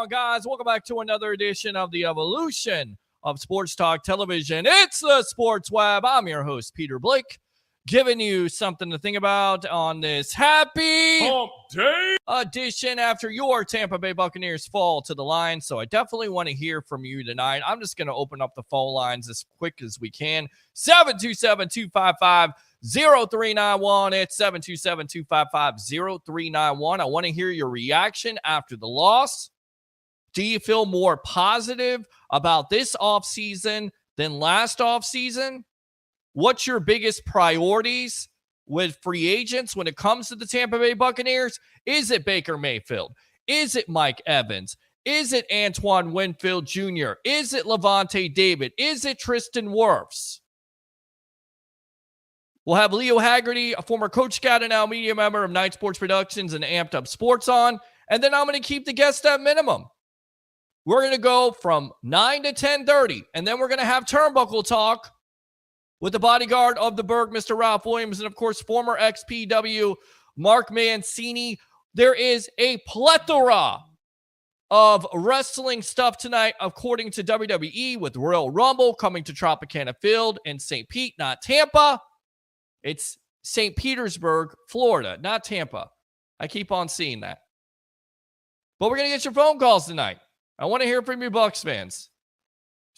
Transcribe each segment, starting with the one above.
on, guys? Welcome back to another edition of the evolution of Sports Talk Television. It's the Sports Web. I'm your host, Peter Blake, giving you something to think about on this happy hump day edition after your Tampa Bay Buccaneers fall to the line. So I definitely want to hear from you tonight. I'm just going to open up the phone lines as quick as we can. 727-255-0391. It's 727-255-0391. I want to hear your reaction after the loss. Do you feel more positive about this offseason than last offseason? What's your biggest priorities with free agents when it comes to the Tampa Bay Buccaneers? Is it Baker Mayfield? Is it Mike Evans? Is it Antoine Winfield Jr.? Is it Levante David? Is it Tristan Wirfs? We'll have Leo Haggerty, a former Coach Scout and now media member of Night Sports Productions and Amped Up Sports on. And then I'm going to keep the guests at minimum. We're going to go from 9 to 10:30, and then we're going to have Turnbuckle Talk with the bodyguard of the Berg, Mr. Ralph Williams, and, of course, former XPW Mark Mancini. There is a plethora of wrestling stuff tonight, according to WWE, with Royal Rumble coming to Tropicana Field in St. Pete, not Tampa. It's St. Petersburg, Florida, not Tampa. I keep on seeing that. But we're going to get your phone calls tonight. I want to hear from you Bucs fans.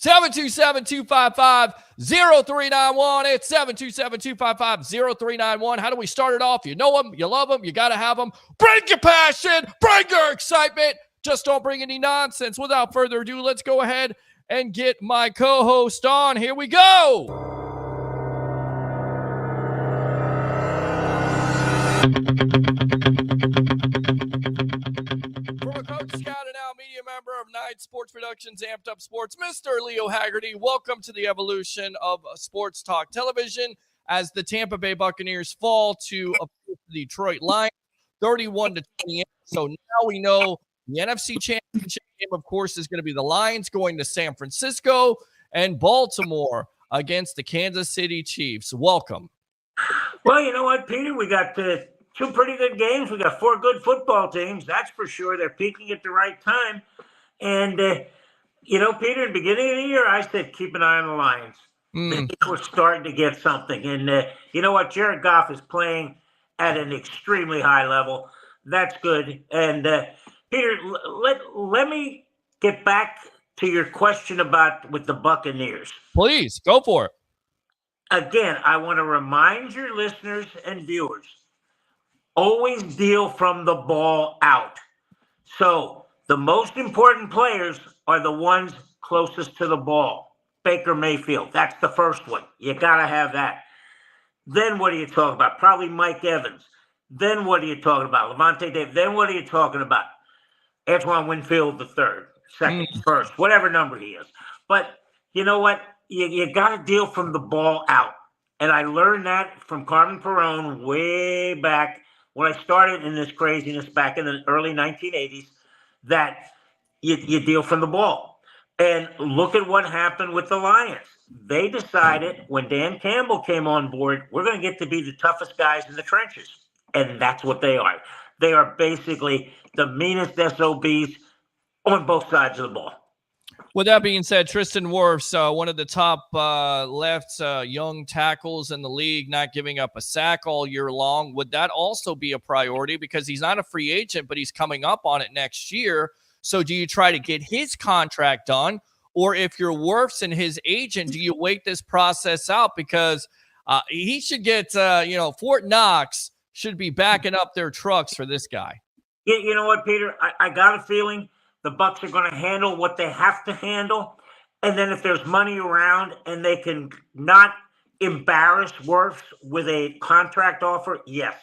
727-255-0391. It's 727-255-0391. How do we start it off? You know them, you love them, you got to have them. Bring your passion, bring your excitement. Just don't bring any nonsense. Without further ado, let's go ahead and get my co-host on. Here we go. Former Coach Scout and now media member of Night Sports Productions, Amped Up Sports, Mr. Leo Haggerty. Welcome to the evolution of Sports Talk Television as the Tampa Bay Buccaneers fall to the Detroit Lions, 31-28. So now we know the NFC Championship game, of course, is going to be the Lions going to San Francisco and Baltimore against the Kansas City Chiefs. Welcome. Well, you know what, Peter? We got two pretty good games. We got four good football teams. That's for sure. They're peaking at the right time. And, you know, Peter, in the beginning of the year, I said keep an eye on the Lions. We're starting to get something. And you know what? Jared Goff is playing at an extremely high level. That's good. And, Peter, let me get back to your question about with the Buccaneers. Please, go for it. Again, I want to remind your listeners and viewers, always deal from the ball out. So the most important players are the ones closest to the ball. Baker Mayfield, that's the first one. You got to have that. Then what are you talking about? Probably Mike Evans. Then what are you talking about? Levante David. Then what are you talking about? Antoine Winfield the third, second, first, whatever number he is. But you know what? You got to deal from the ball out. And I learned that from Carmen Perone way back when I started in this craziness back in the early 1980s, that you deal from the ball. And look at what happened with the Lions. They decided when Dan Campbell came on board, we're going to get to be the toughest guys in the trenches. And that's what they are. They are basically the meanest SOBs on both sides of the ball. With that being said, Tristan Wirfs, one of the top left young tackles in the league, not giving up a sack all year long. Would that also be a priority? Because he's not a free agent, but he's coming up on it next year. So do you try to get his contract done? Or if you're Wirfs and his agent, do you wait this process out? Because he should get, Fort Knox should be backing up their trucks for this guy. You know what, Peter? I got a feeling the Bucs are going to handle what they have to handle. And then if there's money around and they can not embarrass Wirfs with a contract offer, yes.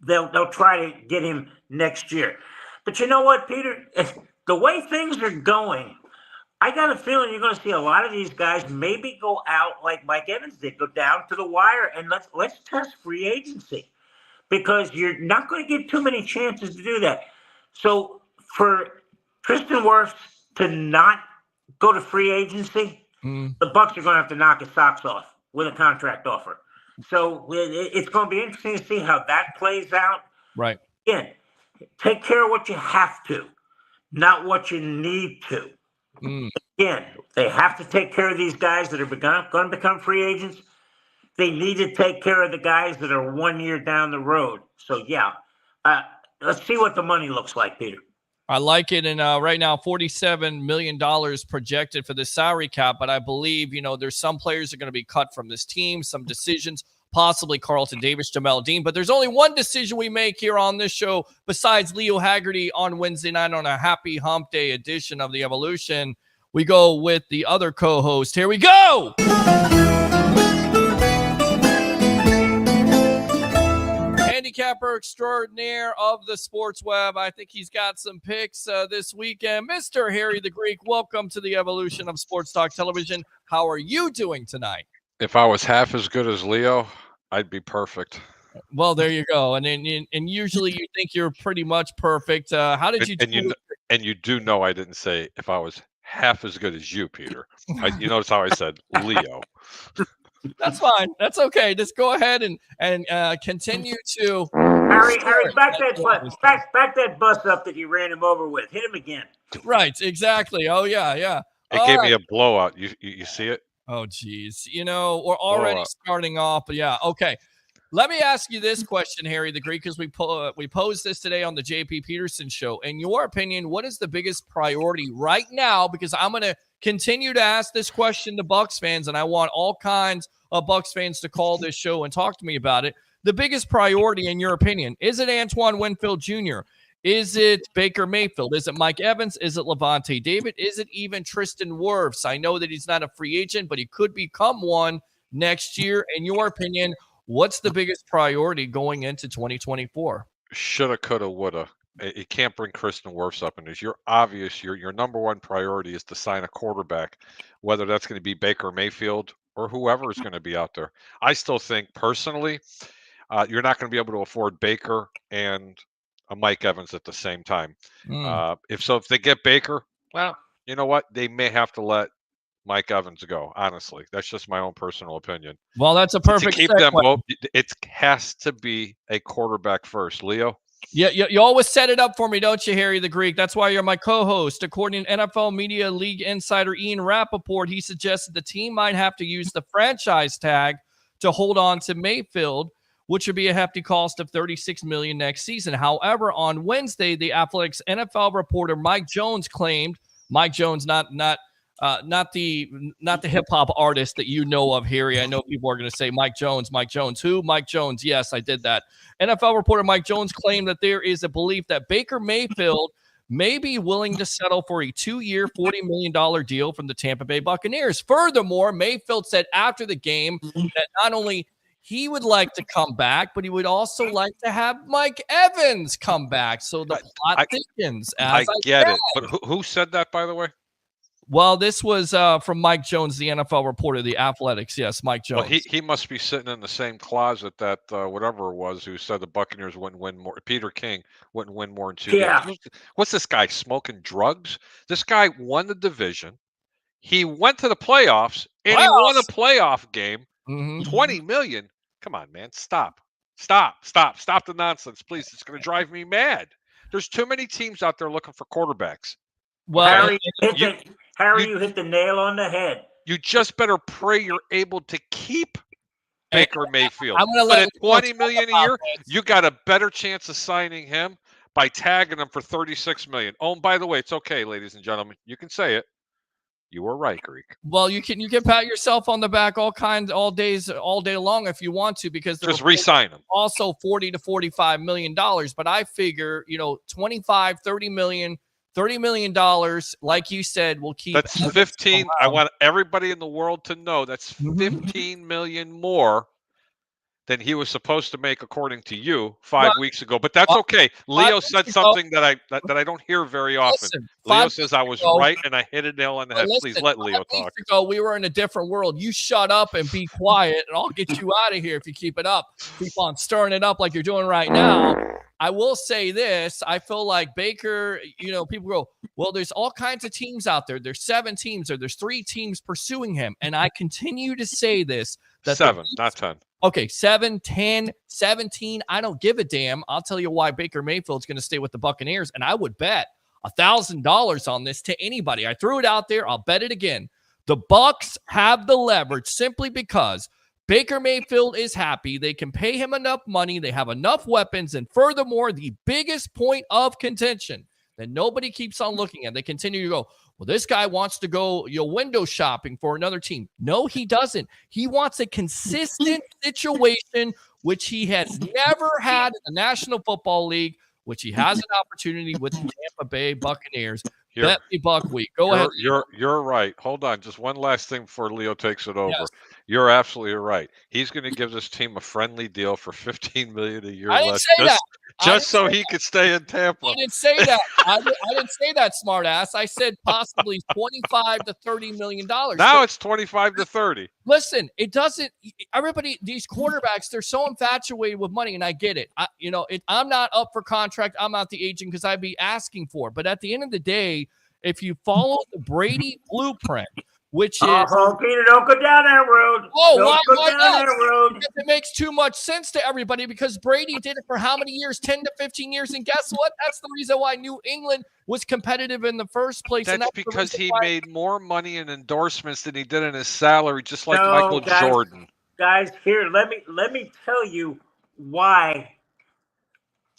They'll try to get him next year. But you know what, Peter? The way things are going, I got a feeling you're going to see a lot of these guys maybe go out like Mike Evans did, go down to the wire, and let's test free agency. Because you're not going to get too many chances to do that. So for Tristan Wirfs to not go to free agency, the Bucs are going to have to knock his socks off with a contract offer. So it's going to be interesting to see how that plays out. Right. Again, take care of what you have to. not what you need to. Again, they have to take care of these guys that are going to become free agents. They need to take care of the guys that are 1 year down the road. So, yeah, let's see what the money looks like, Peter. I like it. And right now, $47 million projected for the salary cap. But I believe, there's some players that are going to be cut from this team, some decisions, possibly Carlton Davis, Jamel Dean. But there's only one decision we make here on this show besides Leo Haggerty on Wednesday night on a happy hump day edition of The Evolution. We go with the other co-host. Here we go. Handicapper extraordinaire of the sports web. I think he's got some picks this weekend. Mr. Harry the Greek, welcome to the Evolution of Sports Talk Television. How are you doing tonight? If I was half as good as Leo, I'd be perfect. Well, there you go. And usually you think you're pretty much perfect. How did you do? And you do know I didn't say if I was half as good as you, Peter. You notice how I said Leo. That's fine. That's okay. Just go ahead and continue to. Harry, back that bus up that you ran him over with. Hit him again. Right. Exactly. Oh yeah. It gave me a blowout. You see it? Oh geez. We're already starting off. But yeah. Okay. Let me ask you this question, Harry the Greek, because we posed this today on the JP Peterson show. In your opinion, what is the biggest priority right now? Because I'm going to continue to ask this question to Bucs fans, and I want all kinds of Bucs fans to call this show and talk to me about it. The biggest priority, in your opinion, is it Antoine Winfield Jr.? Is it Baker Mayfield? Is it Mike Evans? Is it Levante David? Is it even Tristan Wirfs? I know that he's not a free agent, but he could become one next year. In your opinion, what's the biggest priority going into 2024? Shoulda, coulda, woulda. You can't bring Tristan Wirfs up in this. You're obvious. Your number one priority is to sign a quarterback, whether that's going to be Baker Mayfield or whoever is going to be out there. I still think personally, you're not going to be able to afford Baker and a Mike Evans at the same time. If they get Baker, well, you know what? They may have to let Mike Evans go. Honestly, that's just my own personal opinion. Well, that's a perfect to keep them both. It has to be a quarterback first, Leo. Yeah, you always set it up for me, don't you, Harry the Greek? That's why you're my co-host. According to NFL Media League insider Ian Rappaport, he suggested the team might have to use the franchise tag to hold on to Mayfield, which would be a hefty cost of $36 million next season. However, on Wednesday, the Athletic's NFL reporter Mike Jones claimed Mike Jones, not the hip hop artist that you know of, Harry. I know people are going to say Mike Jones. Mike Jones, who? Mike Jones. Yes, I did that. NFL reporter Mike Jones claimed that there is a belief that Baker Mayfield may be willing to settle for a 2-year, $40 million deal from the Tampa Bay Buccaneers. Furthermore, Mayfield said after the game that not only he would like to come back, but he would also like to have Mike Evans come back. So the plot thickens. I get it. But who said that, by the way? Well, this was from Mike Jones, the NFL reporter, the Athletics. Yes, Mike Jones. Well, he must be sitting in the same closet that whatever it was who said the Buccaneers wouldn't win more. Peter King wouldn't win more than 2 games. What's this guy smoking drugs? This guy won the division. He went to the playoffs and he won a playoff game. $20 million. Come on, man. Stop the nonsense, please. It's going to drive me mad. There's too many teams out there looking for quarterbacks. Well, Harry, you hit the nail on the head. You just better pray you're able to keep Baker Mayfield. But at $20 million a year, you got a better chance of signing him by tagging him for $36 million. Oh, and by the way, it's okay, ladies and gentlemen. You can say it. You were right, Greek. Well, you can pat yourself on the back all day long if you want to, because just re-sign him. Also $40 to $45 million, but I figure $30 million, like you said, will keep. That's 15. I want everybody in the world to know that's 15 million more than he was supposed to make, according to you, 5 weeks ago. But that's okay. Leo said something that I don't hear very often. Leo says I was right and I hit a nail on the head. Please let Leo talk. 5 weeks ago, we were in a different world. You shut up and be quiet, and I'll get you out of here if you keep it up. Keep on stirring it up like you're doing right now. I will say this. I feel like Baker, people go, well, there's all kinds of teams out there. There's 7 teams, or there's 3 teams pursuing him. And I continue to say this. That 7, not 10. Okay, 7, 10, 17. I don't give a damn. I'll tell you why Baker Mayfield's going to stay with the Buccaneers. And I would bet $1,000 on this to anybody. I threw it out there. I'll bet it again. The Bucs have the leverage simply because Baker Mayfield is happy. They can pay him enough money. They have enough weapons. And furthermore, the biggest point of contention that nobody keeps on looking at, they continue to go, well, this guy wants to go window shopping for another team. No, he doesn't. He wants a consistent situation, which he has never had in the National Football League, which he has an opportunity with the Tampa Bay Buccaneers. Bet me Buck Week. Go ahead. You're right. Hold on. Just one last thing before Leo takes it over. Yes. You're absolutely right. He's going to give this team a friendly deal for $15 million a year I didn't less, say that. just so he could stay in Tampa. I didn't say that. I didn't say that, smart ass. I said possibly $25 to $30 million. Now it's 25 to 30. Listen, it doesn't. Everybody, these quarterbacks, they're so infatuated with money, and I get it. I'm not up for contract. I'm not the agent because I'd be asking for it. But at the end of the day, if you follow the Brady blueprint, which is Peter, don't go down that road. why not? That road. It makes too much sense to everybody because Brady did it for how many years? 10 to 15 years. And guess what? That's the reason why New England was competitive in the first place. That's because he made more money in endorsements than he did in his salary, just like Michael Jordan. Guys, here, let me tell you why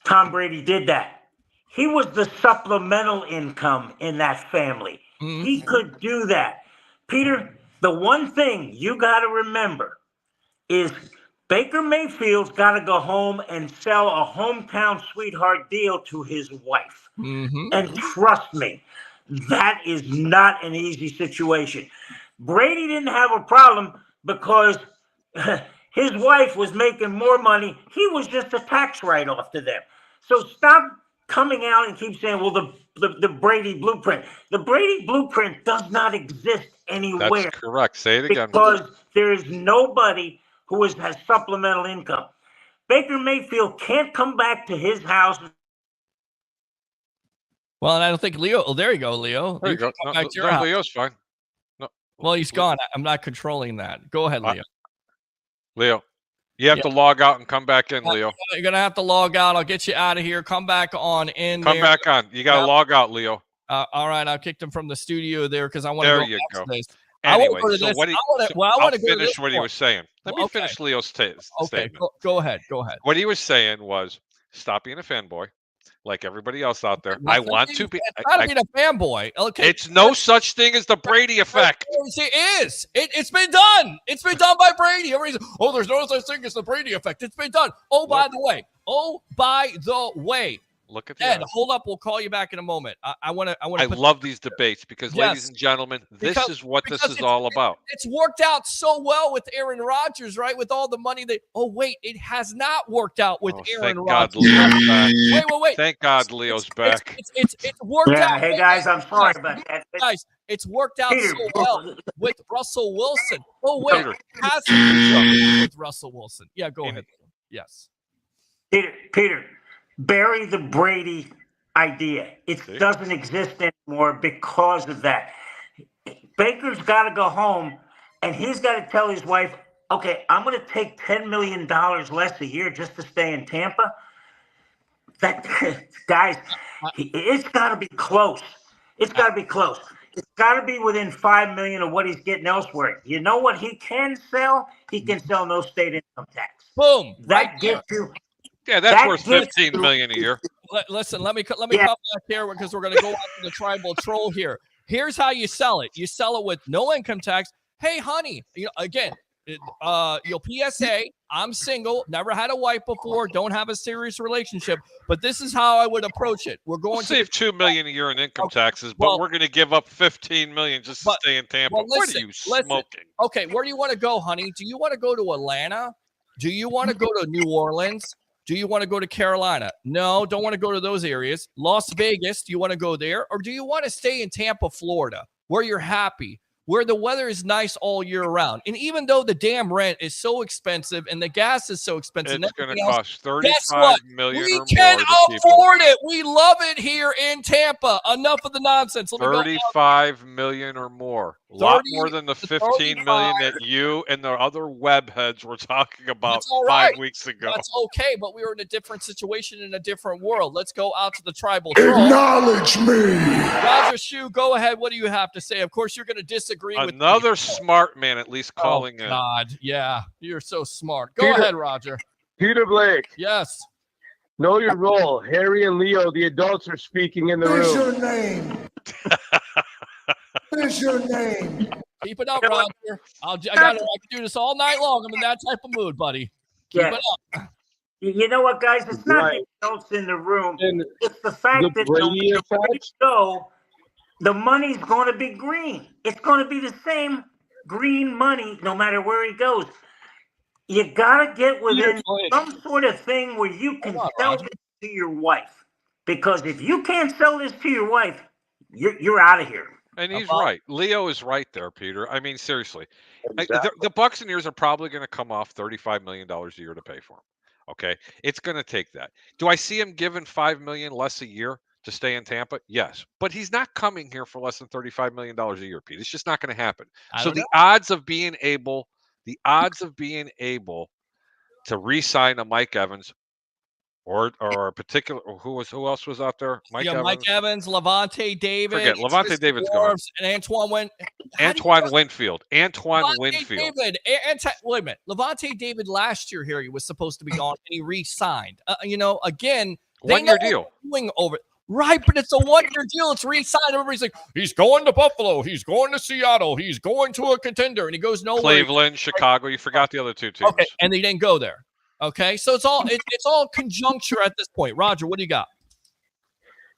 Tom Brady did that. He was the supplemental income in that family. Mm-hmm. He could do that. Peter, the one thing you got to remember is Baker Mayfield's got to go home and sell a hometown sweetheart deal to his wife. Mm-hmm. And trust me, that is not an easy situation. Brady didn't have a problem because his wife was making more money. He was just a tax write-off to them. So stop coming out and keep saying, well, the Brady blueprint. The Brady blueprint does not exist anywhere. That's correct. Say it again. Because there is nobody who has supplemental income. Baker Mayfield can't come back to his house. Well, and I don't think Leo. Oh, there you go, Leo. There you go. No, Leo's fine. No. Well, he's gone. I'm not controlling that. Go ahead, Leo. Leo. You have to log out and come back in, Leo. You're going to have to log out. I'll get you out of here. Come back on in. Come back on. You got to log out, Leo. All right. I kicked him from the studio there because I want to go. There you go. This. Anyway, so what I'll finish finish what he was saying. Let me finish Leo's statement. Okay, go ahead. What he was saying was, stop being a fanboy. Like everybody else out there, I want to be. It's not being a fanboy. Okay, it's no such thing as the Brady effect. It is. It's been done. It's been done by Brady. Everybody's, there's no such thing as the Brady effect. It's been done. By the way. Look at Ed, hold up. We'll call you back in a moment. I love these debates because, ladies and gentlemen, this is what this is all about. It's worked out so well with Aaron Rodgers, right? With all the money that. It has not worked out with Aaron Rodgers. Wait. Thank God Leo's back. It's worked out. Hey guys, I'm sorry about that. Guys, it's worked out so well with Russell Wilson. Has it with Russell Wilson? Yeah, go ahead. Yes. Peter. Bury the Brady idea. It doesn't exist anymore because of that. Baker's got to go home, and he's got to tell his wife, okay, I'm going to take $10 million less a year just to stay in Tampa. Guys, it's got to be close. It's got to be close. It's got to be within $5 million of what he's getting elsewhere. You know what he can sell? He can sell no state income tax. Boom. That gets you. Yeah, that's worth $15 million a year. Listen, let me come back here because we're going to go after the tribal troll here. Here's how you sell it. You sell it with no income tax. Hey, honey, again, PSA, I'm single, never had a wife before, don't have a serious relationship, but this is how I would approach it. We're going to save $2 million a year in income taxes, but we're going to give up $15 million just to stay in Tampa. What are you smoking? Okay, where do you want to go, honey? Do you want to go to Atlanta? Do you want to go to New Orleans? Do you want to go to Carolina? No, don't want to go to those areas. Las Vegas, do you want to go there? Or do you want to stay in Tampa, Florida, where you're happy, where the weather is nice all year round? And even though the damn rent is so expensive and the gas is so expensive, it's going to cost $35 million we or can more afford it. We love it here in Tampa. Enough of the nonsense. $35 million or more. A lot 30 more than the to 15 million 35. that you and the other web heads were talking about That's all 5 right. weeks ago. That's okay, but we were in a different situation in a different world. Let's go out to the tribal troll. Acknowledge me. Roger Shue, go ahead. What do you have to say? Of course, you're going to disagree with me. Another smart man at least calling Oh, in. God. Yeah, you're so smart. Go Peter- ahead, Roger. Peter Blake, Yes. know your role. Harry and Leo, the adults, are speaking in the What is room. your name? What is your name? Keep it up, You know what? Roger. I can do this all night long. I'm in that type of mood, buddy. Keep Yeah. it up. You know what, guys? It's not Right. the adults in the room. And It's the fact the that Brady no matter where you effect? go, the money's going to be green. It's going to be the same green money no matter where he goes. You got to get within some sort of thing where you can Hold on, sell Roger. this to your wife. Because if you can't sell this to your wife, you're out of here. And he's About- right. Leo is right there, Peter. I mean, seriously. Exactly. The Buccaneers are probably going to come off $35 million a year to pay for him. Okay. It's going to take that. Do I see him giving $5 million less a year to stay in Tampa? Yes. But he's not coming here for less than $35 million a year, Pete. It's just not going to happen. I So don't the know. odds of being able to re-sign a Mike Evans or a particular who else was out there? Mike Evans, Levante David. Forget, Levante Tristan David's gone. Wirfs, and Antoine Win. Antoine Winfield. Levante David. Wait a minute. Levante David last year here, he was supposed to be gone, and he re-signed. Again, they 1 year know deal. what they're doing over. Right, but it's a 1 year deal. It's re-signed. Everybody's like, he's going to Buffalo. He's going to Seattle. He's going to a contender, and he goes nowhere. Cleveland, Chicago. You forgot the other two teams. Okay, and they didn't go there. Okay, so it's all conjuncture at this point. Roger, what do you got?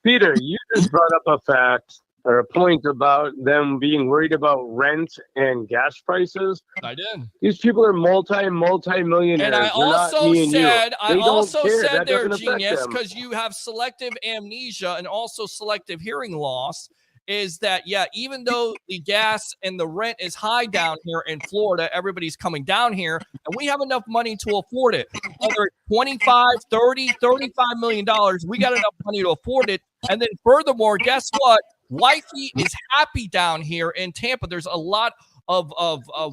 Peter, you just brought up a fact or a point about them being worried about rent and gas prices. I did. These people are multi-millionaires. And I They're not also me and you. said, They don't care. said That they're doesn't affect genius them. because you have selective amnesia and also selective hearing loss. Is that, yeah, even though the gas and the rent is high down here in Florida, everybody's coming down here, and we have enough money to afford it. Whether it's 25, 30, 35 million dollars, we got enough money to afford it. And then furthermore, guess what? Wifey is happy down here in Tampa. There's a lot of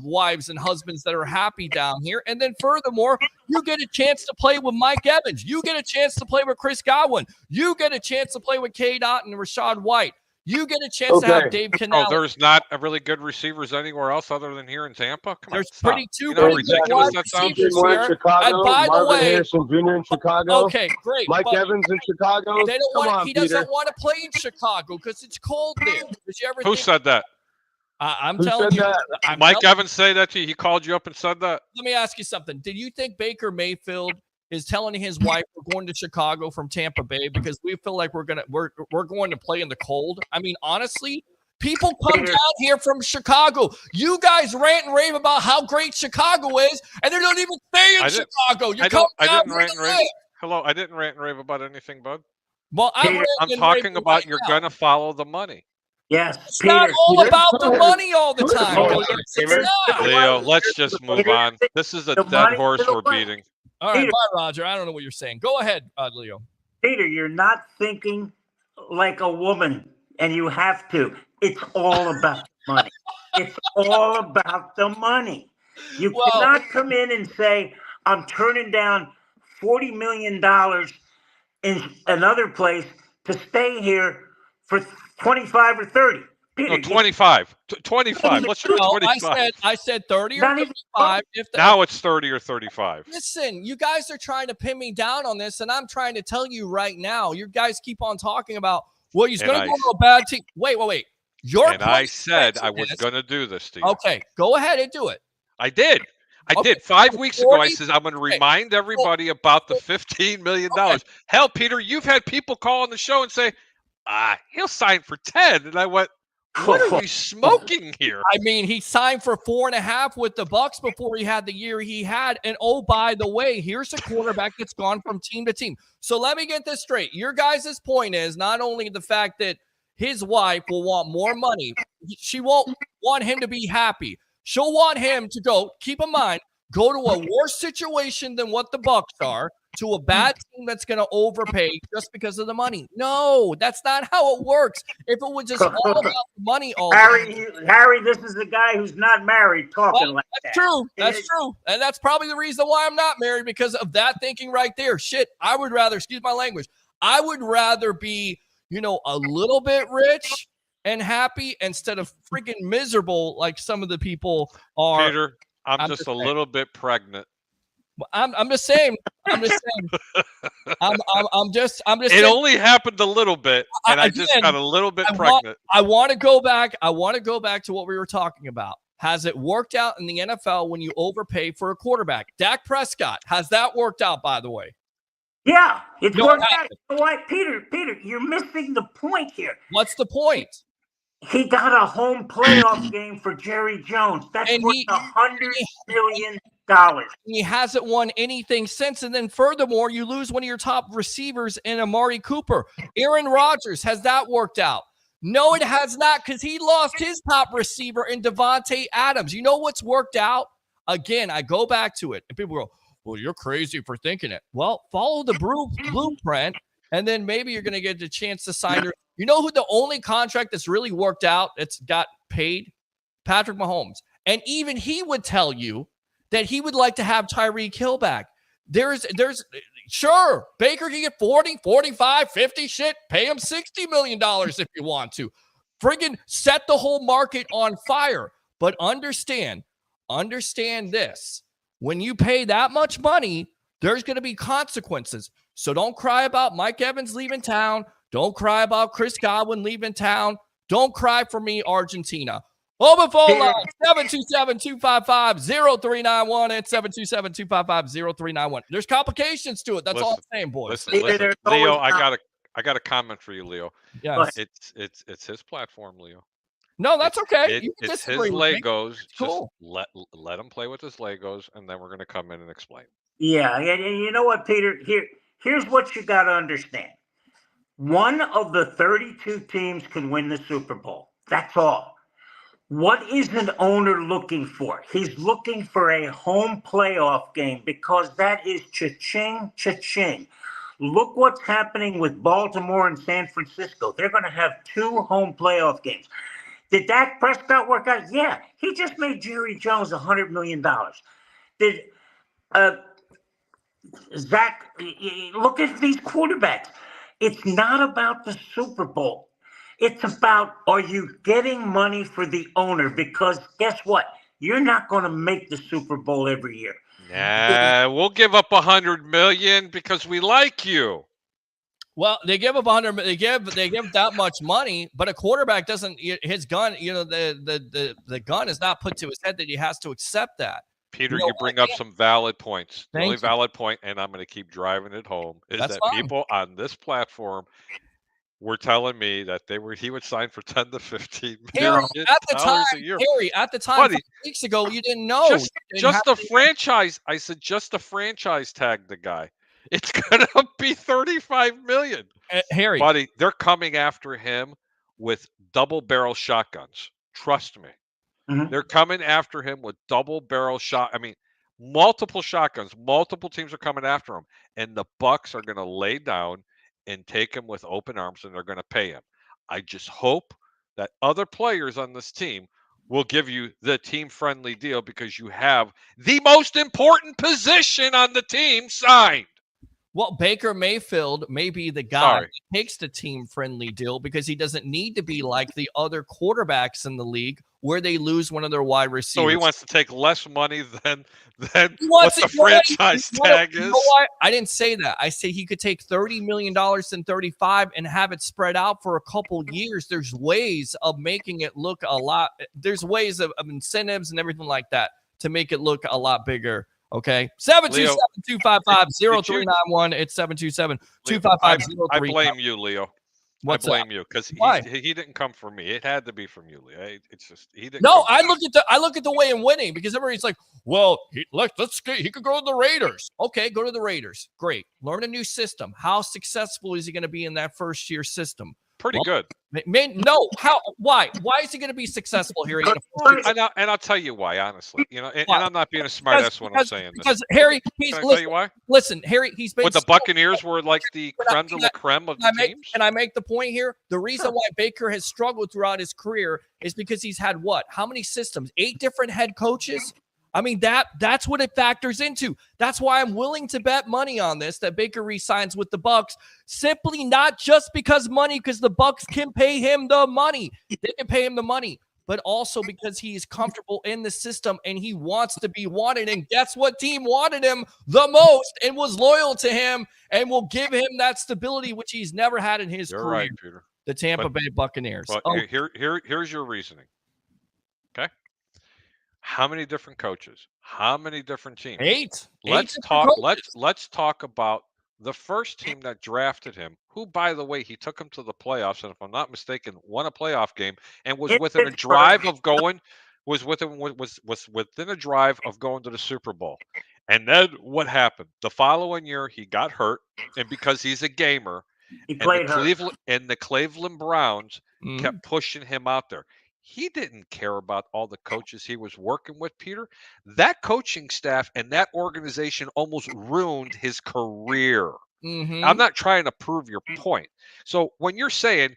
wives and husbands that are happy down here. And then furthermore, you get a chance to play with Mike Evans. You get a chance to play with Chris Godwin. You get a chance to play with K. Dot and Rashad White. You get a chance to have Dave Oh, Canal. there's not a really good receivers anywhere else other than here in Tampa? Come There's on, stop. pretty You two know how pretty good ridiculous wide that sounds? receivers One in here. Chicago, And by the Marvin way, Harrison Jr. in Chicago. Okay, great. Mike but Evans in Chicago. they don't Come want. on, He Peter. doesn't want to play in Chicago because it's cold there. Did you ever Who think? said that? I'm Who telling said you. that? I'm Mike telling- Evans say that to you? He called you up and said that? Let me ask you something. Did you think Baker Mayfield is telling his wife we're going to Chicago from Tampa Bay because we feel like we're going to play in the cold? I mean, honestly, people come down here from Chicago. You guys rant and rave about how great Chicago is, and they don't even stay in Chicago. You come I down didn't here rant to and rave. live. Hello, I didn't rant and rave about anything, bud. Well, Peter, I'm ranting and talking raving about right you're now. going to follow the money. Yes, It's Peter. not all Peter, about the money all the time. Oh, guys. Peter. It's not. Leo, let's just move on. This is a The dead money horse to the we're right. beating. All right, Peter. bye, Roger. I don't know what you're saying. Go ahead, Leo. Peter, you're not thinking like a woman, and you have to. It's all about money. It's all about the money. You Well- cannot come in and say, I'm turning down $40 million in another place to stay here for 25 or 30. Peter, No, 25. 25. Let's do No, 25. I said 30 or Not even 35. If the, Now it's 30 or 35. listen, you guys are trying to pin me down on this, and I'm trying to tell you right now. You guys keep on talking about, well, he's And going to I- go to a bad team. Wait. Your And I point said is I was this. going to do this to you. Okay, go ahead and do it. I did. I Okay, did. 5 weeks ago, I 40 said I'm going to okay, remind everybody about the $15 million. Okay. Hell, Peter, you've had people call on the show and say, he'll sign for 10. And I went, what are you smoking here? I mean, he signed for 4.5 with the Bucs before he had the year he had. And oh, by the way, here's a quarterback that's gone from team to team. So let me get this straight. Your guys' point is not only the fact that his wife will want more money, she won't want him to be happy. She'll want him to go, keep in mind, go to a worse situation than what the Bucs are to a bad team that's going to overpay just because of the money. No, that's not how it works. If it was just all about the money, Harry, this is a guy who's not married talking like that's that. true. That's true. And that's probably the reason why I'm not married, because of that thinking right there. Shit, I would rather, excuse my language, I would rather be, a little bit rich and happy instead of freaking miserable like some of the people are. Peter, I'm just a little bit pregnant. I'm just saying. I'm just saying. I'm just It saying. only happened a little bit, and I just got a little bit pregnant. I want to go back. I want to go back to what we were talking about. Has it worked out in the NFL when you overpay for a quarterback? Dak Prescott, has that worked out, by the way? Yeah, it's worked out. You know what, Peter, you're missing the point here. What's the point? He got a home playoff game for Jerry Jones. That's worth $100 million. He hasn't won anything since. And then furthermore, you lose one of your top receivers in Amari Cooper. Aaron Rodgers, has that worked out? No, it has not, because he lost his top receiver in Devontae Adams. You know what's worked out? Again, I go back to it, and people go, well, you're crazy for thinking it. Well, follow the blueprint, and then maybe you're going to get the chance to sign her. You know who the only contract that's really worked out, that's got paid? Patrick Mahomes. And even he would tell you that he would like to have Tyreek Hill back. There's sure, Baker can get 40, 45, 50, shit, pay him $60 million if you want to. Friggin' set the whole market on fire. But understand this. When you pay that much money, there's going to be consequences. So don't cry about Mike Evans leaving town. Don't cry about Chris Godwin leaving town. Don't cry for me, Argentina. Open phone line, 727-255-0391 and 727-255-0391. There's complications to it. That's all I'm saying, boys. Listen, Leo, I got a comment for you, Leo. Yes. It's his platform, Leo. No, that's okay. It's his Legos. Cool. Just let him play with his Legos, and then we're going to come in and explain. Yeah, and you know what, Peter? Here's what you got to understand. One of the 32 teams can win the Super Bowl. That's all. What is an owner looking for? He's looking for a home playoff game, because that is cha-ching, cha-ching. Look what's happening with Baltimore and San Francisco. They're going to have 2 home playoff games. Did Dak Prescott work out? Yeah. He just made Jerry Jones $100 million. Did Zach, look at these quarterbacks. It's not about the Super Bowl. It's about, are you getting money for the owner? Because guess what? You're not going to make the Super Bowl every year. Nah, we'll give up $100 million because we like you. Well, they give up 100. They give that much money, but a quarterback doesn't. His gun, the gun is not put to his head that he has to accept that. Peter, you bring up some valid points. The only you. valid point, and I'm going to keep driving it home, is That's that fine. people on this platform were telling me that he would sign for 10 to 15 million dollars a year. Harry, at the time, 5 weeks ago, you didn't know. Just the franchise. I said, just the franchise tag the guy. It's going to be $35 million. Harry. Buddy, they're coming after him with double-barrel shotguns. Trust me. Mm-hmm. They're coming after him with double-barrel multiple shotguns. Multiple teams are coming after him. And the Bucs are going to lay down and take him with open arms, and they're going to pay him. I just hope that other players on this team will give you the team-friendly deal, because you have the most important position on the team signed. Well, Baker Mayfield may be the guy that takes the team-friendly deal, because he doesn't need to be like the other quarterbacks in the league where they lose one of their wide receivers. So he wants to take less money than what the franchise tag is. I didn't say that. I say he could take $30 million and 35 and have it spread out for a couple years. There's ways of making it look a lot. There's ways of incentives and everything like that to make it look a lot bigger. Okay, 727-255-0391. It's 727-255-0391. I blame you, Leo. I blame you, because he didn't come from me. It had to be from you, Leo. It's just he didn't. No, I look at the way in winning, because everybody's like, well, he could go to the Raiders. Okay, go to the Raiders. Great. Learn a new system. How successful is he going to be in that first year system? Pretty good. No, how? Why? Why is he going to be successful here? And I'll tell you why, honestly. And I'm not being a smartass when I'm saying this. Because Harry, Can I tell you why? Listen, Harry, he's been. With the Buccaneers were like the creme de la creme of the teams. Can I make the point here? The reason why Baker has struggled throughout his career is because he's had what? How many systems? 8 different head coaches. I mean, that's what it factors into. That's why I'm willing to bet money on this, that Baker re-signs with the Bucs, simply not just because money, because the Bucs can pay him the money. They can pay him the money, but also because he is comfortable in the system and he wants to be wanted. And guess what team wanted him the most and was loyal to him and will give him that stability, which he's never had in his You're career. right, Peter. The Tampa Bay Buccaneers. Well, here's your reasoning. Okay. How many different coaches? How many different teams? 8. Let's talk about the first team that drafted him, who, by the way, he took him to the playoffs, and if I'm not mistaken, won a playoff game and was within a drive of going within a drive of going to the Super Bowl. And then what happened? The following year, he got hurt, and because he's a gamer, the Cleveland Browns kept pushing him out there. He didn't care about all the coaches he was working with, Peter. That coaching staff and that organization almost ruined his career. I'm not trying to prove your point. So when you're saying,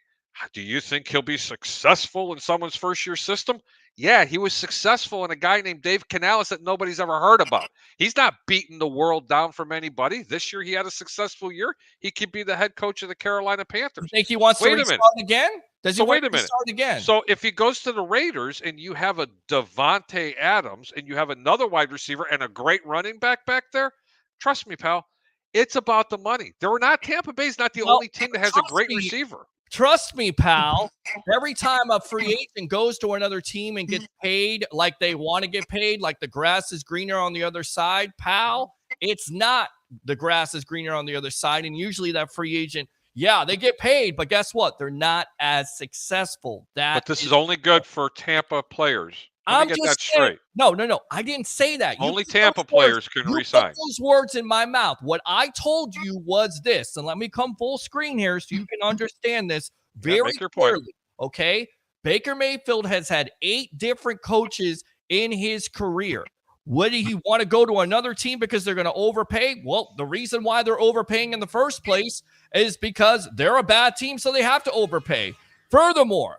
do you think he'll be successful in someone's first-year system? Yeah, he was successful in a guy named Dave Canales that nobody's ever heard about. He's not beating the world down from anybody. This year he had a successful year. He could be the head coach of the Carolina Panthers. You think he wants to restart again? Does he want to start again? So if he goes to the Raiders and you have a Devontae Adams and you have another wide receiver and a great running back there, trust me, pal, it's about the money. Tampa Bay's not the only team that has a great receiver. Trust me, pal. Every time a free agent goes to another team and gets paid like they want to get paid, like the grass is greener on the other side, pal, it's not the grass is greener on the other side. And usually that free agent, yeah, they get paid, but guess what? They're not as successful. But this is only good for Tampa players. Let me get that straight. No. I didn't say that. Only Tampa players can resign. Put those words in my mouth. What I told you was this, and let me come full screen here so you can understand this very clearly. Okay? Baker Mayfield has had 8 different coaches in his career. Would he want to go to another team because they're going to overpay? Well, the reason why they're overpaying in the first place is because they're a bad team, so they have to overpay. Furthermore,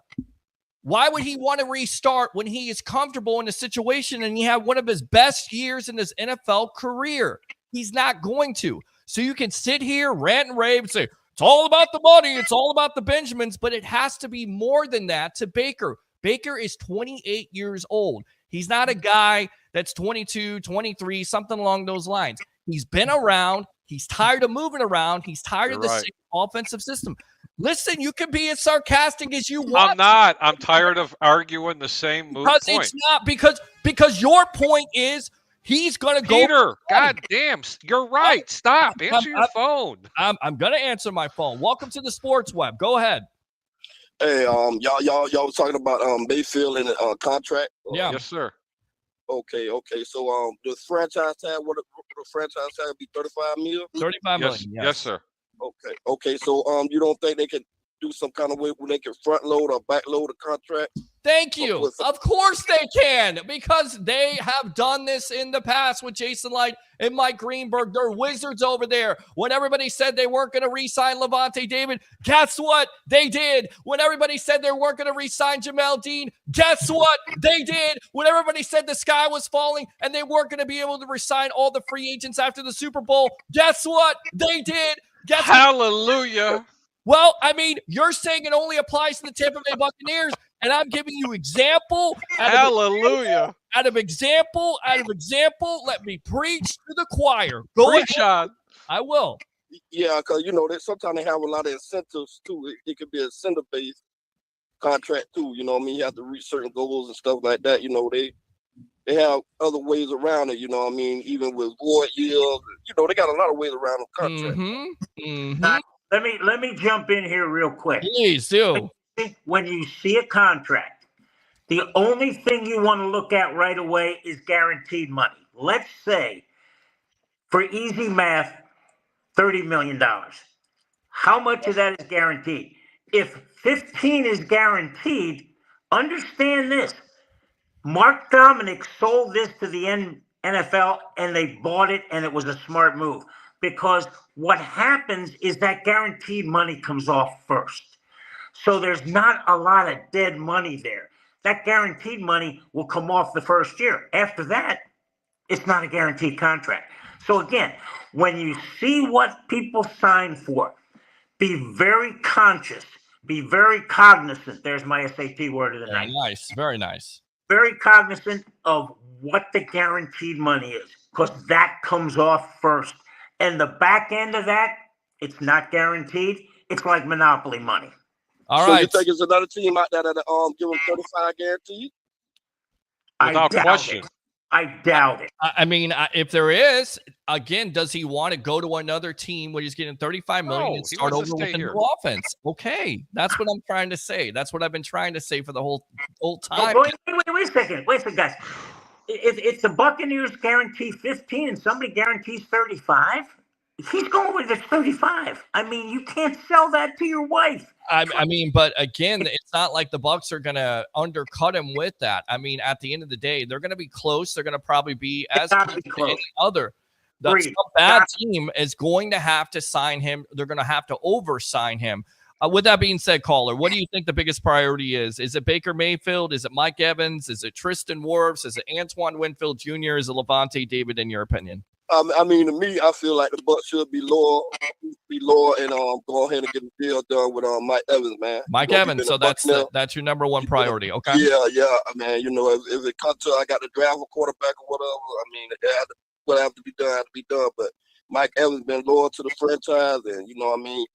why would he want to restart when he is comfortable in a situation and he had one of his best years in his NFL career? He's not going to. So you can sit here, rant and rave, and say, it's all about the money, it's all about the Benjamins, but it has to be more than that to Baker. Baker is 28 years old. He's not a guy that's 22, 23, something along those lines. He's been around. He's tired of moving around. He's tired of the same offensive system. Listen, you can be as sarcastic as you want. I'm not. I'm tired of arguing the same moot point. It's not because your point is he's going to go. Peter, God damn, you're right. Stop. Answer your phone. I'm going to answer my phone. Welcome to the Sports Web. Go ahead. Hey, y'all was talking about Mayfield and a contract. Yeah. Yes, sir. Okay. So the franchise tag, what the franchise tag be 35 million? 35 million. Yes, sir. Okay. So you don't think they could do some kind of way where they can front load or back load a contract? Thank you. Of course they can, because they have done this in the past with Jason Light and Mike Greenberg. They're wizards over there. When everybody said they weren't going to re-sign Levante David, guess what? They did. When everybody said they weren't going to re-sign Jamel Dean, guess what? They did. When everybody said the sky was falling and they weren't going to be able to re-sign all the free agents after the Super Bowl, guess what? They did. Hallelujah. Well, I mean, you're saying it only applies to the Tampa Bay Buccaneers, and I'm giving you example. Hallelujah. Out of example. Let me preach to the choir. Go preach ahead. on. I will. Yeah, because, sometimes they have a lot of incentives, too. It could be an incentive-based contract, too. You know what I mean? You have to reach certain goals and stuff like that. They have other ways around it, even with void years. They got a lot of ways around the contract. Let me jump in here real quick. Please do. When you see a contract, the only thing you want to look at right away is guaranteed money. Let's say, for easy math, $30 million. How much of that is guaranteed? if 15 is guaranteed, understand this. Mark Dominic sold this to the NFL, and they bought it, and it was a smart move. Because what happens is that guaranteed money comes off first. So there's not a lot of dead money there. That guaranteed money will come off the first year. After that, it's not a guaranteed contract. So again, when you see what people sign for, be very conscious, be very cognizant. There's my SAT word of the night. Nice, very nice. Very cognizant of what the guaranteed money is, because that comes off first. And the back end of that, it's not guaranteed. It's like monopoly money. All so right. you think it's another team out there that give them 35 guaranteed? Without question. I doubt it. I mean, if there is, again, does he want to go to another team where he's getting $35 million and start over with a new offense? Okay, that's what I'm trying to say. That's what I've been trying to say for the whole time. Wait a second, guys. If the Buccaneers guarantee 15 and somebody guarantees 35, he's going with the 35. I mean, you can't sell that to your wife. I mean, but again, it's not like the Bucs are going to undercut him with that. I mean, at the end of the day, they're going to be close. They're going to probably be as close as any other. Some bad team is going to have to sign him. They're going to have to oversign him. With that being said, caller, what do you think the biggest priority is? Is it Baker Mayfield? Is it Mike Evans? Is it Tristan Wirfs? Is it Antoine Winfield Jr.? Is it Levante David, in your opinion? I mean, to me, I feel like the Bucs should be lower and go ahead and get the deal done with Mike Evans, man. Mike Evans, so that's your number one priority, okay? Yeah, man. If it comes to I got to draft a quarterback or whatever, I mean, what have to be done, But Mike Evans been loyal to the franchise, and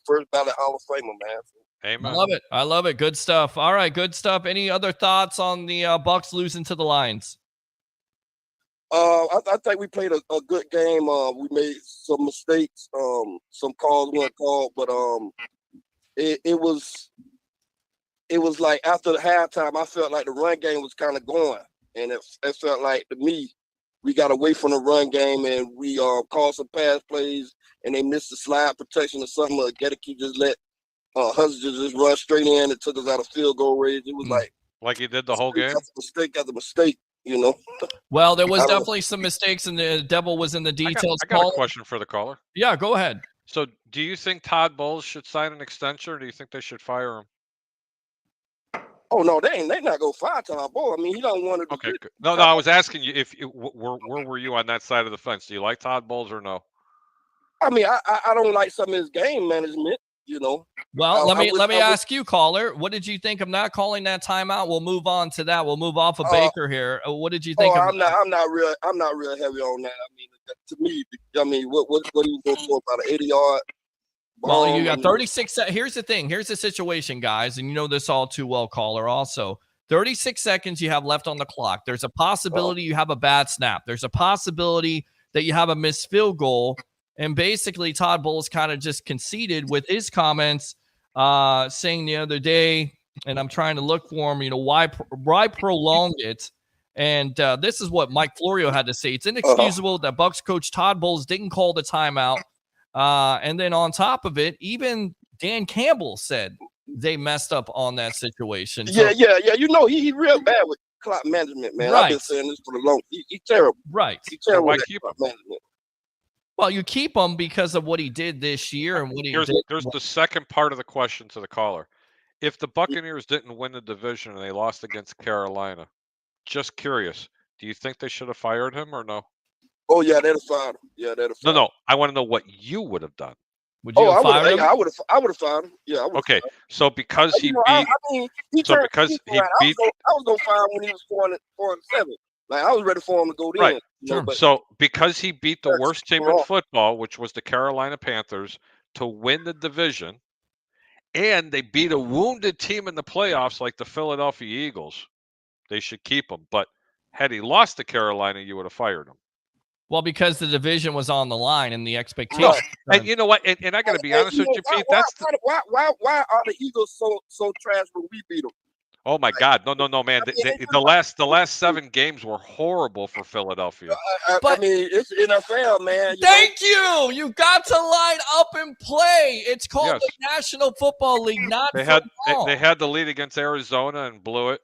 first ballot Hall of Famer, man. Amen. I love it. Good stuff. All right, good stuff. Any other thoughts on the Bucs losing to the Lions? I think we played a good game. We made some mistakes. Some calls weren't called, but it was like after the halftime, I felt like the run game was kind of going, and it felt like to me we got away from the run game and we called some pass plays and they missed the slide protection or something. Haggerty just let Hudson just run straight in and took us out of field goal range. It was like he did the whole game. Mistake after mistake. Well, there was definitely some mistakes, and the devil was in the details. I got a question for the caller. Yeah, go ahead. So, do you think Todd Bowles should sign an extension, or do you think they should fire him? Oh no, they not gonna fire Todd Bowles. I mean, he don't want to. Okay, good. No, I was asking you where were you on that side of the fence? Do you like Todd Bowles or no? I mean, I don't like some of his game management. Well, let me ask you, caller. What did you think of not calling that timeout? We'll move on to that. We'll move off of Baker here. What did you think of that? I'm not real heavy on that. I mean, to me, what are you going for about an 80-yard? Well, you got 36. Here's the thing. Here's the situation, guys, and you know this all too well, caller. Also, 36 seconds you have left on the clock. There's a possibility you have a bad snap. There's a possibility that you have a missed field goal. And basically, Todd Bowles kind of just conceded with his comments, saying the other day, and I'm trying to look for him, why prolong it? And this is what Mike Florio had to say. It's inexcusable that Bucs coach Todd Bowles didn't call the timeout. And then on top of it, even Dan Campbell said they messed up on that situation. Yeah. He real bad with clock management, man. Right. I've been saying this for the long. He's terrible. Right. He's terrible with clock management. Well, you keep him because of what he did this year and what he did. There's the second part of the question to the caller. If the Buccaneers didn't win the division and they lost against Carolina, just curious, do you think they should have fired him or no? Oh, yeah, they'd have fired him. Yeah, they'd have fired him. No. I want to know what you would have done. Would you have fired him? I would have fired him. Yeah, I would. Okay, so because he beat, I was gonna fire him when he was 4-7. Like I was ready for him to go there. Right. But so because he beat the worst team in football, which was the Carolina Panthers, to win the division, and they beat a wounded team in the playoffs like the Philadelphia Eagles, they should keep him. But had he lost to Carolina, you would have fired him. Well, because the division was on the line and the expectation. Right. And you know what? And I got to be honest with you, Pete. Why are the Eagles so trash when we beat them? Oh my God! No, man. The last 7 games were horrible for Philadelphia. I But- mean, it's NFL, man. Thank you. You got to line up and play. It's called Yes. the National Football League, not They had football. they had the lead against Arizona and blew it.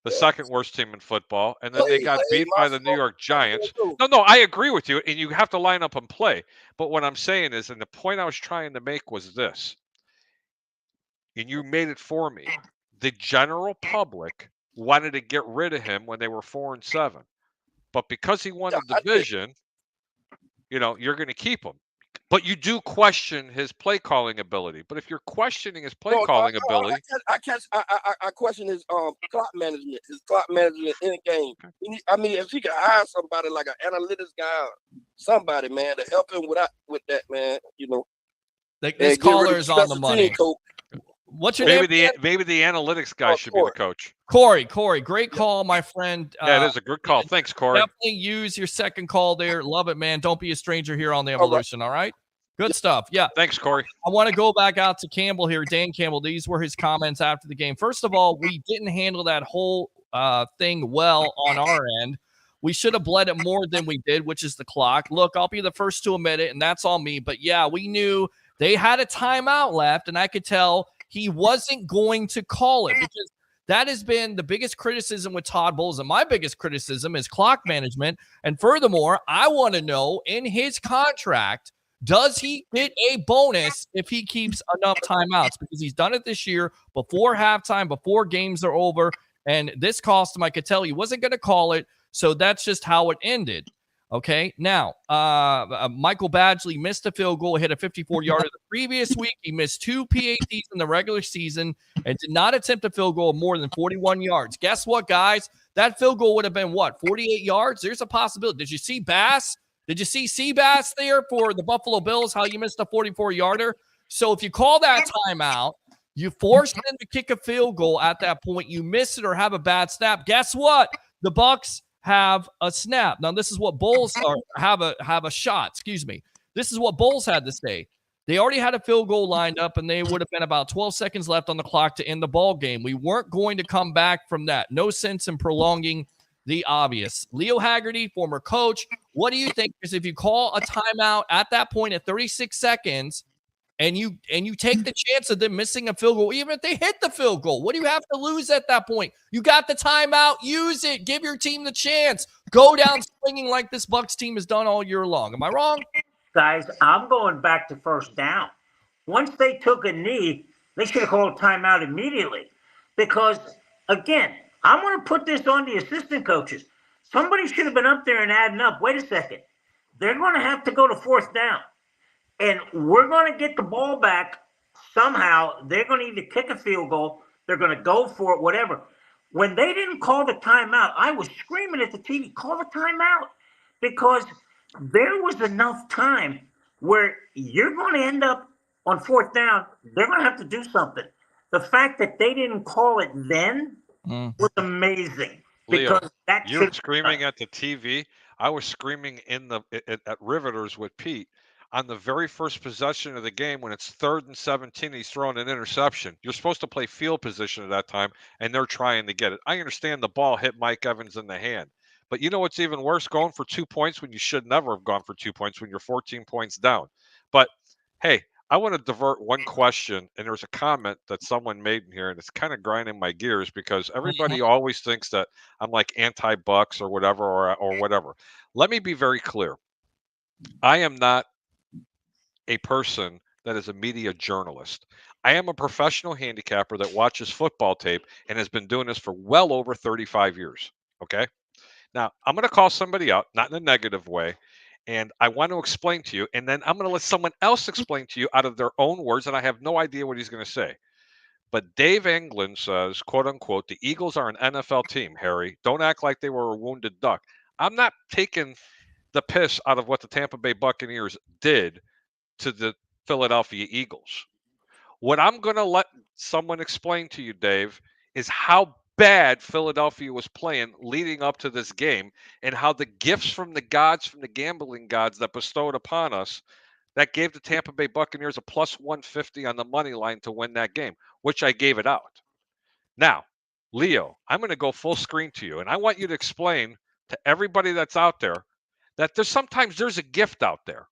The second worst team in football, and then they got beat by the New York Giants. No, I agree with you, and you have to line up and play. But what I'm saying is, and the point I was trying to make was this, and you made it for me. The general public wanted to get rid of him when they were 4-7, but because he won the division, you're going to keep him. But you do question his play calling ability. But if you're questioning his play calling ability, I question his clock management. His clock management in the game. I mean, if he could hire somebody like an analytics guy, or somebody, man, to help him with that, man. This caller is on the money. What's your name? Maybe the analytics guy should be the coach. Corey, great call, my friend. Yeah, it is a good call. Thanks, Corey. Definitely use your second call there. Love it, man. Don't be a stranger here on the Evolution, all right? Good stuff. Yeah. Thanks, Corey. I want to go back out to Campbell here, Dan Campbell. These were his comments after the game. First of all, we didn't handle that whole thing well on our end. We should have bled it more than we did, which is the clock. Look, I'll be the first to admit it, and that's on me. But, yeah, we knew they had a timeout left, and I could tell he wasn't going to call it because that has been the biggest criticism with Todd Bowles, and my biggest criticism is clock management. And furthermore, I want to know in his contract, does he get a bonus if he keeps enough timeouts? Because he's done it this year before halftime, before games are over, and this cost him. I could tell he wasn't going to call it, so that's just how it ended. Okay, now, Michael Badgley missed a field goal, hit a 54-yarder the previous week. He missed 2 PATs in the regular season and did not attempt a field goal of more than 41 yards. Guess what, guys? That field goal would have been, 48 yards? There's a possibility. Did you see Bass? Did you see Seabass there for the Buffalo Bills, how you missed a 44-yarder? So if you call that timeout, you force them to kick a field goal at that point, you miss it or have a bad snap. Guess what? The Bucs have a snap. Now, this is what Bowles have a shot. Excuse me. This is what Bowles had to say. They already had a field goal lined up, and they would have been about 12 seconds left on the clock to end the ball game. We weren't going to come back from that. No sense in prolonging the obvious. Leo Haggerty, former coach, what do you think? Because if you call a timeout at that point at 36 seconds, and you take the chance of them missing a field goal, even if they hit the field goal, what do you have to lose at that point? You got the timeout. Use it. Give your team the chance. Go down swinging like this Bucs team has done all year long. Am I wrong? Guys, I'm going back to first down. Once they took a knee, they should have called timeout immediately. Because, again, I'm going to put this on the assistant coaches. Somebody should have been up there and adding up. Wait a second. They're going to have to go to fourth down. And we're going to get the ball back somehow. They're going to either kick a field goal, they're going to go for it, whatever. When they didn't call the timeout, I was screaming at the TV, call the timeout, because there was enough time where you're going to end up on fourth down. They're going to have to do something. The fact that they didn't call it then was amazing. Leo, you were screaming at the TV. I was screaming at Riveters with Pete. On the very first possession of the game, when it's 3rd and 17, he's throwing an interception. You're supposed to play field position at that time, and they're trying to get it. I understand the ball hit Mike Evans in the hand. But you know what's even worse? Going for 2 points when you should never have gone for 2 points when you're 14 points down. But, hey, I want to divert one question, and there's a comment that someone made in here, and it's kind of grinding my gears because everybody always thinks that I'm like anti-Bucs or whatever or whatever. Let me be very clear. I am not a person that is a media journalist. I am a professional handicapper that watches football tape and has been doing this for well over 35 years. Okay. Now, I'm going to call somebody out, not in a negative way, and I want to explain to you, and then I'm going to let someone else explain to you out of their own words, and I have no idea what he's going to say. But Dave England says, quote unquote, the Eagles are an NFL team, Harry. Don't act like they were a wounded duck. I'm not taking the piss out of what the Tampa Bay Buccaneers did to the Philadelphia Eagles. What I'm going to let someone explain to you, Dave, is how bad Philadelphia was playing leading up to this game and how the gifts from the gods, from the gambling gods that bestowed upon us, that gave the Tampa Bay Buccaneers a plus 150 on the money line to win that game, which I gave it out. Now, Leo, I'm going to go full screen to you, and I want you to explain to everybody that's out there that sometimes there's a gift out there,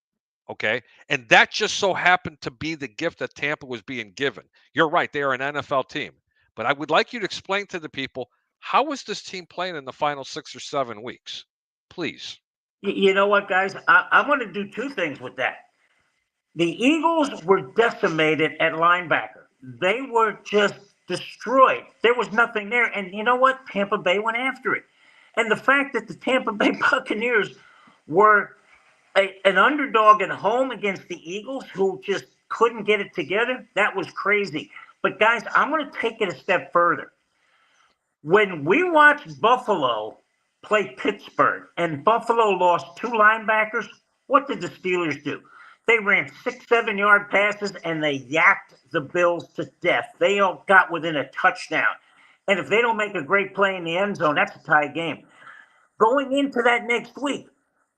okay? And that just so happened to be the gift that Tampa was being given. You're right, they are an NFL team. But I would like you to explain to the people, how was this team playing in the final 6 or 7 weeks? Please. You know what, guys? I want to do two things with that. The Eagles were decimated at linebacker. They were just destroyed. There was nothing there. And you know what? Tampa Bay went after it. And the fact that the Tampa Bay Buccaneers were an underdog at home against the Eagles, who just couldn't get it together, that was crazy. But guys, I'm going to take it a step further. When we watched Buffalo play Pittsburgh and Buffalo lost 2 linebackers, what did the Steelers do? They ran 6, 7-yard passes and they yacked the Bills to death. They all got within a touchdown. And if they don't make a great play in the end zone, that's a tie game. Going into that next week,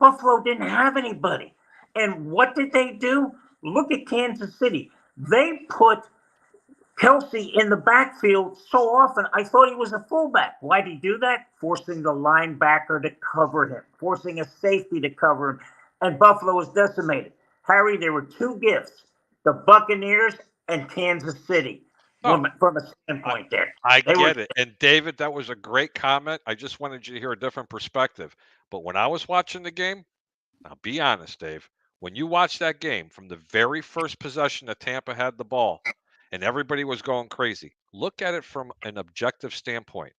Buffalo didn't have anybody. And what did they do? Look at Kansas City. They put Kelsey in the backfield so often, I thought he was a fullback. Why did he do that? Forcing the linebacker to cover him, forcing a safety to cover him. And Buffalo was decimated. Harry, there were 2 gifts, the Buccaneers and Kansas City, from a standpoint there. I get it. And David, that was a great comment. I just wanted you to hear a different perspective. But when I was watching the game, now be honest, Dave, when you watch that game from the very first possession that Tampa had the ball and everybody was going crazy, look at it from an objective standpoint.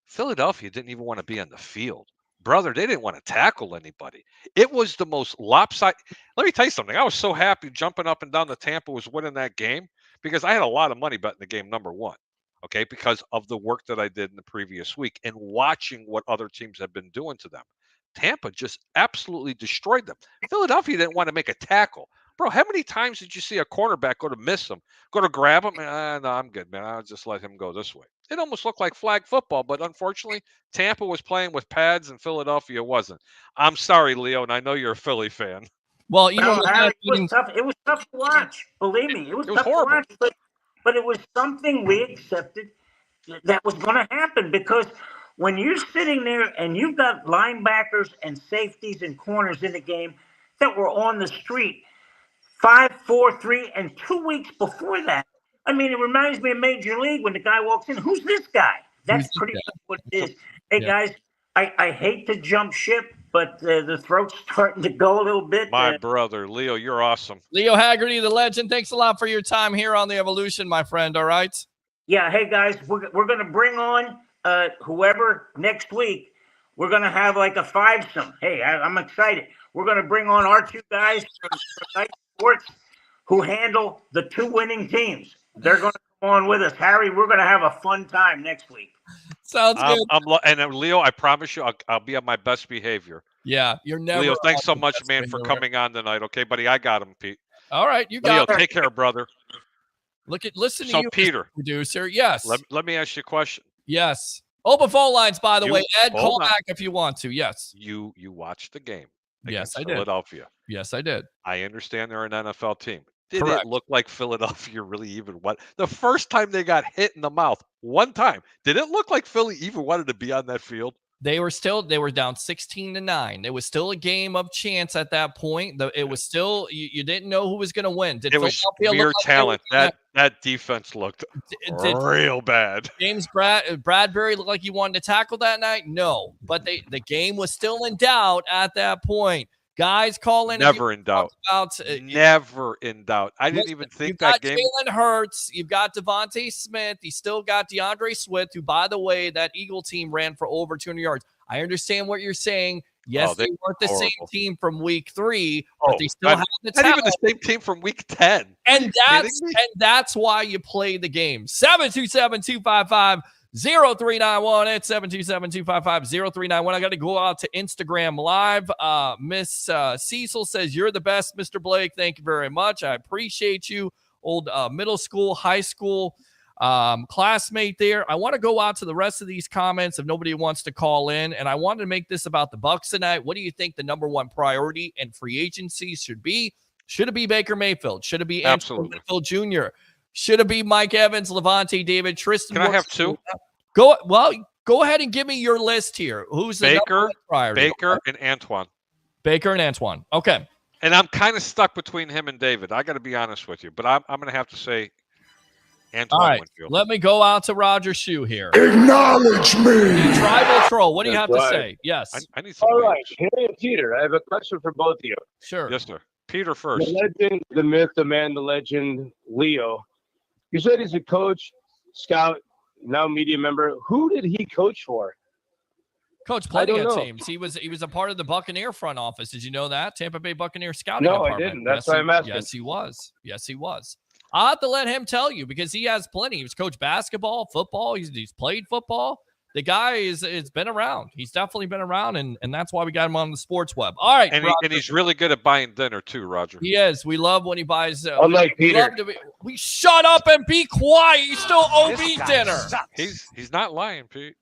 Philadelphia didn't even want to be on the field. Brother, they didn't want to tackle anybody. It was the most lopsided. Let me tell you something. I was so happy jumping up and down that Tampa was winning that game because I had a lot of money betting the game, number one, okay, because of the work that I did in the previous week and watching what other teams have been doing to them. Tampa just absolutely destroyed them. Philadelphia didn't want to make a tackle. Bro, how many times did you see a cornerback go to miss him, go to grab him? No, I'm good, man. I'll just let him go this way. It almost looked like flag football, but unfortunately, Tampa was playing with pads and Philadelphia wasn't. I'm sorry, Leo, and I know you're a Philly fan. Well, Harry, it was tough. It was tough to watch. Believe me, it was tough horrible to watch. But it was something we accepted that was going to happen, because when you're sitting there and you've got linebackers and safeties and corners in the game that were on the street 5, 4, 3, and 2 weeks before that. I mean, it reminds me of Major League when the guy walks in. Who's this guy? That's pretty much what it is. Hey, guys, I hate to jump ship, but the throat's starting to go a little bit. My brother, Leo, you're awesome. Leo Haggerty, the legend, thanks a lot for your time here on The Evolution, my friend, all right? Yeah, hey, guys, we're going to bring on whoever next week. We're going to have like a 5-some. Hey, I'm excited. We're going to bring on our 2 guys from Night Sports who handle the 2 winning teams. They're going to come on with us. Harry, we're going to have a fun time next week. Sounds good. And Leo, I promise you, I'll be on my best behavior. Yeah, you're never. Leo, thanks so much, man, for coming on tonight. Okay, buddy, I got him, Pete. All right, you got Leo, take care, brother. Listen to so you, Peter, producer. Yes. Let me ask you a question. Yes. Open phone lines, by the way. Ed, call on. back if you want to. Yes. You watched the game. Yes, I did. Philadelphia. Yes, I did. I understand they're an NFL team. Did Correct. it look like Philadelphia really even what? The first time they got hit in the mouth, one time, did it look like Philly even wanted to be on that field? They were down 16-9. It was still a game of chance at that point. It was still, you didn't know who was going to win. It was mere talent. That defense looked real bad. James Bradbury looked like he wanted to tackle that night? No. But the game was still in doubt at that point. Guys, call in. Never in doubt. Never in doubt. I didn't even think that game. You've got Jalen Hurts. You've got Devontae Smith. You still got DeAndre Swift, who, by the way, that Eagle team ran for over 200 yards. I understand what you're saying. Yes, they weren't the same team from week 3, but they still have the talent. Not even the same team from week 10. And that's why you play the game. 727-255-0391. It's 727-255-0391. I got to go out to Instagram Live. Miss Cecil says, "You're the best, Mr. Blake. Thank you very much. I appreciate you." Old middle school, high school classmate there. I want to go out to the rest of these comments if nobody wants to call in. And I wanted to make this about the Bucs tonight. What do you think the number one priority in free agency should be? Should it be Baker Mayfield? Should it be Anthony Mayfield Jr.? Should it be Mike Evans, Levante David, Tristan? Can I have 2? Go ahead and give me your list here. Who's the number Baker, one priority? Baker, and Antoine. Baker and Antoine. Okay. And I'm kind of stuck between him and David. I got to be honest with you, but I'm going to have to say Antoine All right. Winfield. Let me go out to Roger Shoe here. Acknowledge me. Tribal Troll. What do you have That's to right. say? Yes. I need some. All right, leads. Harry and Peter, I have a question for both of you. Sure. Yes, sir. Peter first. The legend, the myth, the man, the legend, Leo. You said he's a coach, scout, now media member. Who did he coach for? Coach plenty don't of know. teams. He was a part of the Buccaneer front office. Did you know that? Tampa Bay Buccaneer scouting No, I department. didn't. That's why I'm asking. Yes, he was. Yes, he was. I'll have to let him tell you because he has plenty. He's coached basketball, football. He's played football. The guy is been around. He's definitely been around, and that's why we got him on the sports web. All right, And, Roger. and he's really good at buying dinner too, Roger. He is. We love when he buys. Unlike we Peter. love we shut up and be quiet. You still owe me dinner. He's not lying, Pete.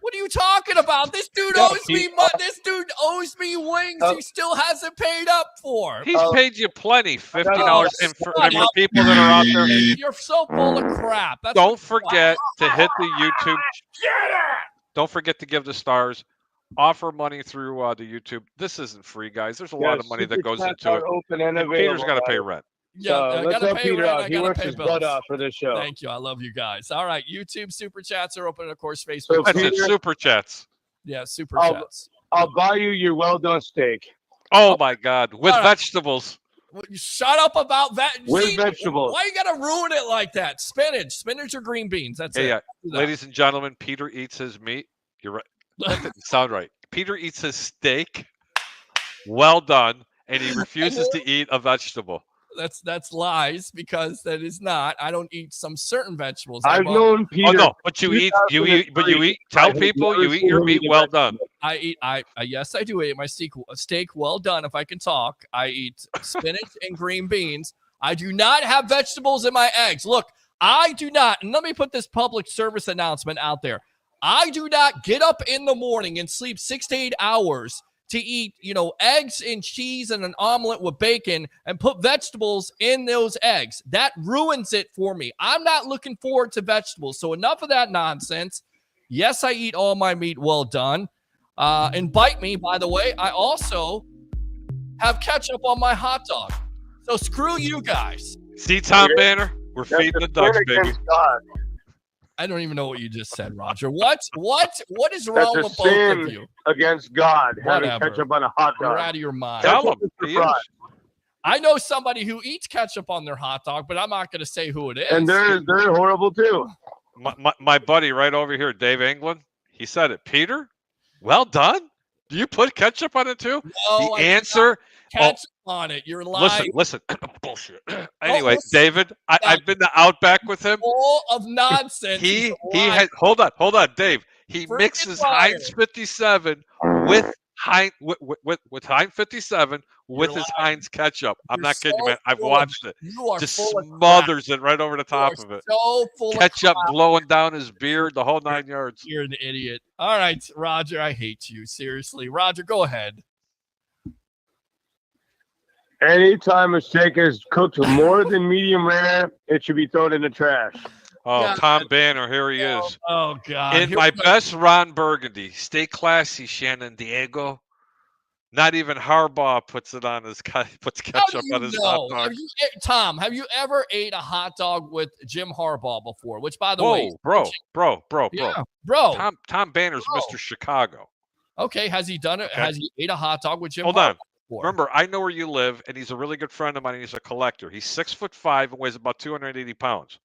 What are you talking about? This dude owes me money. This dude owes me wings. He still hasn't paid up for. He's paid you plenty, $50. Oh, And for shut up. people that are out there, You're so full of crap. That's don't forget to hit the YouTube. Get it! Don't forget to give the stars. Offer money through the YouTube. This isn't free, guys. There's a lot of money that goes into it. Open and And Peter's available. got to pay rent. Yeah, So I let's gotta help pay Peter rent. out. I He gotta works pay his bills. butt off for this show. Thank you. I love you guys. All right, YouTube super chats are open, of course. Facebook. So That's it. Peter- Super chats. Yeah, super I'll- chats. I'll buy you your well-done steak Oh my God, with All right. vegetables. Shut up about that. with vegetables. Why you gotta ruin it like that? Spinach or green beans. That's Hey, it. yeah, Do that. ladies and gentlemen, Peter eats his meat. You're right. That didn't sound right. Peter eats his steak. Well done, and he refuses to eat a vegetable. That's lies because that is not. I don't eat some certain vegetables. I've I known Peter. Oh no, but you eat. Tell people you eat your meat well done. Yes, I do eat my steak well done. If I can talk, I eat spinach and green beans. I do not have vegetables in my eggs. Look, I do not. And let me put this public service announcement out there. I do not get up in the morning and sleep 6 to 8 hours to eat, eggs and cheese and an omelet with bacon and put vegetables in those eggs. That ruins it for me. I'm not looking forward to vegetables. So enough of that nonsense. Yes, I eat all my meat well done. And bite me, by the way, I also have ketchup on my hot dog. So screw you guys. See, Tom Banner, we're That's feeding the a ducks, sin baby. against God. I don't even know what you just said, Roger. What is wrong That's a with both sin of you? against God, having Whatever. ketchup on a hot You're dog. out of your mind. Tell him. Mr. He Fry. is. I know somebody who eats ketchup on their hot dog, but I'm not going to say who it is. And they're horrible too. My buddy right over here, Dave England, he said it. Peter, well done. Do you put ketchup on it too? No, The answer. ketchup on it. You're lying. Listen. Bullshit. Anyway, listen. David, I've been to Outback with him. Full of nonsense. He He's had. Hold on, Dave. He Freaking mixes liar. Heinz 57 with Heinz 57 with You're his lying. Heinz ketchup. I'm You're not kidding you, so man. I've full of- watched it. You are Just full of crap. smothers it right over the You are top of it. so full Ketchup of crap. blowing down his beard, the whole 9 yards. You're an idiot. All right, Roger, I hate you. Seriously. Roger, go ahead. Anytime a steak is cooked more than medium rare, it should be thrown in the trash. Oh, God. Tom Banner, here he is. Oh, God. In Here my we go. best Ron Burgundy. Stay classy, Shannon Diego. Not even Harbaugh puts it on his puts How ketchup do you on his know? hot dog. Tom, have you ever ate a hot dog with Jim Harbaugh before? Which, by the Whoa, way, bro. yeah, bro. Tom Banner's Bro. Mr. Chicago. Okay, has he done it? Okay. Has he ate a hot dog with Jim Hold Harbaugh on. before? Remember, I know where you live, and he's a really good friend of mine. And he's a collector. He's 6'5" and weighs about 280 pounds.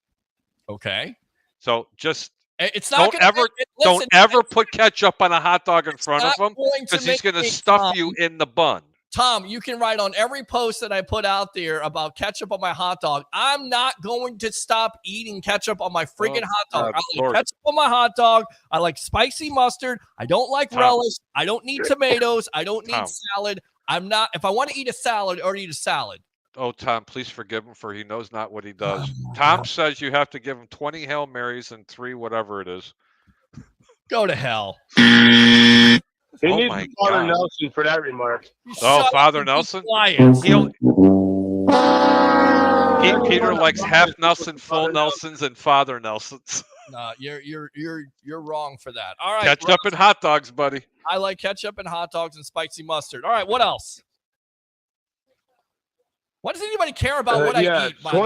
Okay. So just It's not don't gonna don't ever put ketchup on a hot dog in front of him because because he's going to stuff you in the bun. Tom, you can write on every post that I put out there about ketchup on my hot dog. I'm not going to stop eating ketchup on my freaking hot dog. I like Lord. ketchup on my hot dog. I like spicy mustard. I don't like Tom. relish. I don't need tomatoes. I don't need Tom. salad. I'm not. If I want to eat a salad, I already eat a salad. Oh, Tom, please forgive him, for he knows not what he does. Tom says you have to give him 20 Hail Marys and 3 whatever it is. Go to hell. He Oh needs my Father God. Nelson for that remark. You Oh, shut up Father and be Nelson? quiet. He only- Peter likes half Nelson, full Nelsons, and Father Nelsons. No, you're wrong for that. All right, Ketchup and hot dogs, buddy. I like ketchup and hot dogs and spicy mustard. All right, what else? Why does anybody care about what I eat, by the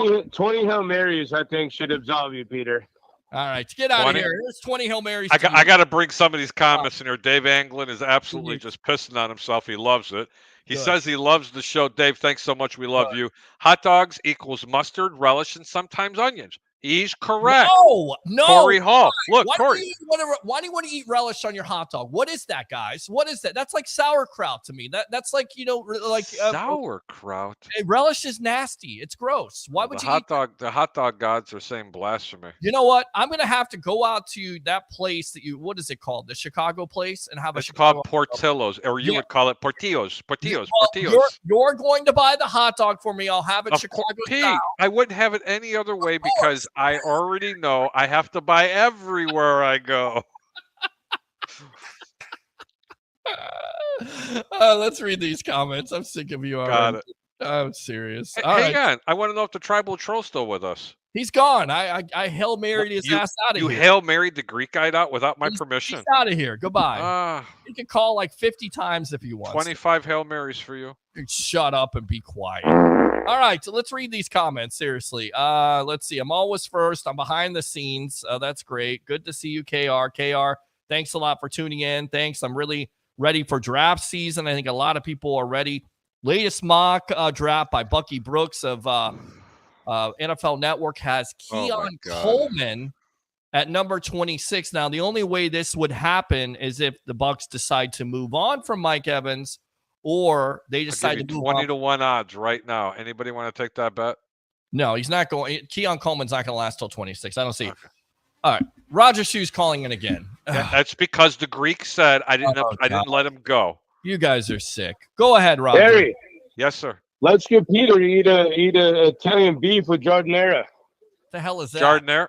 way? 20 Hail Marys, I think, should absolve you, Peter. All right, get out of here. Here's 20 Hail Marys. I got to bring some of these comments in here. Dave Anglin is absolutely just pissing on himself. He loves it. He says he loves the show. Dave, thanks so much. We love you. Hot dogs equals mustard, relish, and sometimes onions. He's correct. No. Corey Hall. Look, Corey. Why do you want to eat relish on your hot dog? What is that, guys? What is that? That's like sauerkraut to me. That's like, sauerkraut. Relish is nasty. It's gross. Why would you eat The hot dog gods are saying blasphemy. You know what? I'm going to have to go out to that place what is it called? The Chicago place and have It's called Portillo's, or you would call it Portillo's. Portillo's. You're going to buy the hot dog for me. I'll have it Chicago style. I wouldn't have it any other way because I already know I have to buy everywhere I go. Let's read these comments. I'm sick of you already. Got it. I'm serious. Hang on. I want to know if the tribal troll's still with us. He's gone. I Hail Married his ass out of here. You Hail Married the Greek guy out without my permission. He's out of here. Goodbye. You can call like 50 times if you want. 25 Hail Marys for you. Shut up and be quiet. All right, so let's read these comments. Seriously. Let's see. I'm always first. I'm behind the scenes. That's great. Good to see you, KR. KR, thanks a lot for tuning in. Thanks. I'm really ready for draft season. I think a lot of people are ready. Latest mock draft by Bucky Brooks of NFL Network has Keon Coleman at number 26. Now, the only way this would happen is if the Bucs decide to move on from Mike Evans, or they decide to move 20 to 1 odds right now. Anybody want to take that bet? No, he's not going. Keon Coleman's not going to last till 26. I don't see it. All right, Roger Shoe's calling in again. Yeah, that's because the Greek said I didn't let him go. You guys are sick. Go ahead, Roger. Barry. Yes, sir. Let's get Peter to eat a Italian beef with giardiniera. The hell is that? Giardiniera.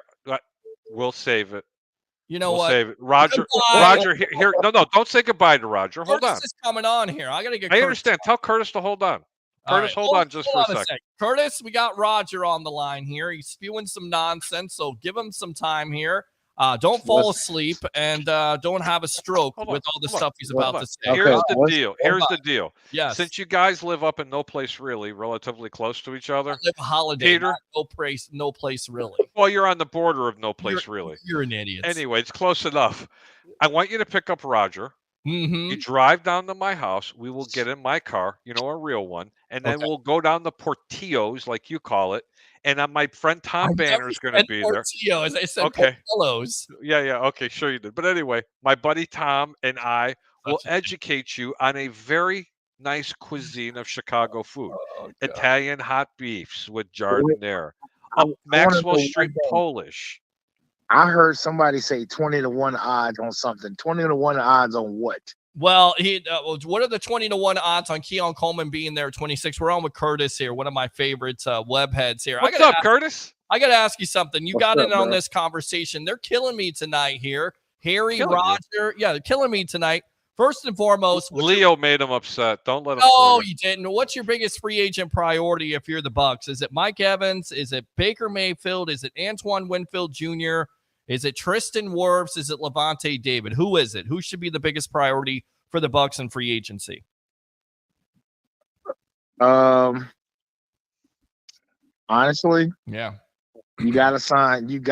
We'll save it. You know what? Save it. Roger. Roger, here. No, don't say goodbye to Roger. Hold on. Curtis is coming on here. I gotta get. I understand. Tell Curtis to hold on. Curtis, hold on just for a second. Curtis, we got Roger on the line here. He's spewing some nonsense, so give him some time here. Don't fall asleep and don't have a stroke with all the stuff he's about to say. Here's the deal. Here's the deal. Yes. Since you guys live up in no place really, relatively close to each other. I live a holiday, Peter, no place really. Well, you're on the border of no place really. You're an idiot. Anyway, it's close enough. I want you to pick up Roger. Mm-hmm. You drive down to my house. We will get in my car, a real one, and then we'll go down the Portillo's, like you call it. And my friend Tom Banner is going to be there. As I said, Portillo's. Yeah. Okay, sure you did. But anyway, my buddy Tom and I will educate you on a very nice cuisine of Chicago food. Italian hot beefs with giardiniera. Maxwell Street Polish. I heard somebody say 20 to 1 odds on something. 20 to 1 odds on what? Well, what are the 20 to 1 odds on Keon Coleman being there 26? We're on with Curtis here, one of my favorites, web heads here. What's up, Curtis? I got to ask you something. You got in on this conversation. They're killing me tonight here. Harry, Roger. Yeah, they're killing me tonight. First and foremost, Leo made him upset. Don't let him. No, you didn't. What's your biggest free agent priority if you're the Bucs? Is it Mike Evans? Is it Baker Mayfield? Is it Antoine Winfield Jr.? Is it Tristan Wirfs? Is it Levante David? Who is it? Who should be the biggest priority for the Bucs in free agency? Honestly, yeah. You gotta sign.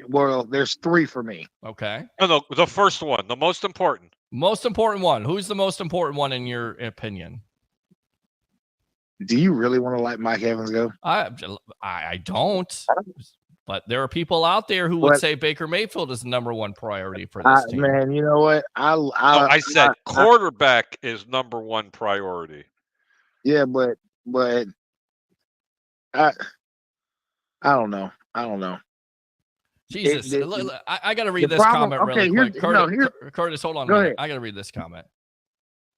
Well, there's 3 for me. Okay. No, the first one, the most important. Most important one. Who's the most important one in your opinion? Do you really want to let Mike Evans go? I don't. But there are people out there who would say Baker Mayfield is the number 1 priority for this team. Man, you know what? I said quarterback is number 1 priority. Yeah, but I don't know. Jesus, I got to read this comment really quick. Curtis, hold on a minute. I got to read this comment.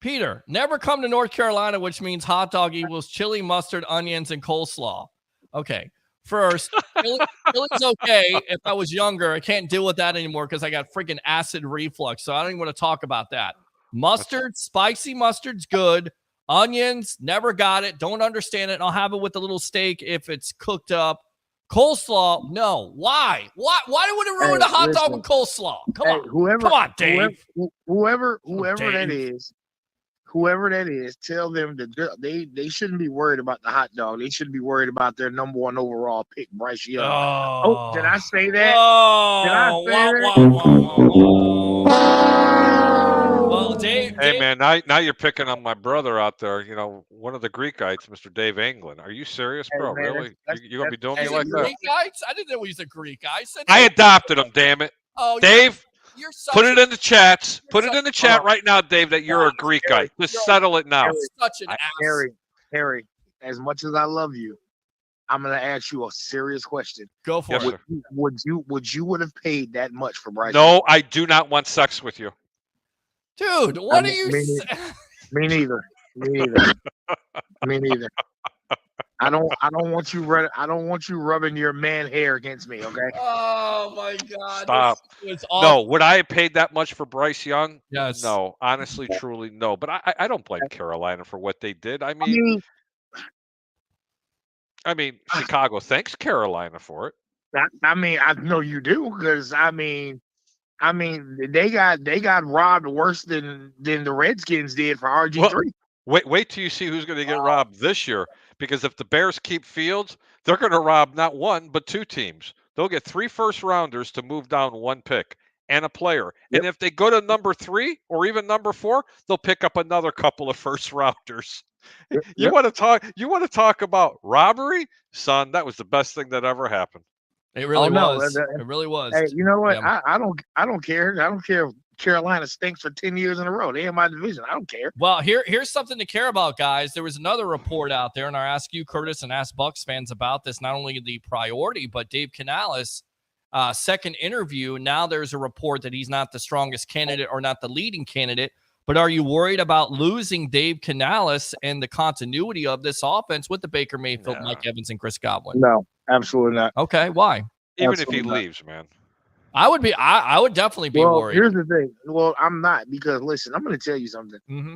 Peter, never come to North Carolina, which means hot dog equals chili, mustard, onions, and coleslaw. Okay. First, Philly's okay. If I was younger, I can't deal with that anymore because I got freaking acid reflux. So I don't even want to talk about that. Mustard, spicy mustard's good. Onions, never got it. Don't understand it. And I'll have it with a little steak if it's cooked up. Coleslaw, no. Why? Why would it ruin a hot dog with coleslaw? Come on. Come on, Dave. Whoever that is, tell them that they shouldn't be worried about the hot dog. They should be worried about their number 1 overall pick, Bryce Young. Oh, did I say that? Did I say that? Well, Dave. Hey, man, now you're picking on my brother out there. You know, one of the Greekites, Mr. Dave England. Are you serious, bro? Hey, man, really? You gonna be doing me like that? Greekites? I didn't know he was a Greek. I adopted him. Damn it, Dave. You're put it in the chats. Put it in the chat right now, Dave, that you're a Greekite. Just settle it now. Such an ass. Harry, as much as I love you, I'm gonna ask you a serious question. Go for it. Would you have paid that much for Bryce? No, I do not want sex with you. Dude, what are you Me neither. I don't want you rubbing your man hair against me, okay? Oh my God! Stop. No, would I have paid that much for Bryce Young? Yes. No, honestly, truly, no. But I don't blame Carolina for what they did. I mean, Chicago thanks Carolina for it. I know you do, because they got robbed worse than the Redskins did for RG3. Well, wait till you see who's going to get robbed this year. Because if the Bears keep Fields, they're going to rob not 1 but 2 teams. They'll get 3 first-rounders to move down 1 pick and a player. Yep. And if they go to number 3 or even number 4, they'll pick up another couple of first-rounders. Yep. You want to talk about robbery, son? That was the best thing that ever happened. It really was. It really was. Hey, you know what? Yeah. I don't care. I don't care if Carolina stinks for 10 years in a row. They in my division. I don't care. Well, here's something to care about, guys. There was another report out there, and I ask you, Curtis, and ask Bucs fans about this, not only the priority, but Dave Canales, second interview. Now there's a report that he's not the strongest candidate or not the leading candidate. But are you worried about losing Dave Canales and the continuity of this offense with the Baker Mayfield, Mike Evans, and Chris Godwin? No, absolutely not. Okay, why? Even absolutely if he not. leaves, man. I would definitely be worried. Here's the thing. Well, I'm not, because listen, I'm going to tell you something. Mm-hmm.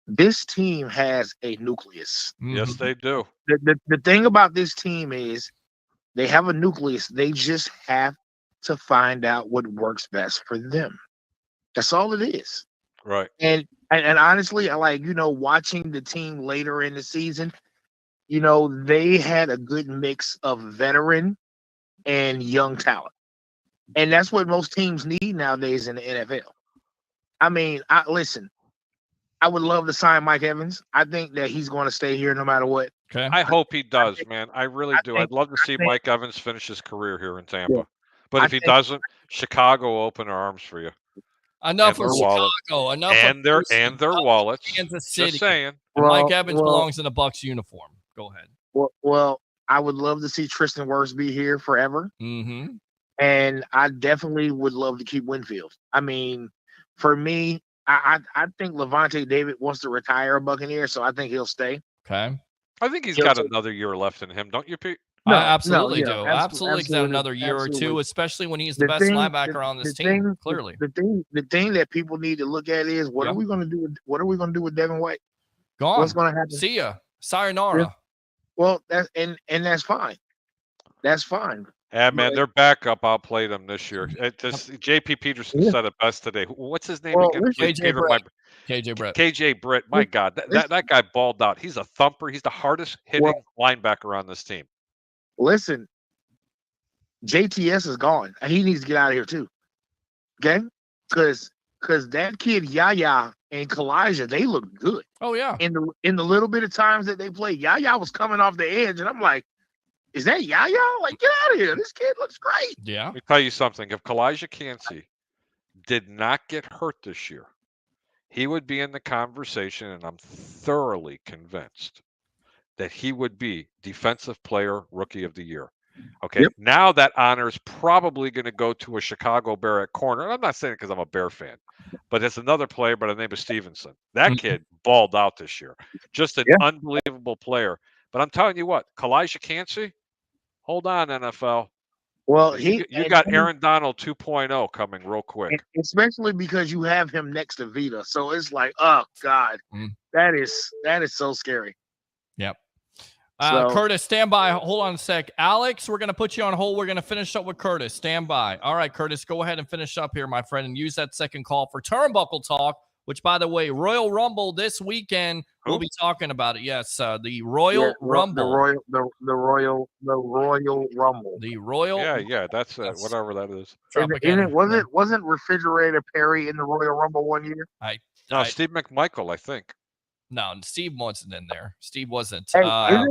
This team has a nucleus. Mm-hmm. Yes, they do. The thing about this team is they have a nucleus. They just have to find out what works best for them. That's all it is. Right. And honestly, I watching the team later in the season, they had a good mix of veteran and young talent. And that's what most teams need nowadays in the NFL. I mean, listen, I would love to sign Mike Evans. I think that he's going to stay here no matter what. Okay. I hope he does, man. I really do. I'd love to see Mike Evans finish his career here in Tampa. Yeah. But if he doesn't, Chicago will open their arms for you. Enough of Chicago. Enough and their wallets. Kansas City. Just saying. Mike Evans belongs in a Bucs uniform. Go ahead. Well, I would love to see Tristan Wirfs be here forever. Mm-hmm. And I definitely would love to keep Winfield. I mean, for me, I think Levante David wants to retire a Buccaneer, so I think he'll stay. Okay. I think he's got another year left in him, don't you, Pete? No, I absolutely do. Absolutely got another year or two, especially when he's the best linebacker on this team. Clearly, the thing that people need to look at is what are we going to do? What are we going to do with Devin White? Gone. What's going to happen? See ya. Sayonara. Yeah. Well, that's fine. That's fine. Yeah, man, their backup outplayed them this year. J.P. Peterson said it best today. What's his name again? KJ Brett. KJ Britt. My God, that guy balled out. He's a thumper. He's the hardest hitting linebacker on this team. Listen, JTS is gone. He needs to get out of here too. Okay, because that kid Yaya and Kalijah, they look good. Oh yeah. In the little bit of times that they played, Yaya was coming off the edge, and I'm like, is that Yaya? Like, get out of here! This kid looks great. Yeah. Let me tell you something. If Kalijah Kancey did not get hurt this year, he would be in the conversation, and I'm thoroughly convinced that he would be Defensive Player Rookie of the Year. Okay, Now that honor is probably going to go to a Chicago Bear at corner. And I'm not saying it because I'm a Bear fan, but it's another player by the name of Stevenson. That kid balled out this year. Just an unbelievable player. But I'm telling you what, Kalijah Kancey, hold on, NFL. Well, You got Aaron Donald 2.0 coming real quick. especially because you have him next to Vita, so it's like, oh God, that is so scary. Yep. So, Curtis, stand by. Hold on a sec. Alex, we're going to put you on hold. We're going to finish up with Curtis. Stand by. All right, Curtis, go ahead and finish up here, my friend, and use that second call for Turnbuckle Talk, which, by the way, Royal Rumble this weekend. We'll be talking about it. Yes, the Royal Rumble. The Royal Rumble. The Royal. Yeah, that's whatever that is. Wasn't Refrigerator Perry in the Royal Rumble one year? Steve McMichael, I think. No, Steve wasn't in there. Steve wasn't. Hey,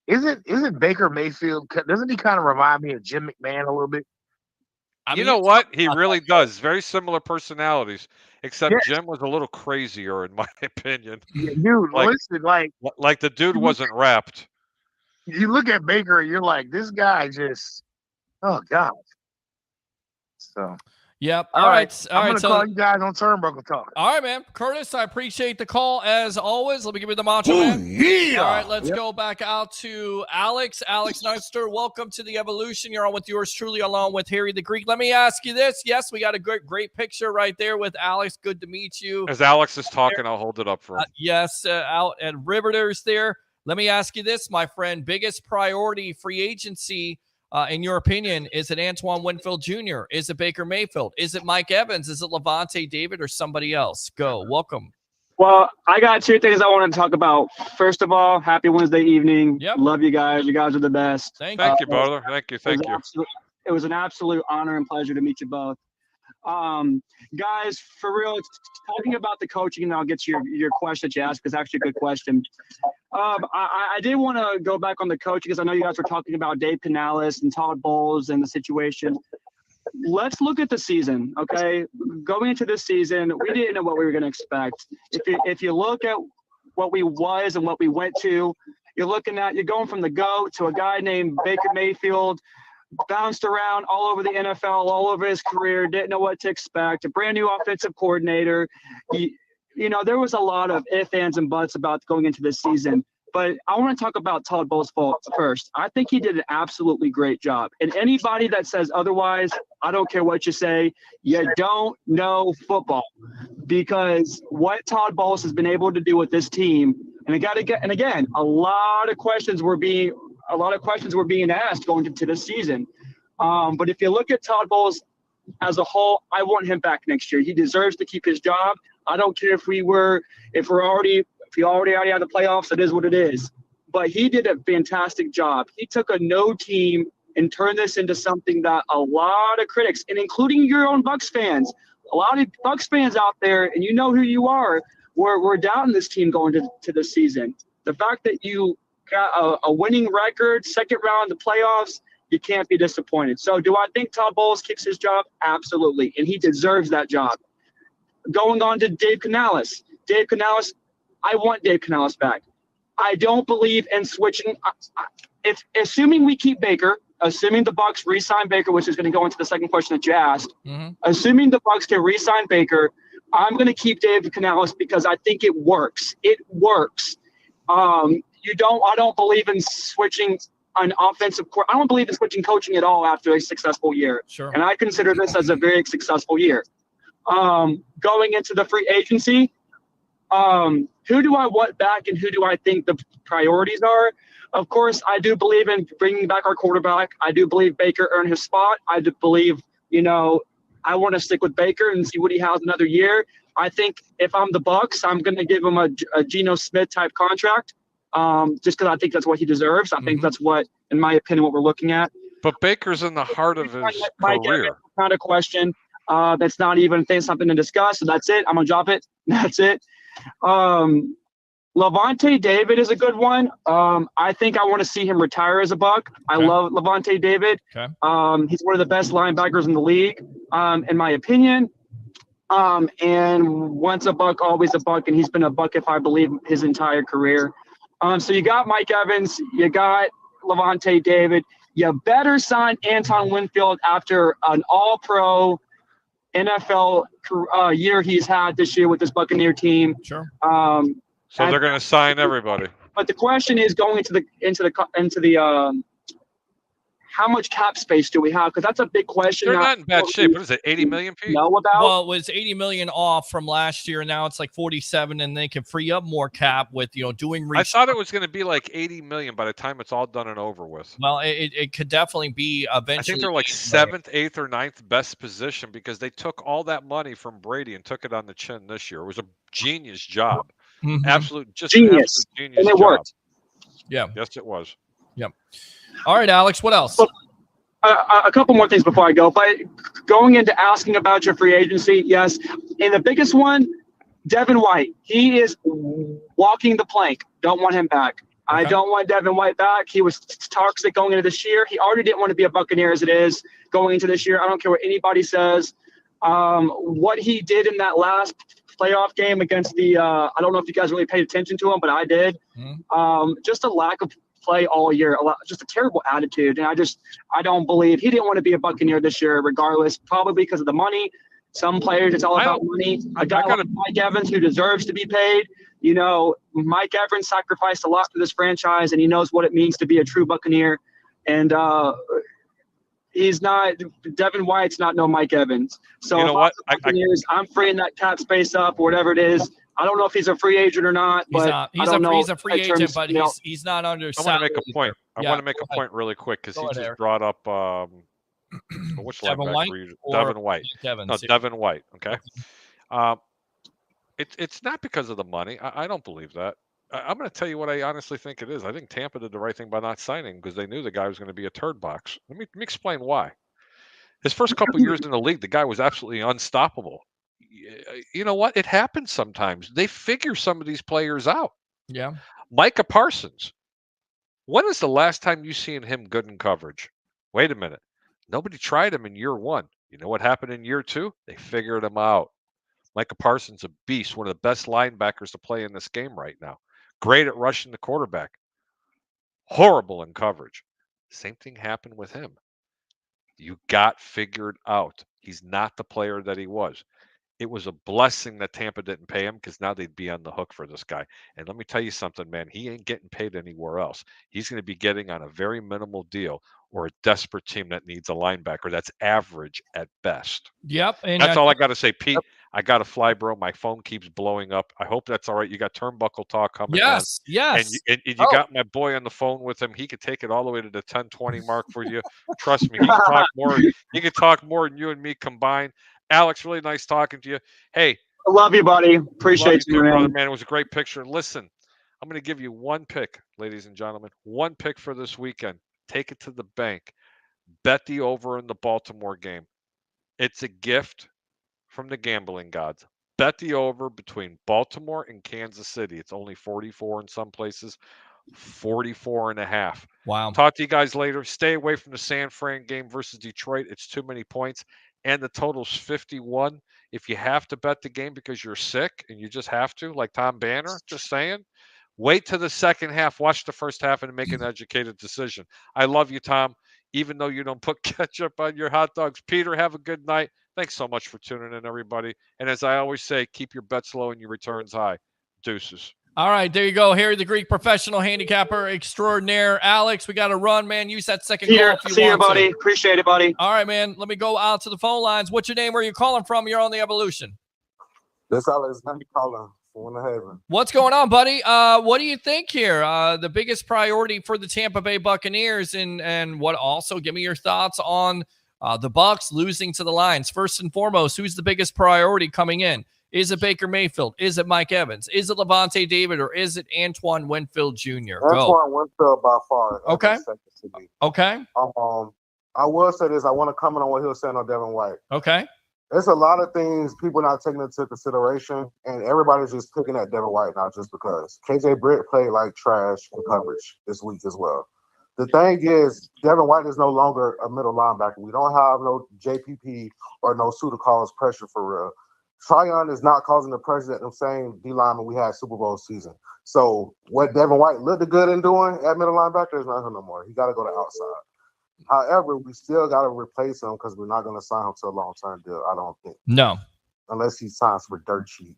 isn't Baker Mayfield? Doesn't he kind of remind me of Jim McMahon a little bit? You know what? He really does. Very similar personalities, except Jim was a little crazier, in my opinion. Yeah, dude, listen, like the dude wasn't wrapped. You look at Baker, you're like, this guy just, oh God. So. Yep. All right. I'm going to call you guys on Turnbuckle Talk. All right, man. Curtis, I appreciate the call as always. Let me give you the Macho Man. Yeah. All right, let's go back out to Alex. Alex Nunster, welcome to the Evolution. You're on with yours truly, along with Harry the Greek. Let me ask you this. Yes, we got a great picture right there with Alex. Good to meet you. As Alex is talking, I'll hold it up for him. Yes, out at Riveters there. Let me ask you this, my friend. Biggest priority free agency, in your opinion, is it Antoine Winfield Jr.? Is it Baker Mayfield? Is it Mike Evans? Is it Levante David or somebody else? Go. Welcome. Well, I got two things I want to talk about. First of all, happy Wednesday evening. Yep. Love you guys. You guys are the best. Thank you, brother. Thank you. It was an absolute honor and pleasure to meet you both. Guys, for real, talking about the coaching, and I'll get to your question that you asked, because it's actually a good question. I did want to go back on the coaching, because I know you guys were talking about Dave Canales and Todd Bowles and the situation. Let's look at the season, okay? Going into this season, we didn't know what we were going to expect. If you look at what we was and what we went to, you're going from the GOAT to a guy named Baker Mayfield, bounced around all over the NFL, all over his career, didn't know what to expect, a brand new offensive coordinator. There was a lot of ifs, ands, and buts about going into this season. But I want to talk about Todd Bowles first. I think he did an absolutely great job. And anybody that says otherwise, I don't care what you say, you don't know football. Because what Todd Bowles has been able to do with this team, and again, a lot of questions were being asked going into this season. But if you look at Todd Bowles as a whole, I want him back next year. He deserves to keep his job. I don't care if we already out of the playoffs, it is what it is. But he did a fantastic job. He took a no team and turned this into something that a lot of critics, and including your own Bucs fans, a lot of Bucs fans out there, and you know who you are, were doubting this team going to the season. The fact that you got a winning record, second round of the playoffs, you can't be disappointed. So do I think Todd Bowles keeps his job? Absolutely. And he deserves that job. Going on to Dave Canales. Dave Canales, I want Dave Canales back. I don't believe in switching. Assuming we keep Baker, assuming the Bucs re-sign Baker, which is going to go into the second question that you asked, assuming the Bucs can re-sign Baker, I'm going to keep Dave Canales because I think it works. It works. I don't believe in switching an offensive I don't believe in switching coaching at all after a successful year. Sure. And I consider this as a very successful year. Going into the free agency, who do I want back and who do I think the priorities are? Of course, I do believe in bringing back our quarterback. I do believe Baker earned his spot. I do believe, I want to stick with Baker and see what he has another year. I think if I'm the Bucs, I'm going to give him a Geno Smith type contract, just because I think that's what he deserves. I think that's what, in my opinion, what we're looking at. But Baker's in the heart of his career. Not a question. That's not even something to discuss. So that's it. I'm gonna drop it. That's it. Levante David is a good one. I think I want to see him retire as a Buck. I love Levante David. Okay. He's one of the best linebackers in the league, in my opinion. And once a Buck, always a Buck, and he's been a Buck, if I believe, his entire career. So you got Mike Evans, you got Levante David. You better sign Anton Winfield after an all-pro NFL year he's had this year with this Buccaneer team. Sure. So they're going to sign everybody. But the question is going into the how much cap space do we have? Because that's a big question. They're not in bad shape. What is it, 80 million, Pete? Know about? Well, it was 80 million off from last year, and now it's like 47, and they can free up more cap with doing. I thought it was going to be like 80 million by the time it's all done and over with. Well, it could definitely be eventually. I think they're like 7th, 8th, or 9th best position because they took all that money from Brady and took it on the chin this year. It was a genius job. Mhm. Absolute genius job. And it worked. Yeah. Yes, it was. Yep. All right, Alex, what else? Well, a couple more things before I go. But going into asking about your free agency, yes. And the biggest one, Devin White. He is walking the plank. Don't want him back. Okay. I don't want Devin White back. He was toxic going into this year. He already didn't want to be a Buccaneer as it is going into this year. I don't care what anybody says. What he did in that last playoff game against the I don't know if you guys really paid attention to him, but I did. Just a lack of play all year, just a terrible attitude. And I don't believe he didn't want to be a Buccaneer this year, regardless, probably because of the money. Some players, it's all about money. A guy like Mike Evans who deserves to be paid. Mike Evans sacrificed a lot for this franchise, and he knows what it means to be a true Buccaneer. And he's not Devin White's not no Mike Evans. So you know what? I'm freeing that cap space up or whatever it is. I don't know if he's a free agent or not, but he's a free agent, but he's not under. I want to make a point. I want to make a point really quick because he just brought up which Devin White? Devin White. Devin White. Okay. It's not because of the money. I don't believe that. I'm going to tell you what I honestly think it is. I think Tampa did the right thing by not signing because they knew the guy was going to be a turd box. Let me explain why. His first couple years in the league, the guy was absolutely unstoppable. You know what? It happens sometimes. They figure some of these players out. Yeah. Micah Parsons. When is the last time you seen him good in coverage? Wait a minute. Nobody tried him in year one. You know what happened in year two? They figured him out. Micah Parsons, a beast, one of the best linebackers to play in this game right now. Great at rushing the quarterback. Horrible in coverage. Same thing happened with him. You got figured out. He's not the player that he was. It was a blessing that Tampa didn't pay him because now they'd be on the hook for this guy. And let me tell you something, man. He ain't getting paid anywhere else. He's going to be getting on a very minimal deal or a desperate team that needs a linebacker that's average at best. Yep. And that's all I got to say, Pete. I got to fly, bro. My phone keeps blowing up. I hope that's all right. You got turnbuckle talk coming. Yes. And you got my boy on the phone with him. He could take it all the way to the 10-20 mark for you. Trust me. He can talk more. He can talk more than you and me combined. Alex, really nice talking to you. Hey. I love you, buddy. Appreciate you, brother, man. It was a great picture. Listen, I'm going to give you one pick, ladies and gentlemen. One pick for this weekend. Take it to the bank. Bet the over in the Baltimore game. It's a gift from the gambling gods. Bet the over between Baltimore and Kansas City. It's only 44 in some places, 44.5. Wow. Talk to you guys later. Stay away from the San Fran game versus Detroit. It's too many points. And the total's 51. If you have to bet the game because you're sick and you just have to, like Tom Banner, just saying, wait till the second half, watch the first half and make an educated decision. I love you, Tom, even though you don't put ketchup on your hot dogs. Peter, have a good night. Thanks so much for tuning in, everybody. And as I always say, keep your bets low and your returns high. Deuces. All right, there you go. Harry the Greek, professional handicapper extraordinaire. Alex, we got to run, man. Use that second call if you see want you, buddy. to. Appreciate it, buddy. All right, man. Let me go out to the phone lines. What's your name? Where are you calling from? You're on the Evolution. That's Alex. I'm calling from heaven. What's going on, buddy? What do you think here? The biggest priority for the Tampa Bay Buccaneers, and what also? Give me your thoughts on the Bucs losing to the Lions. First and foremost, who's the biggest priority coming in? Is it Baker Mayfield? Is it Mike Evans? Is it Levante David? Or is it Antoine Winfield Jr.? Antoine Winfield by far. Okay. Okay. I will say this. I want to comment on what he was saying on Devin White. Okay. There's a lot of things people not taking into consideration, and everybody's just picking at Devin White now just because. KJ Britt played like trash in coverage this week as well. The thing is, Devin White is no longer a middle linebacker. We don't have no JPP or no Suda calls pressure for real. Tryon is not causing the pressure that them same D linemen we had Super Bowl season. So what Devin White looked good in doing at middle linebacker is not him no more. He got to go to outside. However, we still got to replace him because we're not going to sign him to a long-term deal, I don't think. No. Unless he signs for dirt cheap.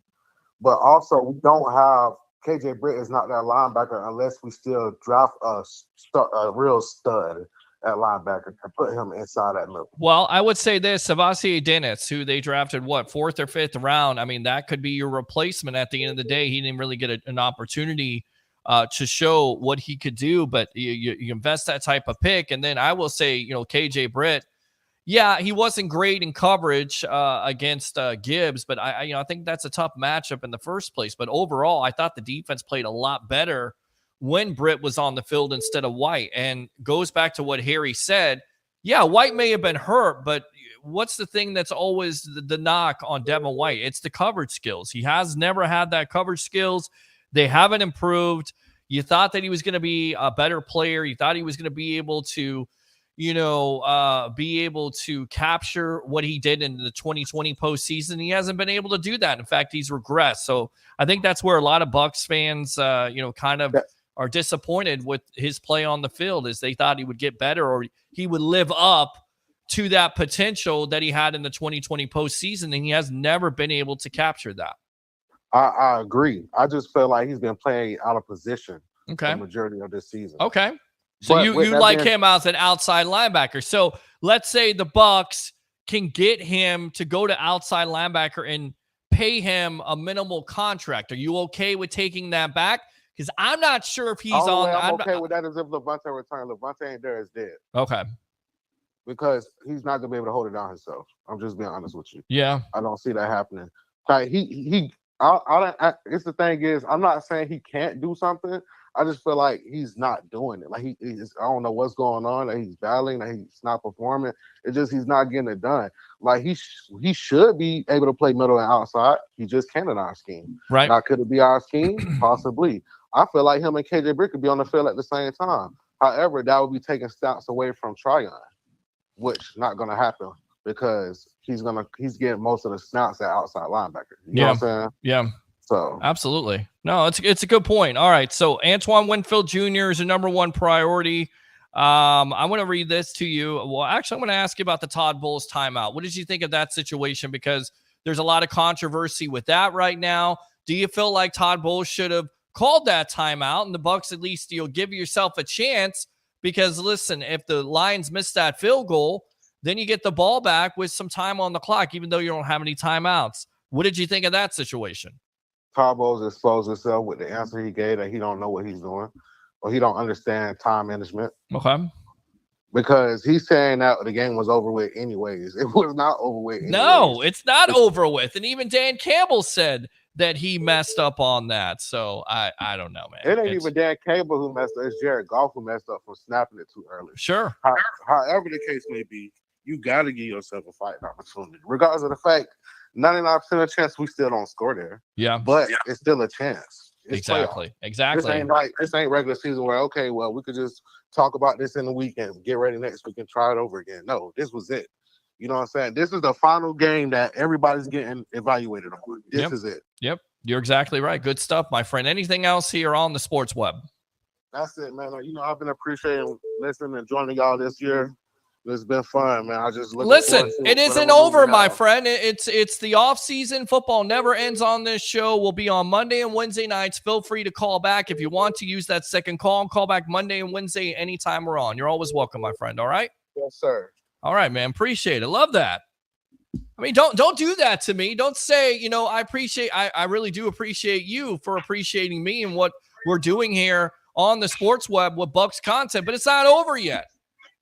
But also, we don't have – KJ Britt is not that linebacker unless we still draft a real stud at linebacker and put him inside that middle. Well, I would say this, Savasi Dennis, who they drafted, what, 4th or 5th round. I mean, that could be your replacement at the end of the day. He didn't really get an opportunity to show what he could do, but you invest that type of pick. And then I will say, KJ Britt, yeah, he wasn't great in coverage against Gibbs, but I think that's a tough matchup in the first place. But overall, I thought the defense played a lot better when Britt was on the field instead of White. And goes back to what Harry said. Yeah, White may have been hurt, but what's the thing that's always the knock on Devin White? It's the coverage skills. He has never had that coverage skills. They haven't improved. You thought that he was going to be a better player. You thought he was going to be able to, capture what he did in the 2020 postseason. He hasn't been able to do that. In fact, he's regressed. So I think that's where a lot of Bucs fans, kind of are disappointed with his play on the field, is they thought he would get better or he would live up to that potential that he had in the 2020 postseason, and he has never been able to capture that. I agree. I just feel like he's been playing out of position the majority of this season. Okay. So you like him as an outside linebacker. So let's say the Bucs can get him to go to outside linebacker and pay him a minimal contract. Are you okay with taking that back? Because I'm not sure if he's on. I'm okay with that as if Levante returned. Levante ain't there is dead. Okay. Because he's not gonna be able to hold it down himself. I'm just being honest with you. Yeah. I don't see that happening. Like it's the thing is, I'm not saying he can't do something. I just feel like he's not doing it. Like he's I don't know what's going on. That he's battling. That he's not performing. It's just he's not getting it done. Like he should be able to play middle and outside. He just can't in our scheme. Right. Now, could it be our scheme? Possibly. I feel like him and KJ Britt could be on the field at the same time. However, that would be taking snaps away from Tryon, which not going to happen because he's getting most of the snaps at outside linebacker. You know what I'm saying? Yeah. So absolutely. No, it's a good point. All right. So Antoine Winfield Jr. is a number one priority. I want to read this to you. Well, actually, I'm going to ask you about the Todd Bowles timeout. What did you think of that situation? Because there's a lot of controversy with that right now. Do you feel like Todd Bowles should have called that timeout and the Bucs at least give yourself a chance? Because listen, if the Lions miss that field goal, then you get the ball back with some time on the clock, even though you don't have any timeouts. What did you think of that situation? Todd Bowles exposed himself with the answer he gave that he don't know what he's doing or he don't understand time management. Okay. Because he's saying that the game was over with anyways. It was not over with anyways. No, it's not over with. And even Dan Campbell said that he messed up on that. So I don't know, man. It ain't even Dan Campbell who messed up. It's Jared Goff who messed up for snapping it too early. Sure. However the case may be, you got to give yourself a fighting opportunity. Regardless of the fact, 99% of the chance we still don't score there. Yeah. But it's still a chance. It's exactly. playoff. Exactly. This ain't regular season where, okay, well, we could just talk about this in the weekend, get ready next week and try it over again. No, this was it. You know what I'm saying? This is the final game that everybody's getting evaluated on. This is it. Yep. You're exactly right. Good stuff, my friend. Anything else here on the Sports Web? That's it, man. I've been appreciating listening and joining y'all this year. It's been fun, man. I just listen. It isn't over, my friend. It's the off season. Football never ends on this show. We'll be on Monday and Wednesday nights. Feel free to call back if you want to use that second call. And call back Monday and Wednesday anytime we're on. You're always welcome, my friend. All right. Yes, sir. All right, man. Appreciate it. Love that. I mean, don't do that to me. Don't say, I really do appreciate you for appreciating me and what we're doing here on the Sports Web with Bucs content, but it's not over yet.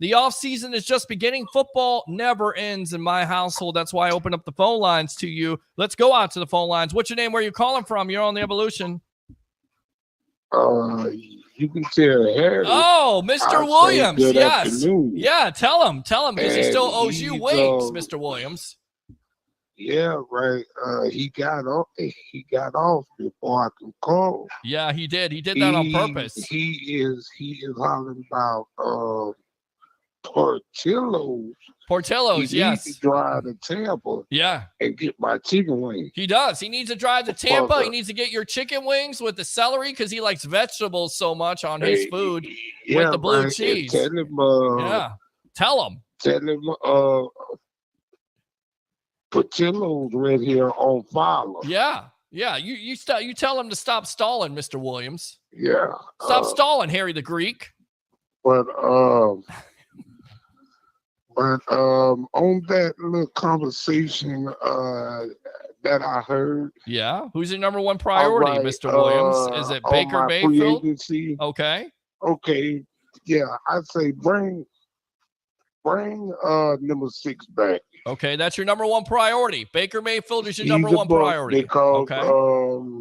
The offseason is just beginning. Football never ends in my household. That's why I open up the phone lines to you. Let's go out to the phone lines. What's your name? Where are you calling from? You're on the Evolution. You can tell Harry. Oh, Mr. Williams. Yes. Afternoon. Yeah, tell him because he still owes you wings, Mr. Williams. Yeah, right. He got off before I could call. Yeah, he did. He did that on purpose. He is hollering about Portillo's. He needs to drive to Tampa. Yeah. And get my chicken wings. He does. He needs to drive to Tampa. He needs to get your chicken wings with the celery because he likes vegetables so much on his food with the blue cheese. Tell him. Tell him. Tell him. Portillo's right here on Fowler. Yeah. Yeah. You tell him to stop stalling, Mr. Williams. Yeah. Stop stalling, Harry the Greek. But But on that little conversation that I heard, Yeah. Who's your number one priority, right, Mr. Williams? Is it on Baker my free Mayfield? agency, Okay. okay, yeah, I'd say bring number 6 back. Okay, that's your number one priority. Baker Mayfield is your He's number a one Buck priority. because Okay.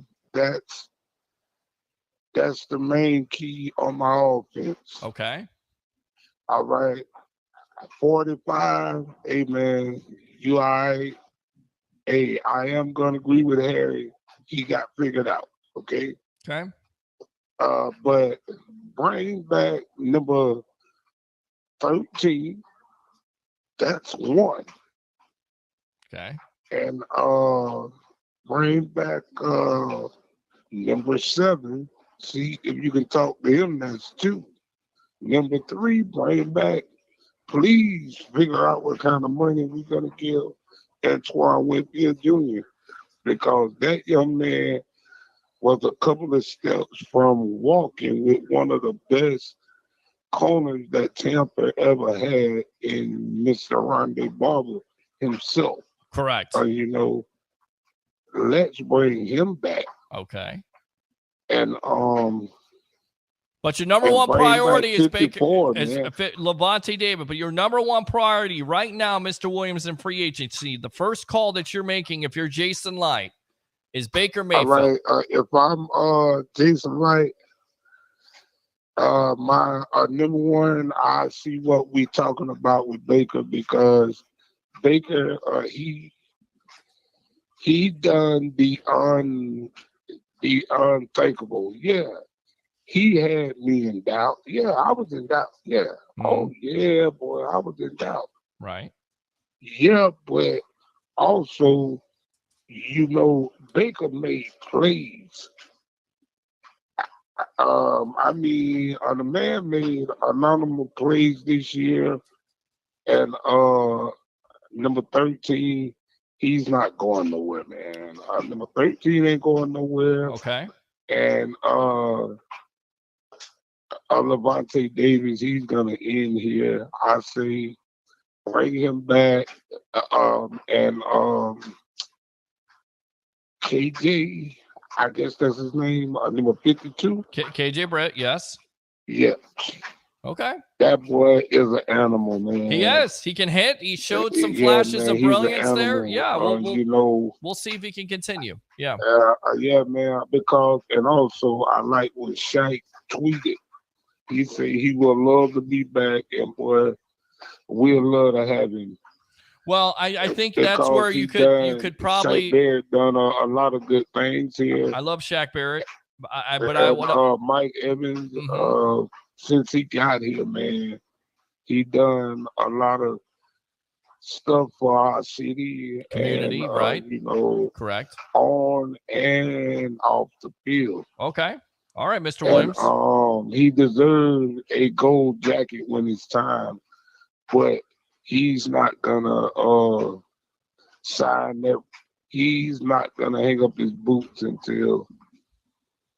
that's the main key on my offense. Okay. All right. 45, hey man, you all right? Hey, I am gonna agree with Harry. He got figured out. Okay. Okay. But bring back number 13. That's one. Okay. And bring back number 7. See if you can talk to him. That's 2. Number 3, bring back. Please figure out what kind of money we're gonna give Antoine Winfield Jr. because that young man was a couple of steps from walking with one of the best corners that Tampa ever had in Mr. Rondé Barber himself. Correct. Let's bring him back. Okay. And But your number and one bring priority back is Baker, 54, is man. Levante David. But your number one priority right now, Mr. Williams, in free agency, the first call that you're making, if you're Jason Light, is Baker All Mayfield. right, if I'm Jason Wright, my number one, I see what we talking about with Baker because Baker, he done the unthinkable. Yeah, he had me in doubt. Yeah, I was in doubt. Yeah. Oh yeah, boy, I was in doubt. Right. Yeah, but also, Baker made plays. The man made anonymous plays this year, and number 13, he's not going nowhere, man. Number 13 ain't going nowhere. Okay. And Levante Davis, he's gonna end here. I say bring him back, and KJ, I guess that's his name, number 52. KJ Brett, yes. Yeah. Okay. That boy is an animal, man. He is. He can hit. He showed some Yeah, flashes man, of he's an brilliance there. animal. Yeah. We'll see if he can continue. Yeah. Yeah, man. Because, and also, I like what Shaq tweeted. He said he would love to be back, and boy, we'd love to have him. Well, I think Because that's where you could probably. Shaq Barrett done a lot of good things here. I love Shaq Barrett, I Mike Evans, since he got here, man, he done a lot of stuff for our city, community, and, right? Correct. On and off the field. Okay. All right, Mr. Williams. And, he deserved a gold jacket when it's time, but he's not gonna sign that. He's not gonna hang up his boots until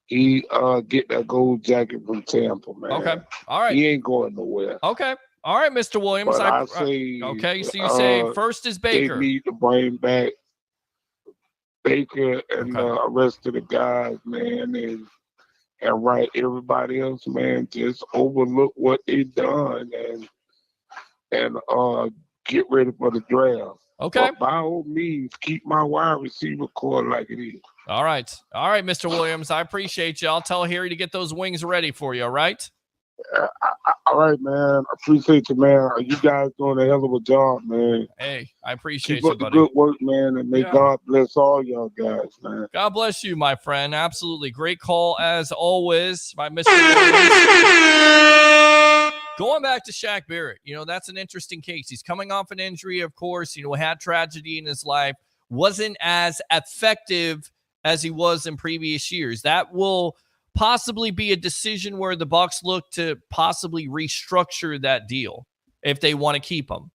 he get that gold jacket from Tampa, man. Okay. All right. He ain't going nowhere. Okay. All right, Mr. Williams. But I say, okay, so you say first is Baker. They need to bring back Baker and the rest of the guys, man, and right, everybody else, man, just overlook what they done and get ready for the draft. Okay. But by all means, keep my wide receiver core like it is. All right, Mr. Williams. I appreciate you. I'll tell Harry to get those wings ready for you. All right. All right, man. I appreciate you, man. You guys doing a hell of a job, man. Hey, I appreciate Keep you, up the buddy. good work, man, and may God bless all y'all guys, man. God bless you, my friend. Absolutely. Great call as always by Mr. Williams. Going back to Shaq Barrett, that's an interesting case. He's coming off an injury, of course, had tragedy in his life, wasn't as effective as he was in previous years. That will possibly be a decision where the Bucs look to possibly restructure that deal if they want to keep him.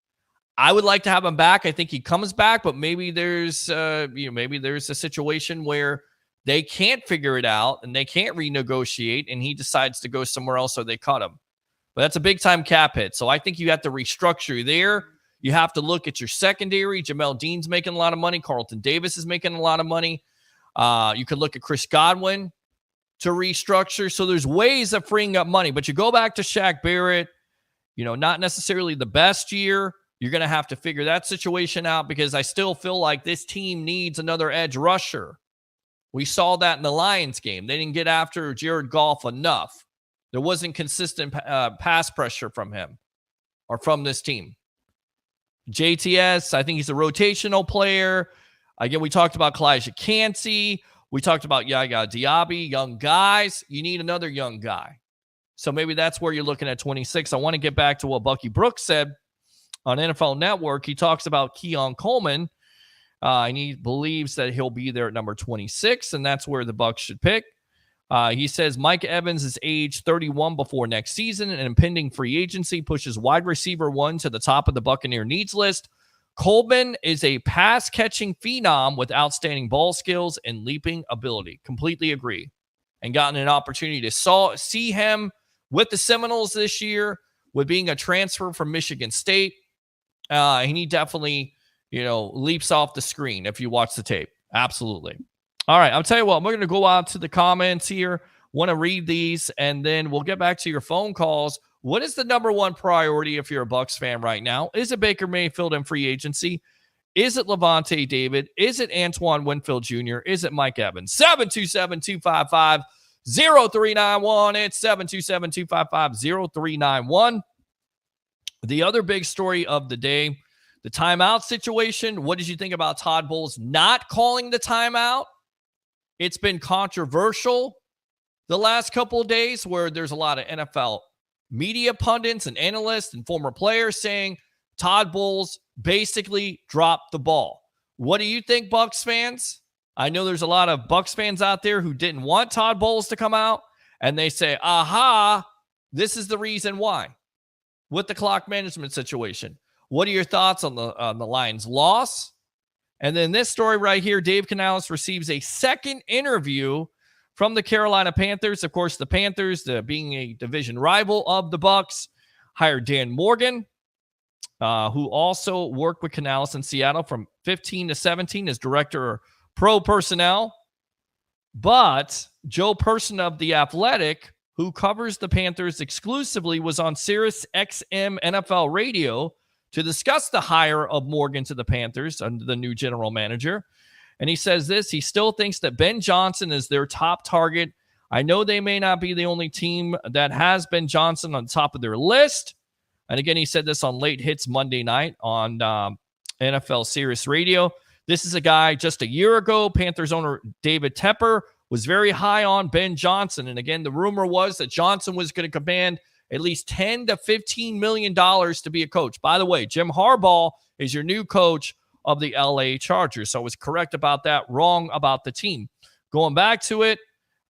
I would like to have him back. I think he comes back, but maybe there's a situation where they can't figure it out and they can't renegotiate and he decides to go somewhere else or they cut him. But that's a big-time cap hit. So I think you have to restructure there. You have to look at your secondary. Jamel Dean's making a lot of money. Carlton Davis is making a lot of money. You could look at Chris Godwin to restructure. So there's ways of freeing up money. But you go back to Shaq Barrett, not necessarily the best year. You're going to have to figure that situation out because I still feel like this team needs another edge rusher. We saw that in the Lions game. They didn't get after Jared Goff enough. There wasn't consistent pass pressure from him or from this team. JTS, I think he's a rotational player. Again, we talked about Kalijah Cansey. We talked about Yaya Diaby, young guys. You need another young guy. So maybe that's where you're looking at 26. I want to get back to what Bucky Brooks said on NFL Network. He talks about Keon Coleman, and he believes that he'll be there at number 26, and that's where the Bucs should pick. He says Mike Evans is age 31 before next season, and impending free agency pushes wide receiver 1 to the top of the Buccaneer needs list. Coleman is a pass-catching phenom with outstanding ball skills and leaping ability. Completely agree. And gotten an opportunity to see him with the Seminoles this year, with being a transfer from Michigan State. And he definitely, leaps off the screen if you watch the tape. Absolutely. All right, I'll tell you what, we're going to go out to the comments here. Want to read these, and then we'll get back to your phone calls. What is the number one priority if you're a Bucs fan right now? Is it Baker Mayfield and free agency? Is it Levante David? Is it Antoine Winfield Jr.? Is it Mike Evans? 727-255-0391. It's 727-255-0391. The other big story of the day, the timeout situation. What did you think about Todd Bowles not calling the timeout? It's been controversial the last couple of days where there's a lot of NFL media pundits and analysts and former players saying Todd Bowles basically dropped the ball. What do you think, Bucs fans? I know there's a lot of Bucs fans out there who didn't want Todd Bowles to come out, and they say, aha, this is the reason why. With the clock management situation. What are your thoughts on the Lions' loss? And then this story right here, Dave Canales receives a second interview from the Carolina Panthers. Of course, the Panthers, being a division rival of the Bucs, hired Dan Morgan, who also worked with Canales in Seattle from 15 to 17 as director of pro personnel. But Joe Person of The Athletic, who covers the Panthers exclusively, was on Sirius XM NFL radio to discuss the hire of Morgan to the Panthers under the new general manager. And he says this, he still thinks that Ben Johnson is their top target. I know they may not be the only team that has Ben Johnson on top of their list. And again, he said this on Late Hits Monday night on NFL Sirius Radio. This is a guy just a year ago, Panthers owner David Tepper was very high on Ben Johnson. And again, the rumor was that Johnson was going to command at least $10 to $15 million to be a coach. By the way, Jim Harbaugh is your new coach of the LA Chargers. So I was correct about that, wrong about the team. Going back to it,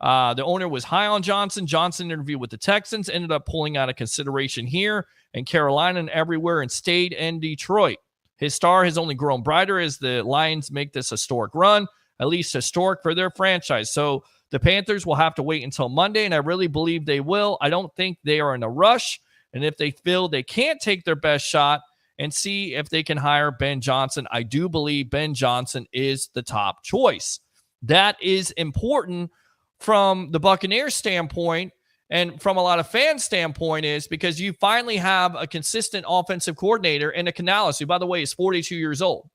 the owner was high on Johnson. Johnson interviewed with the Texans, ended up pulling out of consideration here in Carolina and everywhere, and stayed in Detroit. His star has only grown brighter as the Lions make this historic run, at least historic for their franchise. So the Panthers will have to wait until Monday, and I really believe they will. I don't think they are in a rush, and if they feel they can't take their best shot and see if they can hire Ben Johnson, I do believe Ben Johnson is the top choice. That is important from the Buccaneers standpoint and from a lot of fans' standpoint is because you finally have a consistent offensive coordinator in a Canales, who, by the way, is 42 years old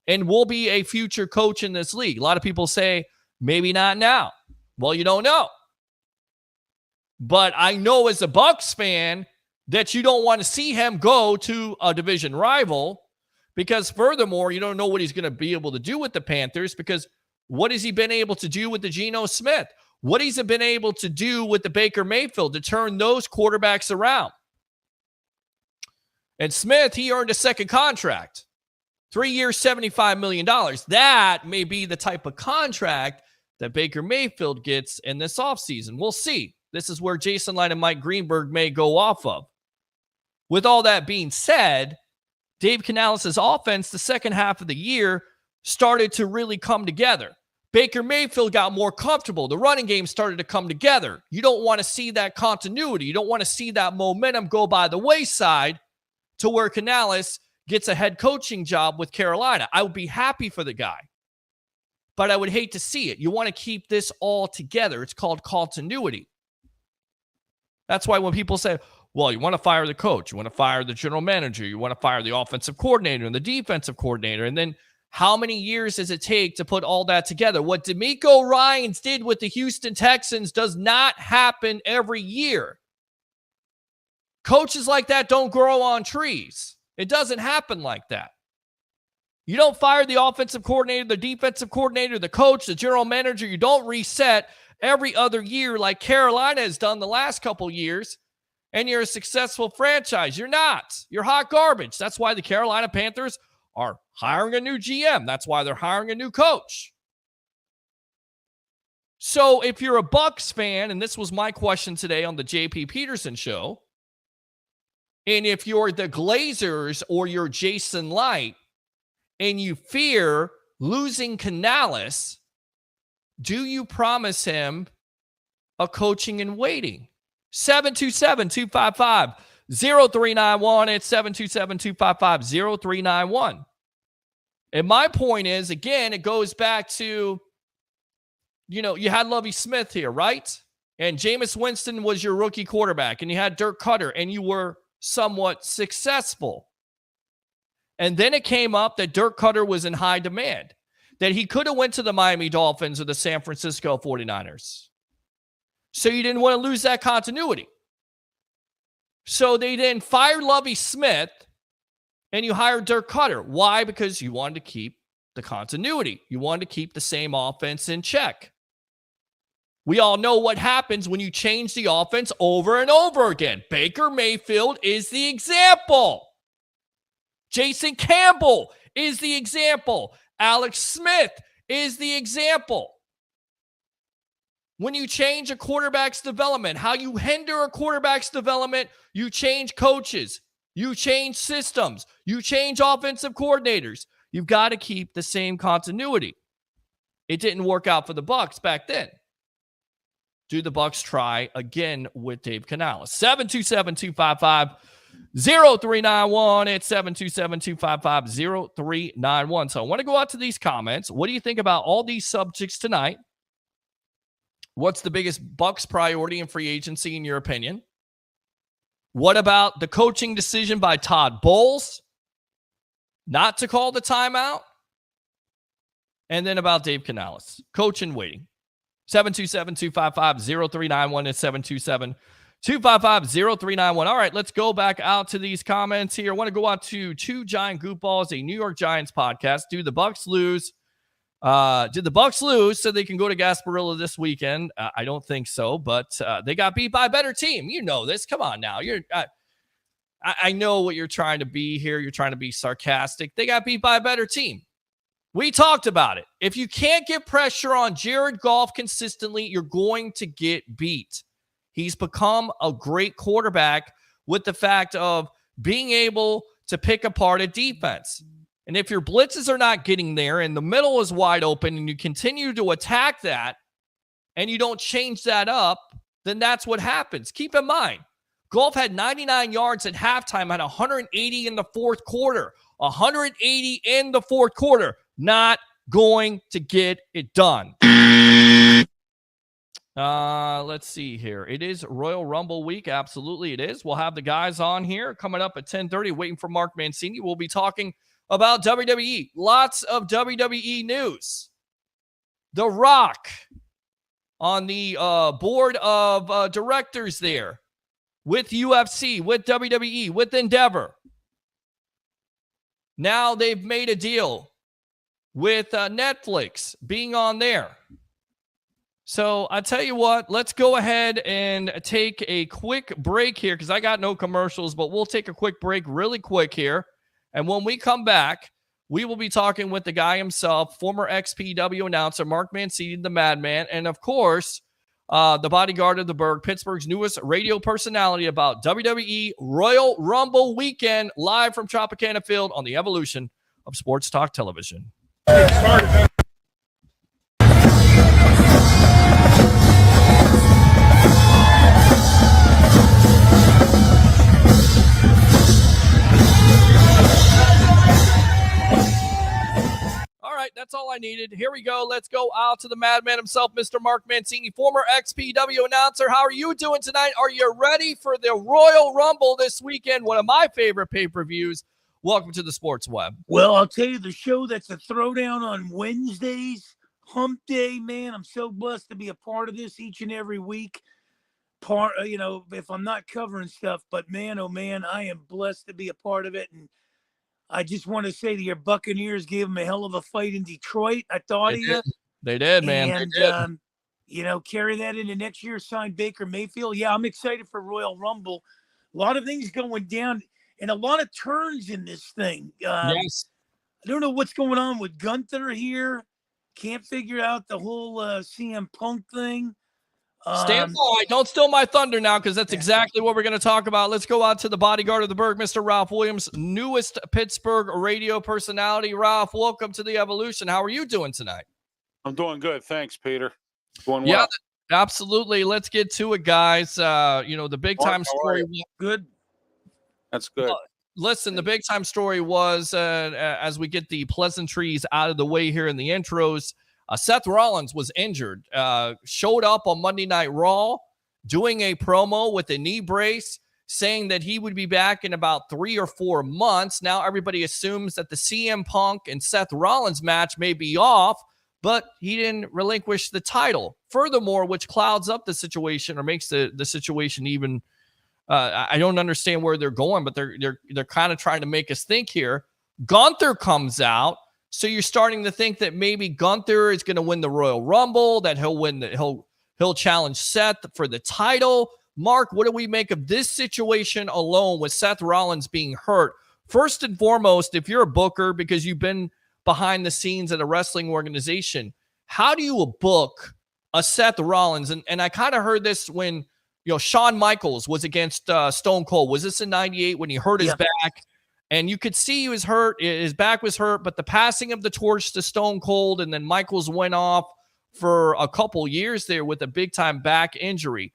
and will be a future coach in this league. A lot of people say, maybe not now. Well, you don't know. But I know as a Bucs fan that you don't want to see him go to a division rival because furthermore, you don't know what he's going to be able to do with the Panthers because what has he been able to do with the Geno Smith? What has he been able to do with the Baker Mayfield to turn those quarterbacks around? And Smith, he earned a second contract. 3 years, $75 million. That may be the type of contract that Baker Mayfield gets in this offseason. We'll see. This is where Jason Light and Mike Greenberg may go off of. With all that being said, Dave Canales' offense the second half of the year started to really come together. Baker Mayfield got more comfortable. The running game started to come together. You don't want to see that continuity. You don't want to see that momentum go by the wayside to where Canales gets a head coaching job with Carolina. I would be happy for the guy, but I would hate to see it. You want to keep this all together. It's called continuity. That's why when people say, well, you want to fire the coach, you want to fire the general manager, you want to fire the offensive coordinator and the defensive coordinator, and then how many years does it take to put all that together? What DeMeco Ryans did with the Houston Texans does not happen every year. Coaches like that don't grow on trees. It doesn't happen like that. You don't fire the offensive coordinator, the defensive coordinator, the coach, the general manager. You don't reset every other year like Carolina has done the last couple years, and you're a successful franchise. You're not. You're hot garbage. That's why the Carolina Panthers are hiring a new GM. That's why they're hiring a new coach. So if you're a Bucs fan, and this was my question today on the JP Peterson show, and if you're the Glazers or you're Jason Light and you fear losing Canales, do you promise him a coaching in waiting? 727-255-0391. It's 727-255-0391. And my point is, again, it goes back to, you had Lovie Smith here, right? And Jameis Winston was your rookie quarterback, and you had Dirk Cutter, and you were somewhat successful. And then it came up that Dirk Cutter was in high demand, that he could have went to the Miami Dolphins or the San Francisco 49ers. So you didn't want to lose that continuity. So they then fired Lovie Smith and you hired Dirk Cutter. Why? Because you wanted to keep the continuity. You wanted to keep the same offense in check. We all know what happens when you change the offense over and over again. Baker Mayfield is the example. Jason Campbell is the example. Alex Smith is the example. When you change a quarterback's development, how you hinder a quarterback's development, you change coaches, you change systems, you change offensive coordinators. You've got to keep the same continuity. It didn't work out for the Bucs back then. Do the Bucs try again with Dave Canales? 727-255-0391. It's 727-255-0391. So I want to go out to these comments. What do you think about all these subjects tonight? What's the biggest Bucs priority in free agency, in your opinion? What about the coaching decision by Todd Bowles not to call the timeout? And then about Dave Canales, coach in waiting. 727-255-0391 and 727-255-0391. All right, let's go back out to these comments here. I want to go out to Two Giant Goofballs, a New York Giants podcast. Did the Bucs lose so they can go to Gasparilla this weekend? I don't think so, but they got beat by a better team. You know this. Come on now. I know what you're trying to be here. You're trying to be sarcastic. They got beat by a better team. We talked about it. If you can't get pressure on Jared Goff consistently, you're going to get beat. He's become a great quarterback with the fact of being able to pick apart a defense. And if your blitzes are not getting there and the middle is wide open and you continue to attack that and you don't change that up, then that's what happens. Keep in mind, Goff had 99 yards at halftime, had 180 in the fourth quarter. 180 in the fourth quarter. Not going to get it done. Let's see here. It is Royal Rumble week. Absolutely it is. We'll have the guys on here coming up at 10:30, waiting for Mark Mancini. We'll be talking about WWE. Lots of WWE news. The Rock on the board of directors there with UFC, with WWE, with Endeavor. Now they've made a deal with Netflix being on there. So I tell you what, let's go ahead and take a quick break here because I got no commercials, but we'll take a quick break really quick here. And when we come back, we will be talking with the guy himself, former XPW announcer, Mark Mancini, the Madman, and of course, the bodyguard of the Berg, Pittsburgh's newest radio personality about WWE Royal Rumble weekend, live from Tropicana Field on the evolution of sports talk television. I needed. Here we go. Let's go out to the madman himself, Mr. Mark Mancini, former XPW announcer. How are you doing tonight? Are you ready for the Royal Rumble this weekend? One of my favorite pay-per-views. Welcome to the Sports Web. Well, I'll tell you, the show that's a throwdown on Wednesdays, hump day, man. I'm so blessed to be a part of this each and every week. If I'm not covering stuff, but man, oh man, I am blessed to be a part of it. And I just want to say to your Buccaneers, gave them a hell of a fight in Detroit. I thought of you. They did, man. And, they did. Carry that into next year, sign Baker Mayfield. Yeah, I'm excited for Royal Rumble. A lot of things going down and a lot of turns in this thing. Yes. I don't know what's going on with Gunther here. Can't figure out the whole CM Punk thing. Stand by. Don't steal my thunder now, because that's exactly what we're going to talk about. Let's go out to the bodyguard of the Berg, Mr. Ralph Williams, newest Pittsburgh radio personality. Ralph, welcome to the Evolution. How are you doing tonight? I'm doing good. Thanks, Peter. Doing well. Yeah, absolutely. Let's get to it, guys. The big time story. Good. That's good. Listen, the big time story was, as we get the pleasantries out of the way here in the intros, Seth Rollins was injured, showed up on Monday Night Raw doing a promo with a knee brace, saying that he would be back in about 3 or 4 months. Now everybody assumes that the CM Punk and Seth Rollins match may be off, but he didn't relinquish the title. Furthermore, which clouds up the situation or makes the situation even I don't understand where they're going, but they're kind of trying to make us think here. Gunther comes out. So you're starting to think that maybe Gunther is going to win the Royal Rumble, that he'll challenge Seth for the title. Mark, what do we make of this situation alone with Seth Rollins being hurt? First and foremost, if you're a booker, because you've been behind the scenes at a wrestling organization, how do you book a Seth Rollins? And I kind of heard this when Shawn Michaels was against Stone Cold. Was this in '98 when he hurt his back? And you could see he was hurt. His back was hurt, but the passing of the torch to Stone Cold, and then Michaels went off for a couple years there with a big-time back injury.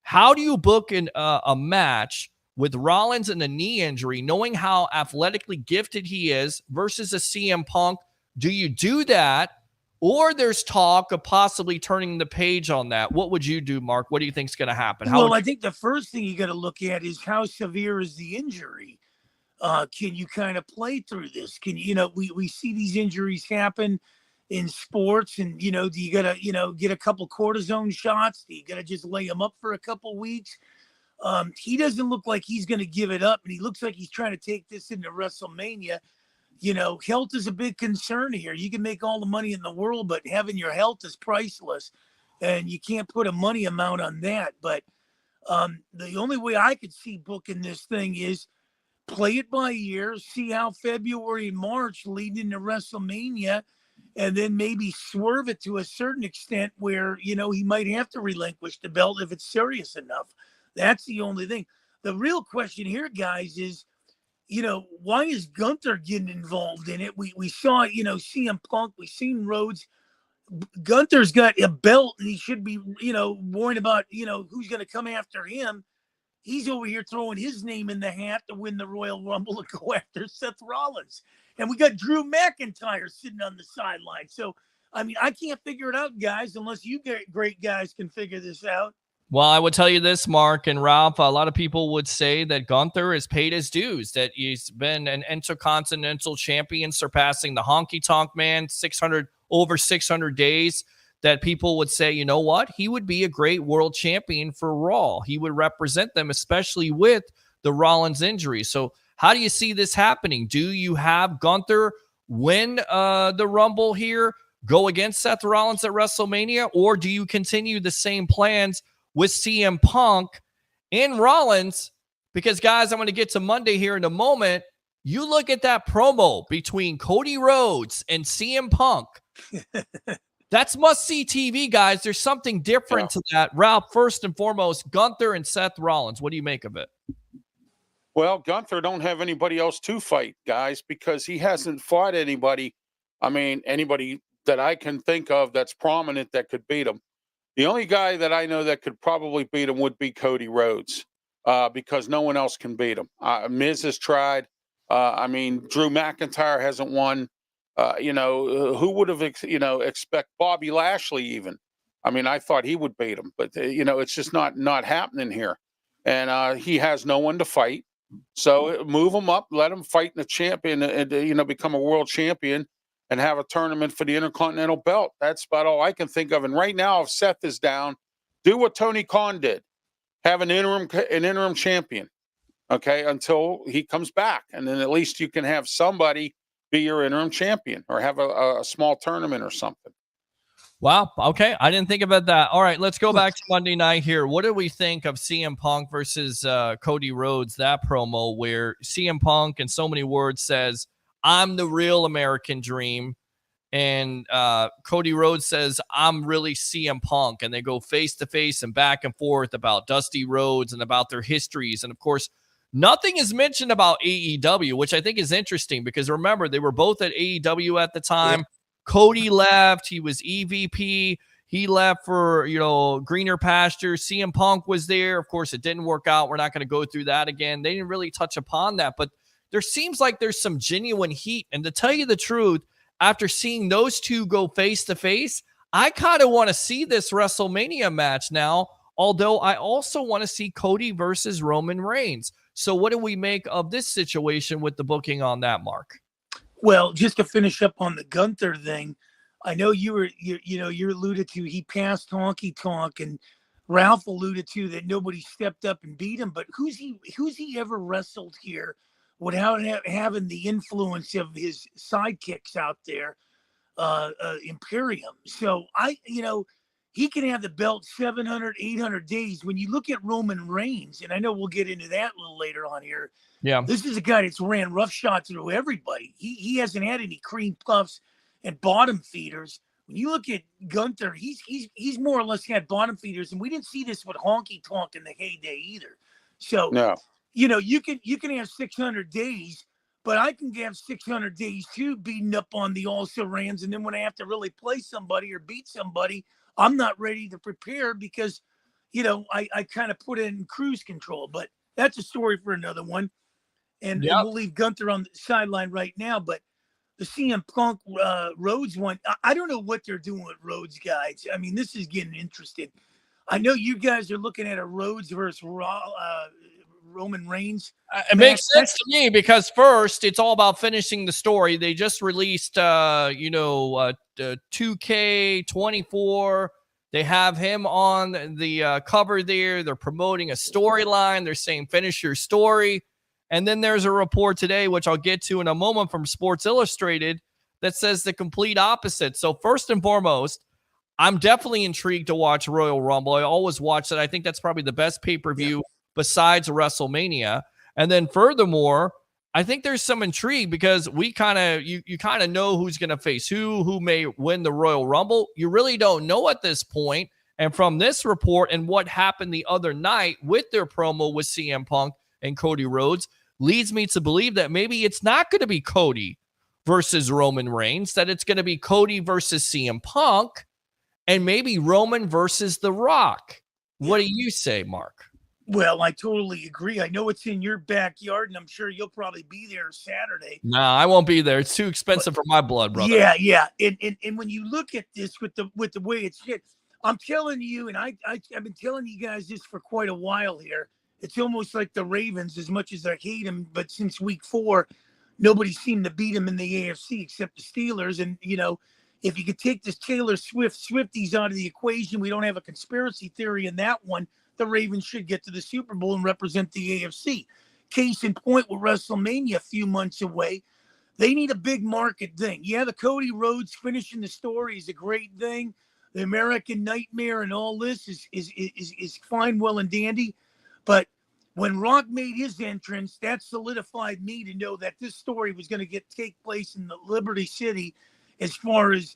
How do you book a match with Rollins and a knee injury, knowing how athletically gifted he is versus a CM Punk? Do you do that, or there's talk of possibly turning the page on that? What would you do, Mark? What do you think is going to happen? I think the first thing you got to look at is how severe is the injury. Can you kind of play through this? Can we see these injuries happen in sports, and do you gotta get a couple cortisone shots? Do you gotta just lay him up for a couple weeks? He doesn't look like he's gonna give it up, and he looks like he's trying to take this into WrestleMania. Health is a big concern here. You can make all the money in the world, but having your health is priceless, and you can't put a money amount on that. But the only way I could see booking this thing is play it by ear, see how February and March lead into WrestleMania, and then maybe swerve it to a certain extent where, he might have to relinquish the belt if it's serious enough. That's the only thing. The real question here, guys, is, why is Gunther getting involved in it? We saw, CM Punk, we've seen Rhodes. Gunther's got a belt, and he should be, worrying about, who's going to come after him. He's over here throwing his name in the hat to win the Royal Rumble and go after Seth Rollins. And we got Drew McIntyre sitting on the sideline. So, I can't figure it out, guys, unless you great guys can figure this out. Well, I would tell you this, Mark and Ralph. A lot of people would say that Gunther has paid his dues, that he's been an intercontinental champion, surpassing the Honky Tonk Man, over 600 days. That people would say, you know what? He would be a great world champion for Raw. He would represent them, especially with the Rollins injury. So how do you see this happening? Do you have Gunther win the Rumble here, go against Seth Rollins at WrestleMania, or do you continue the same plans with CM Punk and Rollins? Because, guys, I'm going to get to Monday here in a moment. You look at that promo between Cody Rhodes and CM Punk. That's must-see TV, guys. There's something different to that. Ralph, first and foremost, Gunther and Seth Rollins. What do you make of it? Well, Gunther don't have anybody else to fight, guys, because he hasn't fought anybody. Anybody that I can think of that's prominent that could beat him. The only guy that I know that could probably beat him would be Cody Rhodes, because no one else can beat him. Miz has tried. Drew McIntyre hasn't won. Who would have, expect Bobby Lashley even? I mean, I thought he would beat him, but it's just not happening here. And he has no one to fight. So move him up, let him fight in the champion, and become a world champion, and have a tournament for the Intercontinental Belt. That's about all I can think of. And right now, if Seth is down, do what Tony Khan did: have an interim champion, okay, until he comes back, and then at least you can have somebody be your interim champion, or have a small tournament or something. Wow. Okay. I didn't think about that. All right. Let's go back to Monday night here. What do we think of CM Punk versus Cody Rhodes, that promo where CM Punk in so many words says, "I'm the real American dream." And Cody Rhodes says, "I'm really CM Punk." And they go face to face and back and forth about Dusty Rhodes and about their histories. And of course, nothing is mentioned about AEW, which I think is interesting because remember, they were both at AEW at the time. Yeah. Cody left. He was EVP. He left for, greener pastures. CM Punk was there. Of course, it didn't work out. We're not going to go through that again. They didn't really touch upon that, but there seems like there's some genuine heat. And to tell you the truth, after seeing those two go face to face, I kind of want to see this WrestleMania match now, although I also want to see Cody versus Roman Reigns. So what do we make of this situation with the booking on that, Mark? Well, just to finish up on the Gunther thing, I know you alluded to he passed Honky Tonk, and Ralph alluded to that nobody stepped up and beat him. But who's he ever wrestled here without having the influence of his sidekicks out there, Imperium? So he can have the belt 700, 800 days. When you look at Roman Reigns, and I know we'll get into that a little later on here. Yeah, this is a guy that's ran roughshod through everybody. He hasn't had any cream puffs and bottom feeders. When you look at Gunther, he's more or less had bottom feeders, and we didn't see this with Honky Tonk in the heyday either. So no. You can have 600 days, but I can have 600 days too, beating up on the also-rans, and then when I have to really play somebody or beat somebody, I'm not ready to prepare because, I kind of put it in cruise control. But that's a story for another one. And we'll leave Gunther on the sideline right now. But the CM Punk Rhodes one, I don't know what they're doing with Rhodes, guys. I mean, this is getting interesting. I know you guys are looking at a Rhodes versus Roman Reigns. It makes sense to me because first, it's all about finishing the story. They just released, 2K24. They have him on the cover there. They're promoting a storyline. They're saying finish your story. And then there's a report today, which I'll get to in a moment, from Sports Illustrated that says the complete opposite. So first and foremost, I'm definitely intrigued to watch Royal Rumble. I always watch it. I think that's probably the best pay-per-view besides WrestleMania. And then furthermore, I think there's some intrigue because we kind of you kind of know who's going to face who may win the Royal Rumble. You really don't know at this point. And from this report and what happened the other night with their promo with CM Punk and Cody Rhodes leads me to believe that maybe it's not going to be Cody versus Roman Reigns, that it's going to be Cody versus CM Punk, and maybe Roman versus The Rock. What do you say, Mark? Well, I totally agree. I know it's in your backyard, and I'm sure you'll probably be there Saturday. No, I won't be there. It's too expensive for my blood, brother. Yeah. And when you look at this with the way it's hit, I'm telling you, and I've been telling you guys this for quite a while here. It's almost like the Ravens, as much as I hate them, but since week 4, nobody seemed to beat them in the AFC except the Steelers. And, if you could take this Taylor Swifties out of the equation, we don't have a conspiracy theory in that one. The Ravens should get to the Super Bowl and represent the AFC. Case in point with WrestleMania a few months away. They need a big market thing. Yeah, the Cody Rhodes finishing the story is a great thing. The American Nightmare and all this is fine, well, and dandy. But when Rock made his entrance, that solidified me to know that this story was going to take place in the Liberty City as far as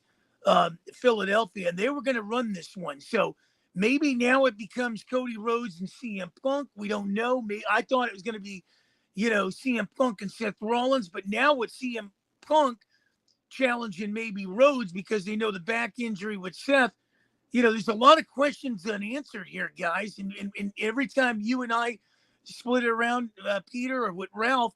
Philadelphia. And they were going to run this one. So maybe now it becomes Cody Rhodes and CM Punk. We don't know. I thought it was going to be, CM Punk and Seth Rollins. But now with CM Punk challenging maybe Rhodes because they know the back injury with Seth, there's a lot of questions unanswered here, guys. And every time you and I split it around, Peter, or with Ralph,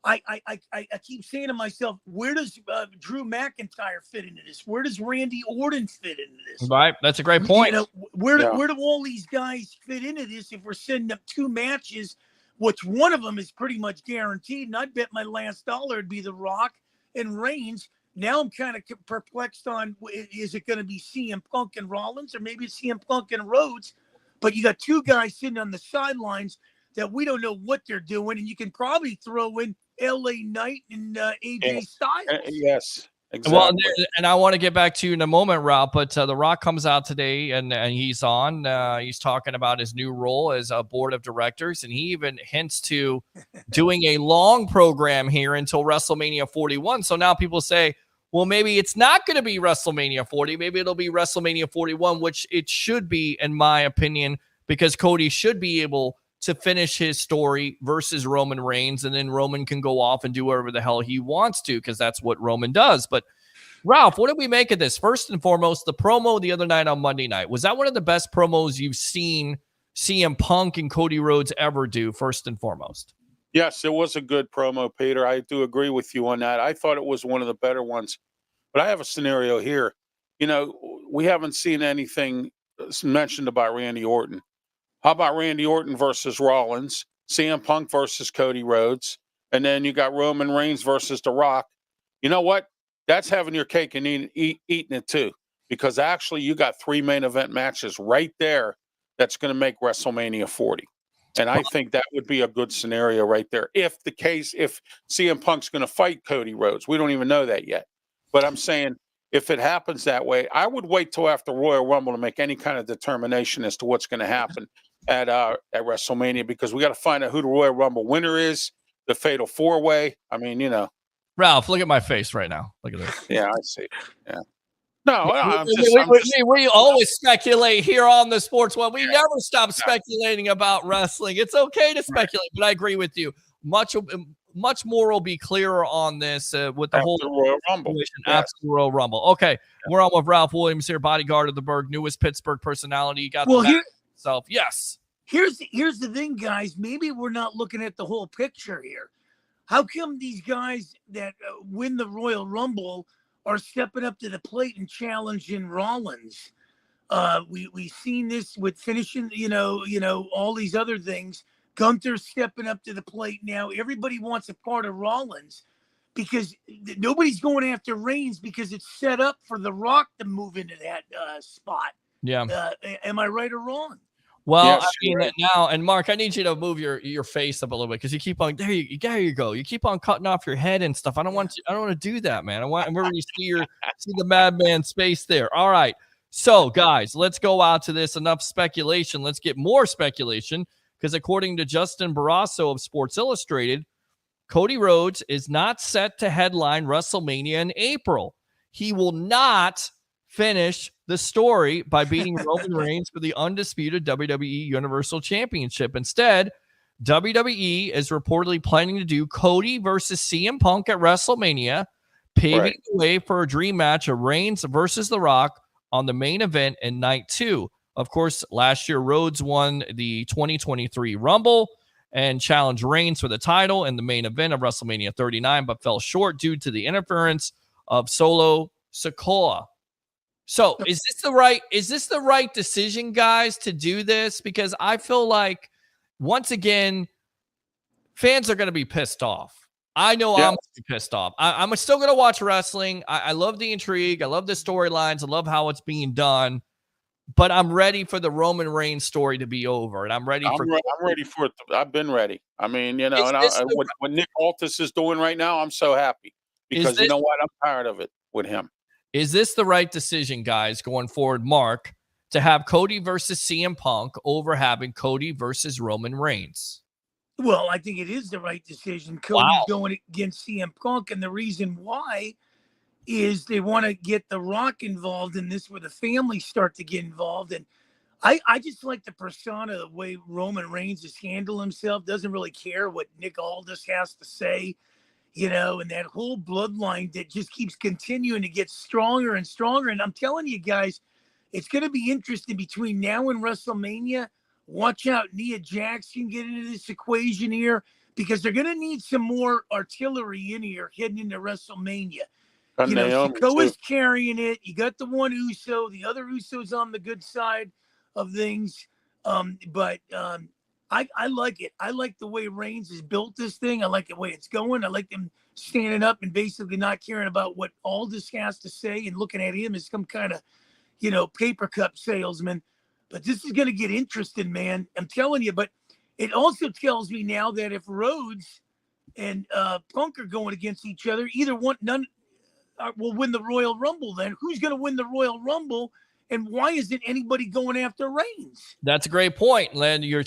I keep saying to myself, where does Drew McIntyre fit into this? Where does Randy Orton fit into this? Right. That's a great point. You know, where do all these guys fit into this if we're setting up 2 matches, which one of them is pretty much guaranteed? And I bet my last dollar would be The Rock and Reigns. Now I'm kind of perplexed on, is it going to be CM Punk and Rollins, or maybe it's CM Punk and Rhodes? But you got 2 guys sitting on the sidelines that we don't know what they're doing, and you can probably throw in LA Knight and AJ Styles. Yes, exactly. Well, and I want to get back to you in a moment, Ralph, but The Rock comes out today and he's on. He's talking about his new role as a board of directors, and he even hints to doing a long program here until WrestleMania 41. So now people say, well, maybe it's not going to be WrestleMania 40. Maybe it'll be WrestleMania 41, which it should be, in my opinion, because Cody should be able to finish his story versus Roman Reigns, and then Roman can go off and do whatever the hell he wants to, because that's what Roman does. But Ralph, what did we make of this? First and foremost, the promo the other night on Monday night. Was that one of the best promos you've seen CM Punk and Cody Rhodes ever do, first and foremost? Yes, it was a good promo, Peter. I do agree with you on that. I thought it was one of the better ones. But I have a scenario here. You know, we haven't seen anything mentioned about Randy Orton. How about Randy Orton versus Rollins, CM Punk versus Cody Rhodes, and then you got Roman Reigns versus The Rock? You know what? That's having your cake and eating it too, because actually you got 3 main event matches right there that's going to make WrestleMania 40. And I think that would be a good scenario right there. If CM Punk's going to fight Cody Rhodes, we don't even know that yet. But I'm saying if it happens that way, I would wait till after Royal Rumble to make any kind of determination as to what's going to happen at WrestleMania, because we got to find out who the Royal Rumble winner is, the Fatal 4-Way. I mean, you know. Ralph, look at my face right now. Look at this. Yeah, I see. Yeah. No, we always speculate here on the Sports One. We never stop speculating about wrestling. It's okay to speculate, but I agree with you. Much more will be clearer on this with the whole Royal Rumble. After Royal Rumble. Okay, we're on with Ralph Williams here, bodyguard of the Berg, newest Pittsburgh personality. You got himself. Yes. Here's the thing, guys. Maybe we're not looking at the whole picture here. How come these guys that win the Royal Rumble are stepping up to the plate and challenging Rollins? We've seen this with finishing, you know, all these other things. Gunther's stepping up to the plate now. Everybody wants a part of Rollins because nobody's going after Reigns because it's set up for The Rock to move into that spot. Yeah. Am I right or wrong? Well, Yes, I mean, right. now, and Mark, I need you to move your face up a little bit because you keep on there you go. You keep on cutting off your head and stuff. I don't want to do that, man. I'm ready to see the madman's face there. All right. So, guys, let's go out to this. Enough speculation. Let's get more speculation because according to Justin Barrasso of Sports Illustrated, Cody Rhodes is not set to headline WrestleMania in April. He will not finish the story by beating Roman Reigns for the undisputed WWE Universal Championship. Instead, WWE is reportedly planning to do Cody versus CM Punk at WrestleMania, paving the way for a dream match of Reigns versus The Rock on the main event in night 2. Of course, last year, Rhodes won the 2023 Rumble and challenged Reigns for the title in the main event of WrestleMania 39, but fell short due to the interference of Solo Sikoa. So is this the right decision, guys, to do this? Because I feel like, once again, fans are going to be pissed off. I know I'm going to be pissed off. I'm still going to watch wrestling. I love the intrigue. I love the storylines. I love how it's being done. But I'm ready for the Roman Reigns story to be over. And I'm ready for it. I've been ready. I mean, you know, what Nick Aldis is doing right now, I'm so happy. Because you know what? I'm tired of it with him. Is this the right decision, guys, going forward, Mark, to have Cody versus CM Punk over having Cody versus Roman Reigns? Well, I think it is the right decision. Cody's going against CM Punk, and the reason why is they want to get The Rock involved in this, where the families start to get involved. And I just like the persona, the way Roman Reigns has handled himself, doesn't really care what Nick Aldis has to say. You know, and that whole bloodline that just keeps continuing to get stronger and stronger. And I'm telling you guys, it's going to be interesting between now and WrestleMania. Watch out, Nia Jax can get into this equation here. because they're going to need some more artillery in here heading into WrestleMania. Got You know, Naomi, Sikoa's too. carrying it. You got the one Uso, the other Uso's on the good side of things. But I like it. I like the way Reigns has built this thing. I like the way it's going. I like them standing up and basically not caring about what Aldis has to say and looking at him as some kind of, you know, paper cup salesman. But this is going to get interesting, man. I'm telling you. But it also tells me now that if Rhodes and Punk are going against each other, none will win the Royal Rumble. Then who's going to win the Royal Rumble? And why isn't anybody going after Reigns? That's a great point, Len. You're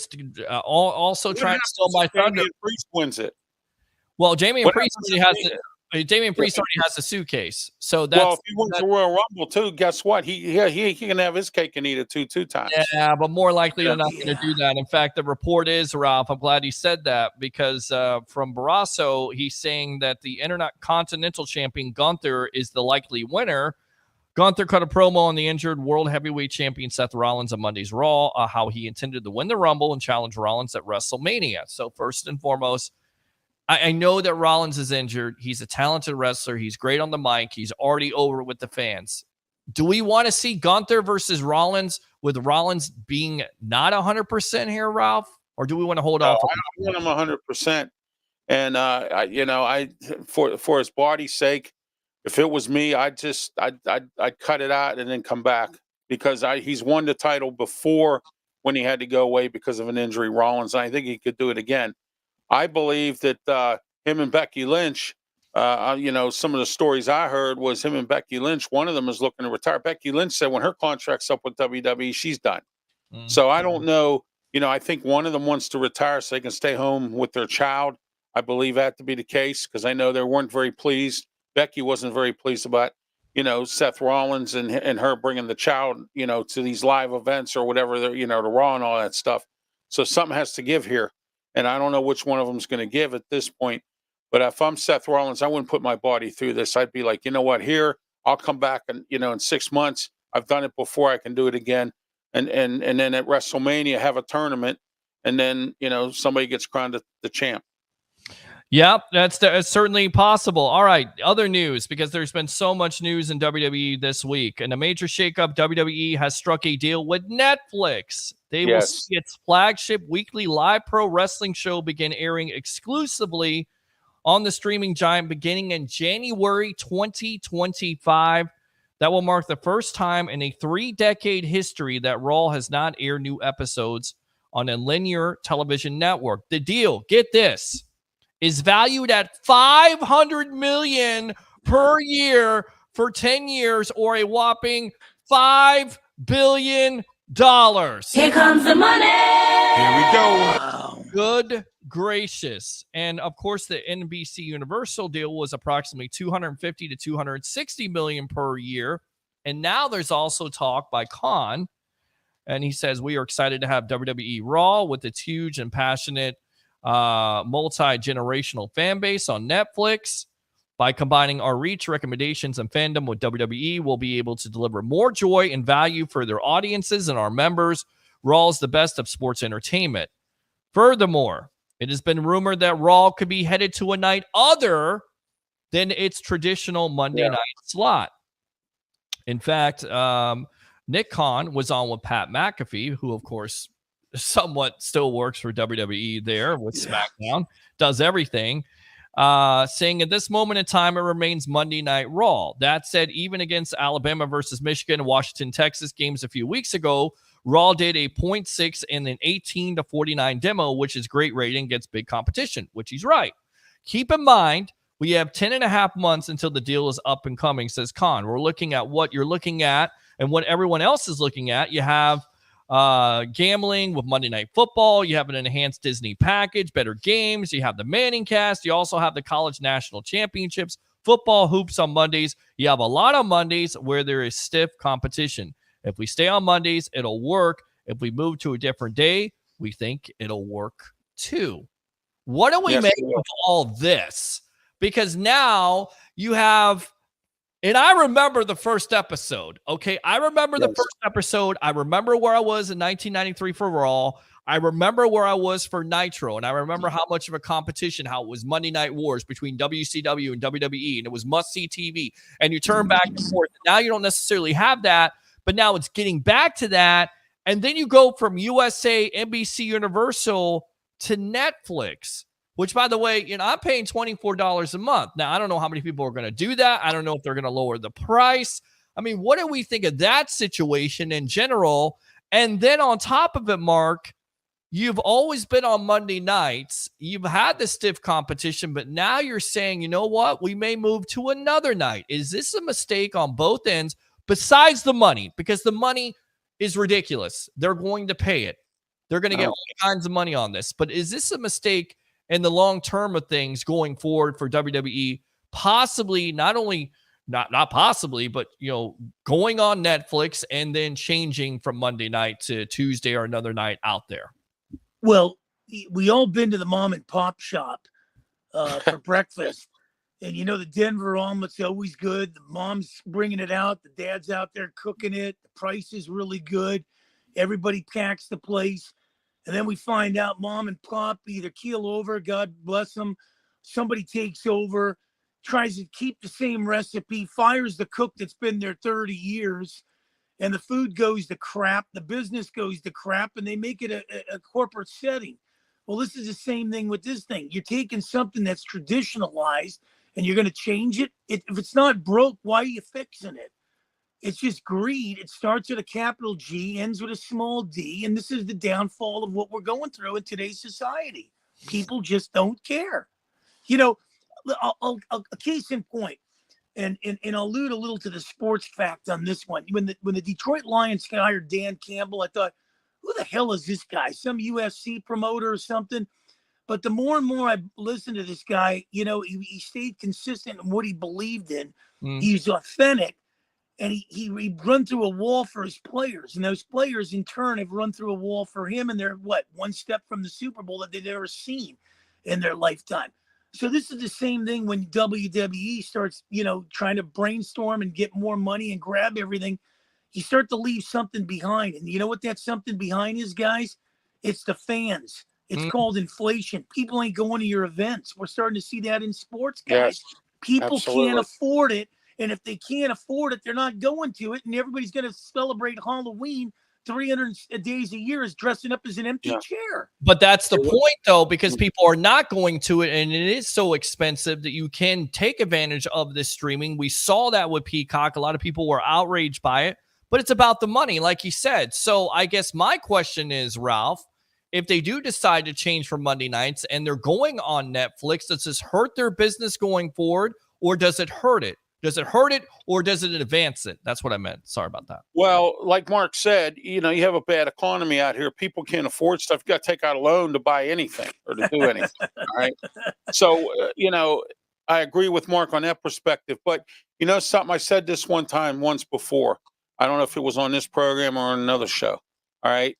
also trying to steal my thunder. Priest wins it. Well, Jamie and What Priest happens already if has the suitcase. So that's well, if he wins the Royal Rumble too, guess what? He can have his cake and eat it two times. Yeah, but more likely they're not going to do that. In fact, the report is, Ralph, I'm glad he said that, because from Barrasso, he's saying that the Intercontinental Champion Gunther is the likely winner. Gunther cut a promo on the injured World Heavyweight Champion Seth Rollins on Monday's Raw, how he intended to win the Rumble and challenge Rollins at WrestleMania. So first and foremost, I know that Rollins is injured. He's a talented wrestler. He's great on the mic. He's already over with the fans. Do we want to see Gunther versus Rollins with Rollins being not 100% here, Ralph? Or do we want to hold off? I want him 100%. And, for his body's sake, if it was me, I'd cut it out and then come back, because he's won the title before when he had to go away because of an injury, Rollins. And I think he could do it again. I believe that him and Becky Lynch, some of the stories I heard was him and Becky Lynch, one of them is looking to retire. Becky Lynch said when her contract's up with WWE, she's done. Mm-hmm. So I don't know. I think one of them wants to retire so they can stay home with their child. I believe that to be the case, because I know they weren't very pleased. Becky wasn't very pleased about, Seth Rollins and her bringing the child, to these live events or whatever, to Raw and all that stuff. So something has to give here. And I don't know which one of them is going to give at this point. But if I'm Seth Rollins, I wouldn't put my body through this. I'd be like, you know what, here, I'll come back and, in 6 months. I've done it before. I can do it again. And then at WrestleMania, have a tournament. And then, somebody gets crowned the champ. Yep, that's certainly possible. All right, other news, because there's been so much news in WWE this week. In a major shakeup, WWE has struck a deal with Netflix. They will see its flagship weekly live pro wrestling show begin airing exclusively on the streaming giant beginning in January 2025. That will mark the first time in a 3-decade history that Raw has not aired new episodes on a linear television network. The deal, get this, is valued at $500 million per year for 10 years, or a whopping $5 billion. Here comes the money. Here we go. Wow. Good gracious. And of course, the NBC Universal deal was approximately $250 to $260 million per year. And now there's also talk by Khan, and he says, we are excited to have WWE Raw with its huge and passionate multi-generational fan base on Netflix. By combining our reach, recommendations, and fandom with WWE, we'll be able to deliver more joy and value for their audiences and our members. Raw is the best of sports entertainment. Furthermore, it has been rumored that Raw could be headed to a night other than its traditional Monday night slot. In fact, Nick Khan was on with Pat McAfee, who, of course, somewhat still works for WWE there with SmackDown, does everything, saying at this moment in time, it remains Monday Night Raw. That said, even against Alabama versus Michigan and Washington, Texas games a few weeks ago, Raw did a 0.6 and an 18-49 demo, which is great rating against big competition, which he's right. Keep in mind, we have 10 and a half months until the deal is up and coming, says Khan. We're looking at what you're looking at and what everyone else is looking at. You have gambling with Monday Night Football. You have an enhanced Disney package, better games. You have the Manning cast. You also have the college national championships, football hoops on Mondays. You have a lot of Mondays where there is stiff competition. If we stay on Mondays, it'll work. If we move to a different day, we think it'll work too. What do we make of all this? Because now you have, and I remember the first episode, okay? I remember the first episode. I remember where I was in 1993 for Raw. I remember where I was for Nitro, and I remember how much of a competition, how it was Monday Night Wars between WCW and WWE, and it was must-see TV, and you turn back and forth. Now you don't necessarily have that, but now it's getting back to that, and then you go from USA, NBC Universal to Netflix, which, by the way, I'm paying $24 a month. Now, I don't know how many people are going to do that. I don't know if they're going to lower the price. I mean, what do we think of that situation in general? And then on top of it, Mark, you've always been on Monday nights. You've had the stiff competition, but now you're saying, you know what? We may move to another night. Is this a mistake on both ends besides the money? Because the money is ridiculous. They're going to pay it. They're going to get all kinds of money on this. But is this a mistake in the long term of things going forward for WWE? Possibly, not possibly, but going on Netflix and then changing from Monday night to Tuesday or another night out there. Well, we all been to the mom and pop shop for breakfast. And, the Denver omelet's always good. The mom's bringing it out. The dad's out there cooking it. The price is really good. Everybody packs the place. And then we find out mom and pop either keel over, God bless them. Somebody takes over, tries to keep the same recipe, fires the cook that's been there 30 years. And the food goes to crap, the business goes to crap, and they make it a corporate setting. Well, this is the same thing with this thing. You're taking something that's traditionalized, and you're going to change it. If it's not broke, why are you fixing it? It's just greed. It starts with a capital G, ends with a small d, and this is the downfall of what we're going through in today's society. People just don't care. A case in point. And I'll allude a little to the sports fact on this one. When the Detroit Lions hired Dan Campbell, I thought, who the hell is this guy? Some UFC promoter or something? But the more and more I listened to this guy, he stayed consistent in what he believed in. He's authentic, and he run through a wall for his players. And those players, in turn, have run through a wall for him, and they're, one step from the Super Bowl that they've never seen in their lifetime. So this is the same thing when WWE starts, trying to brainstorm and get more money and grab everything. You start to leave something behind. And you know what that something behind is, guys? It's the fans. It's called inflation. People ain't going to your events. We're starting to see that in sports, guys. Yes, People absolutely. can't afford it. And if they can't afford it, they're not going to it. And everybody's going to celebrate Halloween 300 days a year is dressing up as an empty chair. But that's the point, though, because people are not going to it, and it is so expensive that you can take advantage of this streaming. We saw that with Peacock. A lot of people were outraged by it, but it's about the money, like you said. So I guess my question is, Ralph, if they do decide to change from Monday nights and they're going on Netflix, does this hurt their business going forward, or does it hurt it? Does it hurt it, or does it advance it? That's what I meant. Sorry about that. Well, like Mark said, you have a bad economy out here. People can't afford stuff. You got to take out a loan to buy anything or to do anything. All right. So, I agree with Mark on that perspective. But something, I said this once before. I don't know if it was on this program or on another show. All right.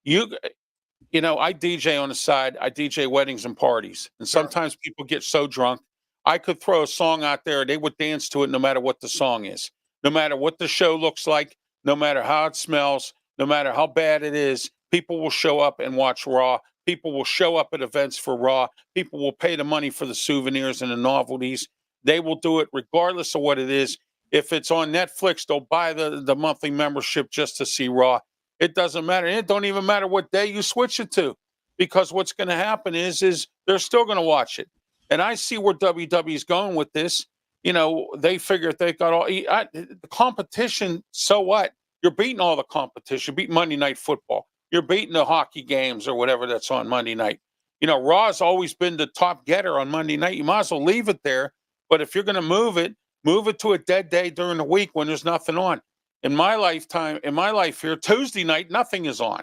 I DJ on the side. I DJ weddings and parties. And sometimes people get so drunk. I could throw a song out there. They would dance to it no matter what the song is, no matter what the show looks like, no matter how it smells, no matter how bad it is. People will show up and watch Raw. People will show up at events for Raw. People will pay the money for the souvenirs and the novelties. They will do it regardless of what it is. If it's on Netflix, they'll buy the monthly membership just to see Raw. It doesn't matter. It don't even matter what day you switch it to, because what's going to happen is they're still going to watch it. And I see where WWE's going with this. They figure they got all the competition. So what? You're beating all the competition. Beating Monday Night Football. You're beating the hockey games or whatever that's on Monday night. Raw's always been the top getter on Monday night. You might as well leave it there. But if you're going to move it to a dead day during the week when there's nothing on. In my life here, Tuesday night, nothing is on.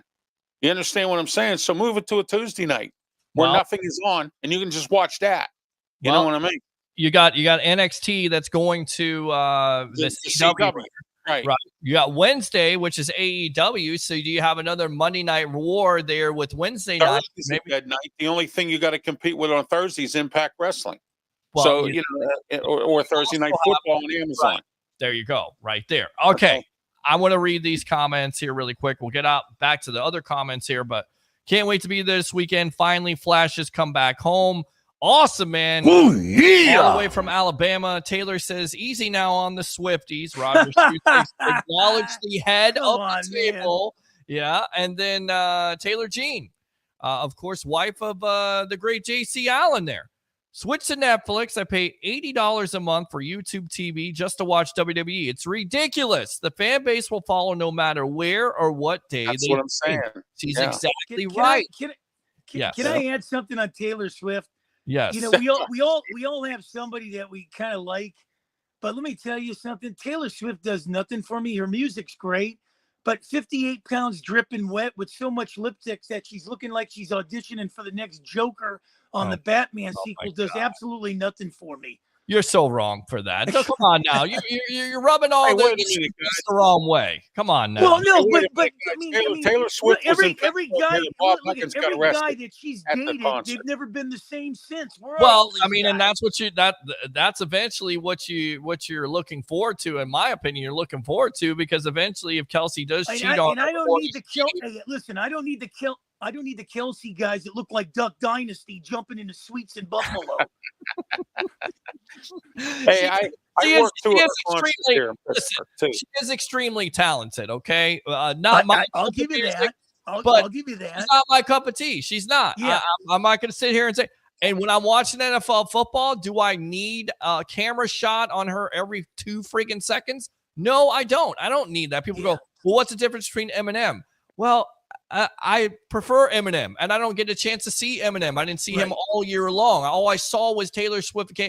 You understand what I'm saying? So move it to a Tuesday night where nothing is on, and you can just watch that. You know what I mean? You got NXT that's going to the CW. Right. You got Wednesday, which is AEW. So do you have another Monday Night War there with Wednesday night? Maybe that night. The only thing you got to compete with on Thursday is Impact Wrestling. Well, or Thursday Night Football on Amazon. Right. There you go. Right there. Okay. I want to read these comments here really quick. We'll get back to the other comments here, but Can't wait to be there this weekend. Finally, Flash has come back home. Awesome, man. Oh, yeah. All the way from Alabama. Taylor says, easy now on the Swifties. Roger Stoops acknowledge the head of the table. Yeah. And then Taylor Jean, of course, wife of the great J.C. Allen there. Switch to Netflix. I pay $80 a month for YouTube TV just to watch WWE. It's ridiculous. The fan base will follow no matter where or what day. That's what I'm saying. She's Yeah. exactly right. Can I add something on Taylor Swift? Yes. You know, we all have somebody that we kind of like, but let me tell you something. Taylor Swift does nothing for me. Her music's great, but 58 pounds dripping wet with so much lipstick that she's looking like she's auditioning for the next Joker on the Batman sequel does absolutely nothing for me. You're so wrong for that. So come on now. You're rubbing all the wrong way. Come on now. Well, no, but I mean, Taylor Swift every guy that she's dated, they've never been the same since. Well, I mean, and that's what that's eventually what you're looking forward to. In my opinion, you're looking forward to, because eventually, if Kelsey does cheat on, I don't need to kill. Listen, I don't need to kill. I don't need the Kelsey guys that look like Duck Dynasty jumping into suites in Buffalo. Hey, she is extremely talented. Okay, I'll give you that. I'll give you that. She's not my cup of tea. She's not. Yeah. I'm not going to sit here and say. And when I'm watching NFL football, do I need a camera shot on her every 2 freaking seconds? No, I don't. I don't need that. People go, well, what's the difference between Eminem? Well, I prefer Eminem, and I don't get a chance to see Eminem. I didn't see him all year long. All I saw was Taylor Swift.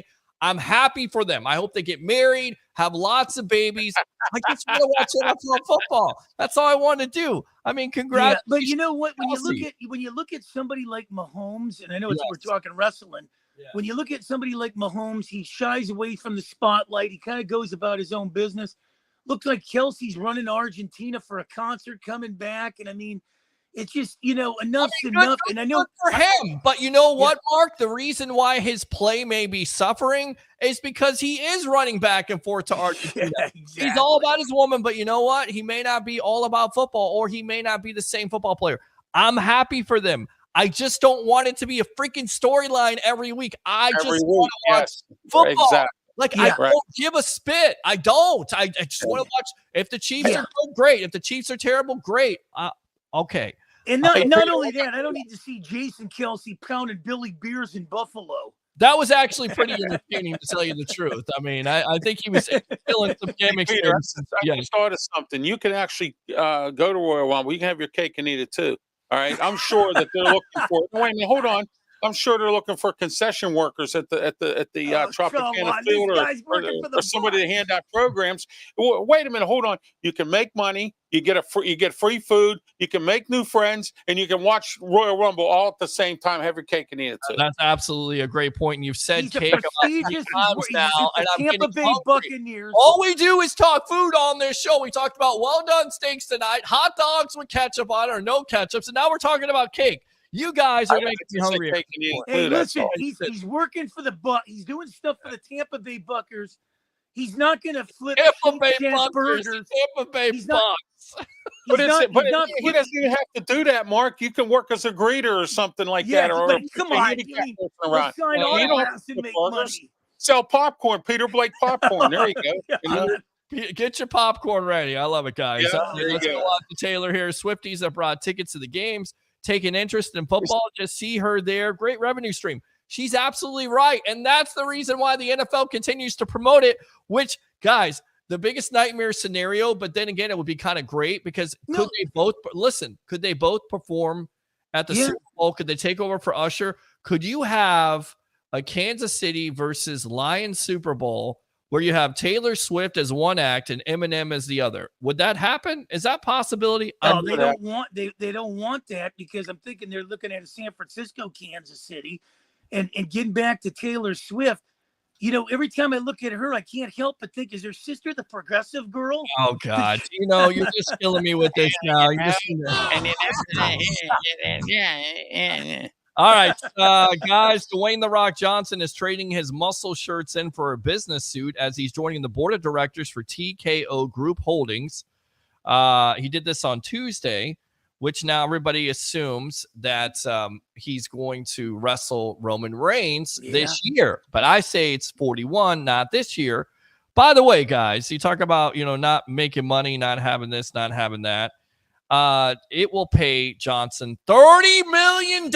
I'm happy for them. I hope they get married, have lots of babies. I just want to watch NFL football. That's all I want to do. I mean, congrats. Yeah, but you know what? When you look at somebody like Mahomes, and I know we're talking wrestling. Yeah. When you look at somebody like Mahomes, he shies away from the spotlight. He kind of goes about his own business. Looks like Kelsey's running to Argentina for a concert, coming back, and I mean, it's just, enough's enough. And I know for him, but you know what, Mark? The reason why his play may be suffering is because he is running back and forth to Argentina. Exactly. He's all about his woman, but you know what? He may not be all about football, or he may not be the same football player. I'm happy for them. I just don't want it to be a freaking storyline every week. I just want to watch football. Exactly. I don't give a spit. I don't. I just want to watch. If the Chiefs are good, great. If the Chiefs are terrible, great. Okay. And not only that, I don't need to see Jason Kelsey pounding Billy Beers in Buffalo. That was actually pretty entertaining, to tell you the truth. I mean, I think he was feeling some gimmicks. Peter, I just thought of something. You can actually go to Royal Rumble. You can have your cake and eat it too. All right. I'm sure that they're looking for. Wait a minute. Hold on. I'm sure they're looking for concession workers at the Tropicana Field or somebody to hand out programs. Wait a minute, hold on. You can make money, you get free food, you can make new friends, and you can watch Royal Rumble all at the same time. Have your cake and eat it too. That's absolutely a great point. And you've said cake about 3 times now, and I'm Tampa Bay Buccaneers. All we do is talk food on this show. We talked about well-done steaks tonight, hot dogs with ketchup on it or no ketchup, so now we're talking about cake. You guys are making me hungry. Hey, listen, he's working for the Bucs. He's doing stuff for the Tampa Bay Buccaneers. He's not going to flip Tampa Bay burgers. Tampa Bay Bucs. But he doesn't even have to do that, Mark. You can work as a greeter or something like that. Or come on, we'll sign autographs and make money. Sell popcorn, Peter Blake popcorn. There you go. Get your popcorn ready. I love it, guys. Yeah, let's go on to Taylor here. Swifties that brought tickets to the games, taking interest in football, just see her there. Great revenue stream. She's absolutely right. And that's the reason why the NFL continues to promote it, which, guys, the biggest nightmare scenario, but then again, it would be kind of great because could they both perform at the Super Bowl? Could they take over for Usher? Could you have a Kansas City versus Lions Super Bowl where you have Taylor Swift as one act and Eminem as the other? Would that happen? Is that a possibility? No, they don't want that because I'm thinking they're looking at a San Francisco, Kansas City, and getting back to Taylor Swift. Every time I look at her, I can't help but think, is her sister the progressive girl? Oh God, you're just killing me with this now. All right, guys, Dwayne "The Rock" Johnson is trading his muscle shirts in for a business suit as he's joining the board of directors for TKO Group Holdings. He did this on Tuesday which now everybody assumes that he's going to wrestle Roman Reigns this year. But I say it's 41, not this year. By the way, guys, you talk about, not making money, not having this, not having that. It will pay Johnson $30 million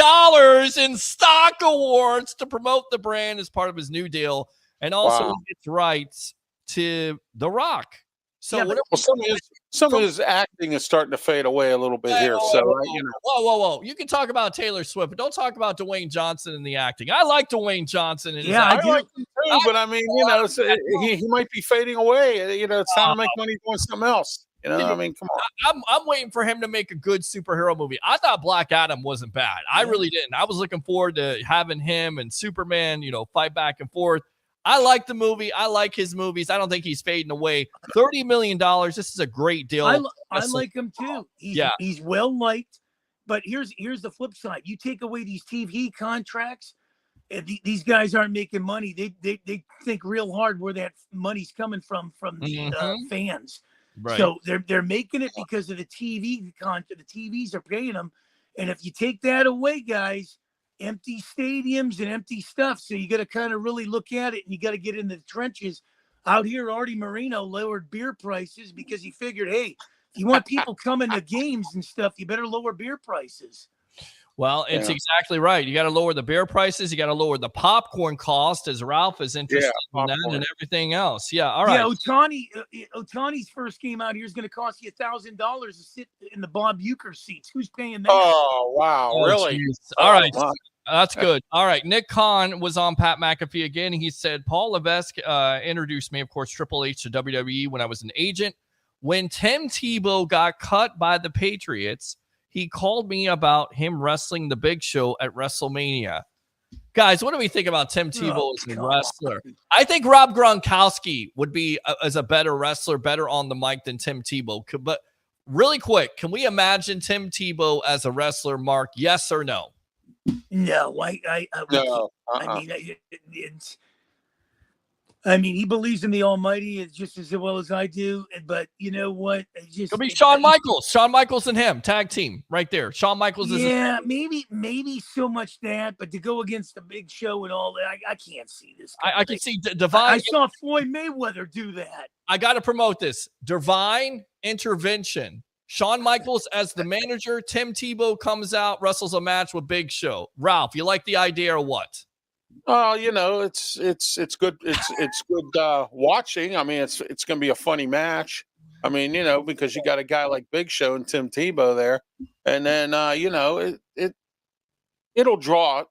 in stock awards to promote the brand as part of his new deal, and also gets rights to The Rock. So some of his acting is starting to fade away a little bit here. Whoa. You can talk about Taylor Swift, but don't talk about Dwayne Johnson in the acting. I like Dwayne Johnson in his acting. I like him too, but I mean, he might be fading away. It's time to make money doing something else. I mean, come on. I'm waiting for him to make a good superhero movie. I thought Black Adam wasn't bad. I really didn't. I was looking forward to having him and Superman, fight back and forth. I like the movie. I like his movies. I don't think he's fading away. $30 million. This is a great deal. I like him too. He's well liked. But here's the flip side. You take away these TV contracts, these guys aren't making money. They think real hard where that money's coming from the fans. Right. So they're making it because of the TV content. The TVs are paying them, and if you take that away, guys, empty stadiums and empty stuff. So you got to kind of really look at it, and you got to get into the trenches. Out here, Artie Moreno lowered beer prices because he figured, hey, if you want people coming to games and stuff, you better lower beer prices. Well, it's exactly right. You got to lower the beer prices. You got to lower the popcorn cost, as Ralph is interested in that, and everything else. Yeah, all right. Yeah, Otani's first game out here is going to cost you $1,000 to sit in the Bob Uecker seats. Who's paying that? Oh, wow. Really? Geez. All right. Wow. That's good. All right. Nick Khan was on Pat McAfee again. He said, Paul Levesque introduced me, of course, Triple H to WWE when I was an agent. When Tim Tebow got cut by the Patriots, he called me about him wrestling the Big Show at WrestleMania. Guys, what do we think about Tim Tebow as a wrestler? I think Rob Gronkowski would be as a better wrestler, better on the mic than Tim Tebow. But really quick, can we imagine Tim Tebow as a wrestler, Mark? Yes or no? No, no. I mean, he believes in the Almighty just as well as I do. But you know what? It'll be Shawn Michaels. Shawn Michaels and him, tag team, right there. Shawn Michaels is maybe so much that, but to go against the Big Show and all that, I can't see this. I can see Divine. I saw Floyd Mayweather do that. I got to promote this. Divine intervention. Shawn Michaels as the manager. Tim Tebow comes out, wrestles a match with Big Show. Ralph, you like the idea or what? Well, it's good. It's good watching. I mean, it's going to be a funny match. I mean, because you got a guy like Big Show and Tim Tebow there, and then it'll draw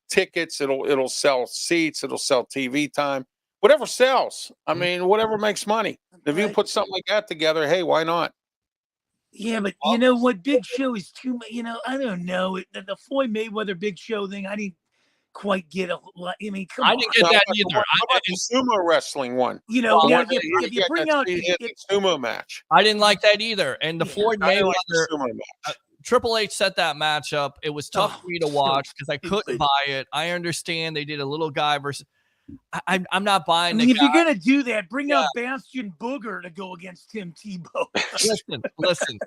tickets. It'll sell seats. It'll sell TV time. Whatever sells. I mean, whatever makes money. If you put something like that together, hey, why not? Yeah, but you know what? Big Show is too much. I don't know. The Floyd Mayweather Big Show thing, I didn't quite get a lot. I mean, come on. I didn't get that either. How about the sumo wrestling one? If you bring out the sumo match, I didn't like that either. And the Floyd Mayweather Triple H set that match up. It was tough for me to watch because I couldn't buy it. I understand they did a little guy versus. I'm not buying. If you're gonna do that, bring out Bastion Booger to go against Tim Tebow. Listen.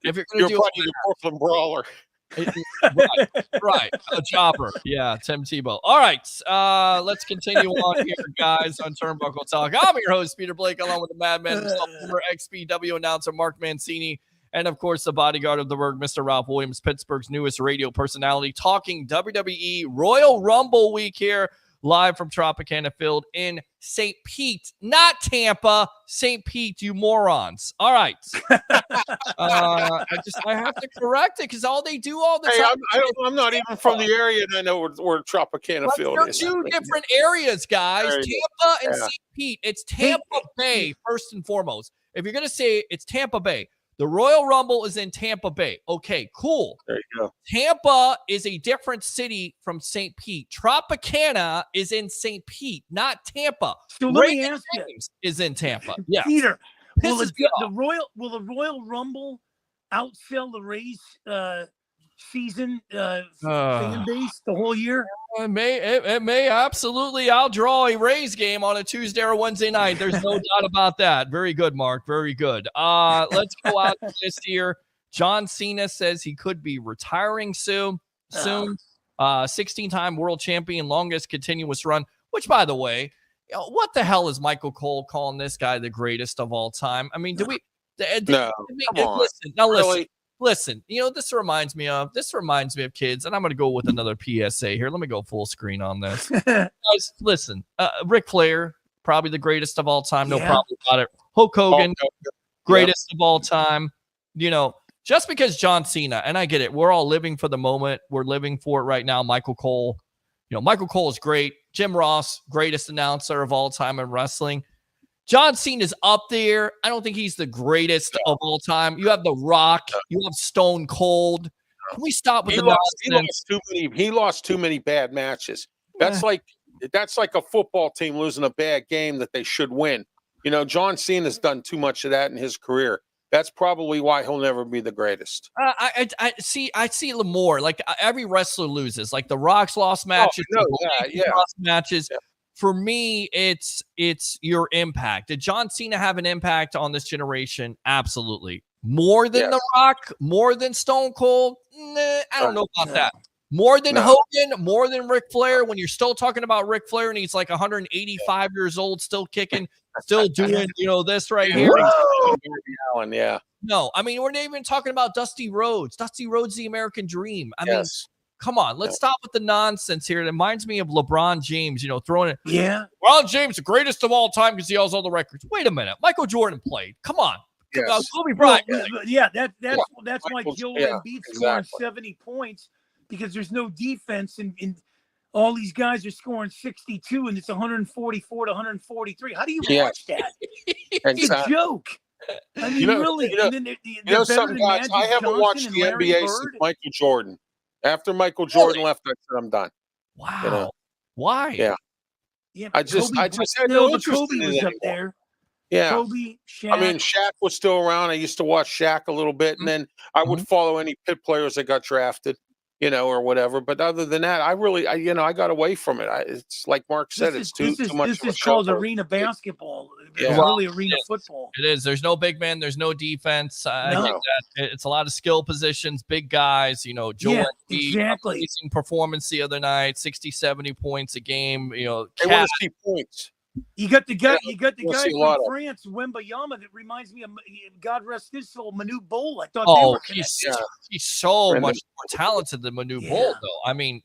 If you're gonna do the Brooklyn Brawler. Right. A jobber. Yeah, Tim Tebow. All right. Let's continue on here, guys, on Turnbuckle Talk. I'm your host, Peter Blake, along with the madman himself, former XPW announcer Mark Mancini, and of course, the bodyguard of the Berg, Mr. Ralph Williams, Pittsburgh's newest radio personality, talking WWE Royal Rumble week here, live from Tropicana Field in St. Pete, not Tampa. St. Pete, you morons. All right. I have to correct it because all they do all the time. I'm not even from the area, and I know where Tropicana Field is. Two different areas, guys. Tampa and St. Pete. It's Tampa Bay, first and foremost. If you're going to say it's Tampa Bay, the Royal Rumble is in Tampa Bay. Okay, cool. There you go. Tampa is a different city from St. Pete. Tropicana is in St. Pete, not Tampa. So let me ask you, is in Tampa. Yeah. Peter, will the Royal Rumble outsell the Rays season fan base the whole year? It may absolutely outdraw a Rays game on a Tuesday or Wednesday night. There's no doubt about that. Very good, Mark. Very good. Let's go out the list here. John Cena says he could be retiring soon. 16-time world champion, longest continuous run, which, by the way, what the hell is Michael Cole calling this guy the greatest of all time? I mean, do we? No, come on. Listen. This reminds me of kids, and I'm going to go with another PSA here. Let me go full screen on this. Guys, listen, Ric Flair, probably the greatest of all time. No problem about it. Hulk Hogan, greatest of all time. Just because John Cena, and I get it, we're all living for the moment. We're living for it right now. Michael Cole, Michael Cole is great. Jim Ross, greatest announcer of all time in wrestling. John Cena is up there. I don't think he's the greatest of all time. You have The Rock. You have Stone Cold. Can we stop with nonsense? He lost too many bad matches. That's like a football team losing a bad game that they should win. John Cena's done too much of that in his career. That's probably why he'll never be the greatest. I see a little more. Like every wrestler loses. Like The Rock's lost matches. Lost matches. Yeah. For me, it's your impact. Did John Cena have an impact on this generation? Absolutely. More than The Rock? More than Stone Cold? Nah, I don't know about that. More than Hogan? More than Ric Flair? When you're still talking about Ric Flair and he's like 185 years old, still kicking, still doing, this right here. Allen, yeah. No, I mean, we're not even talking about Dusty Rhodes. Dusty Rhodes, the American Dream. I mean, come on, let's stop with the nonsense here. It reminds me of LeBron James, throwing it. Yeah. LeBron James, the greatest of all time because he has all the records. Wait a minute. Michael Jordan played. Come on. Yes. Kobe Bryant. That's why Joel Embiid scoring 70 points because there's no defense and all these guys are scoring 62 and it's 144 to 143. How do you watch that? It's a joke. I mean, really. Some guys, I haven't watched the NBA since Michael Jordan. After Michael Jordan left, I said I'm done. Wow. Why? Yeah. I just had no interest in it up there. Yeah. Kobe, Shaq. I mean, Shaq was still around. I used to watch Shaq a little bit, and then I would follow any Pitt players that got drafted, or whatever. But other than that, I got away from it. It's like Mark said, it's too much. This is called arena basketball. It's really arena football. It is. There's no big man. There's no defense. I get that. It's a lot of skill positions, big guys. Joel Embiid, amazing performance the other night, 60, 70 points a game. They want to see points. You got the guy from France, Wembayama, that reminds me of, God rest his soul, Manu Bol. I thought they were he's so much more talented than Manu Bol, though. I mean,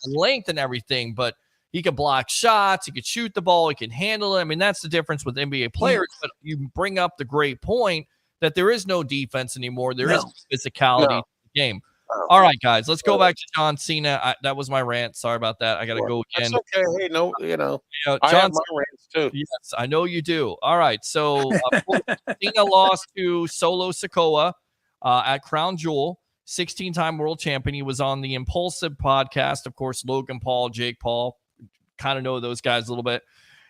length and everything, but he can block shots, he can shoot the ball, he can handle it. I mean, that's the difference with NBA players. But you bring up the great point that there is no defense anymore. There is physicality in the game. All right, guys, let's go back to John Cena. That was my rant. Sorry about that. I got to go again. That's okay. Hey, John I have my rants too. Yes, I know you do. All right, so Cena lost to Solo Sikoa at Crown Jewel, 16-time world champion. He was on the Impulsive podcast. Of course, Logan Paul, Jake Paul, kind of know those guys a little bit.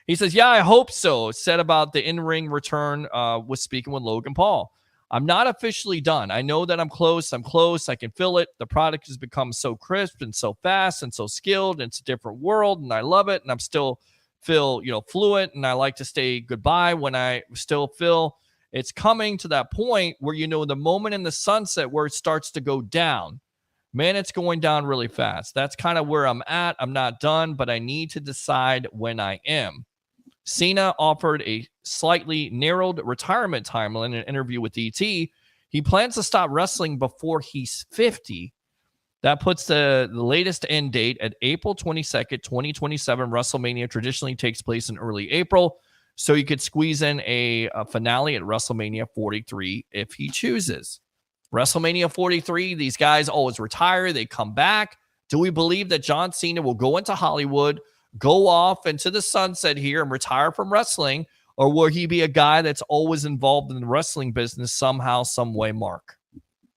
He says, yeah, I hope so. Said about the in-ring return was speaking with Logan Paul. I'm not officially done. I know that I'm close. I can feel it. The product has become so crisp and so fast and so skilled. And it's a different world, and I love it. And I'm still feel fluent, and I like to say goodbye when I still feel it's coming to that point where the moment in the sunset where it starts to go down. Man, it's going down really fast. That's kind of where I'm at. I'm not done, but I need to decide when I am. Cena offered a slightly narrowed retirement timeline in an interview with ET. He plans to stop wrestling before he's 50. That puts the latest end date at April 22nd, 2027. WrestleMania traditionally takes place in early April, so you could squeeze in a finale at WrestleMania 43 if he chooses. WrestleMania 43, these guys always retire. They come back. Do we believe that John Cena will go into Hollywood, go off into the sunset here and retire from wrestling, or will he be a guy that's always involved in the wrestling business somehow, some way, Mark?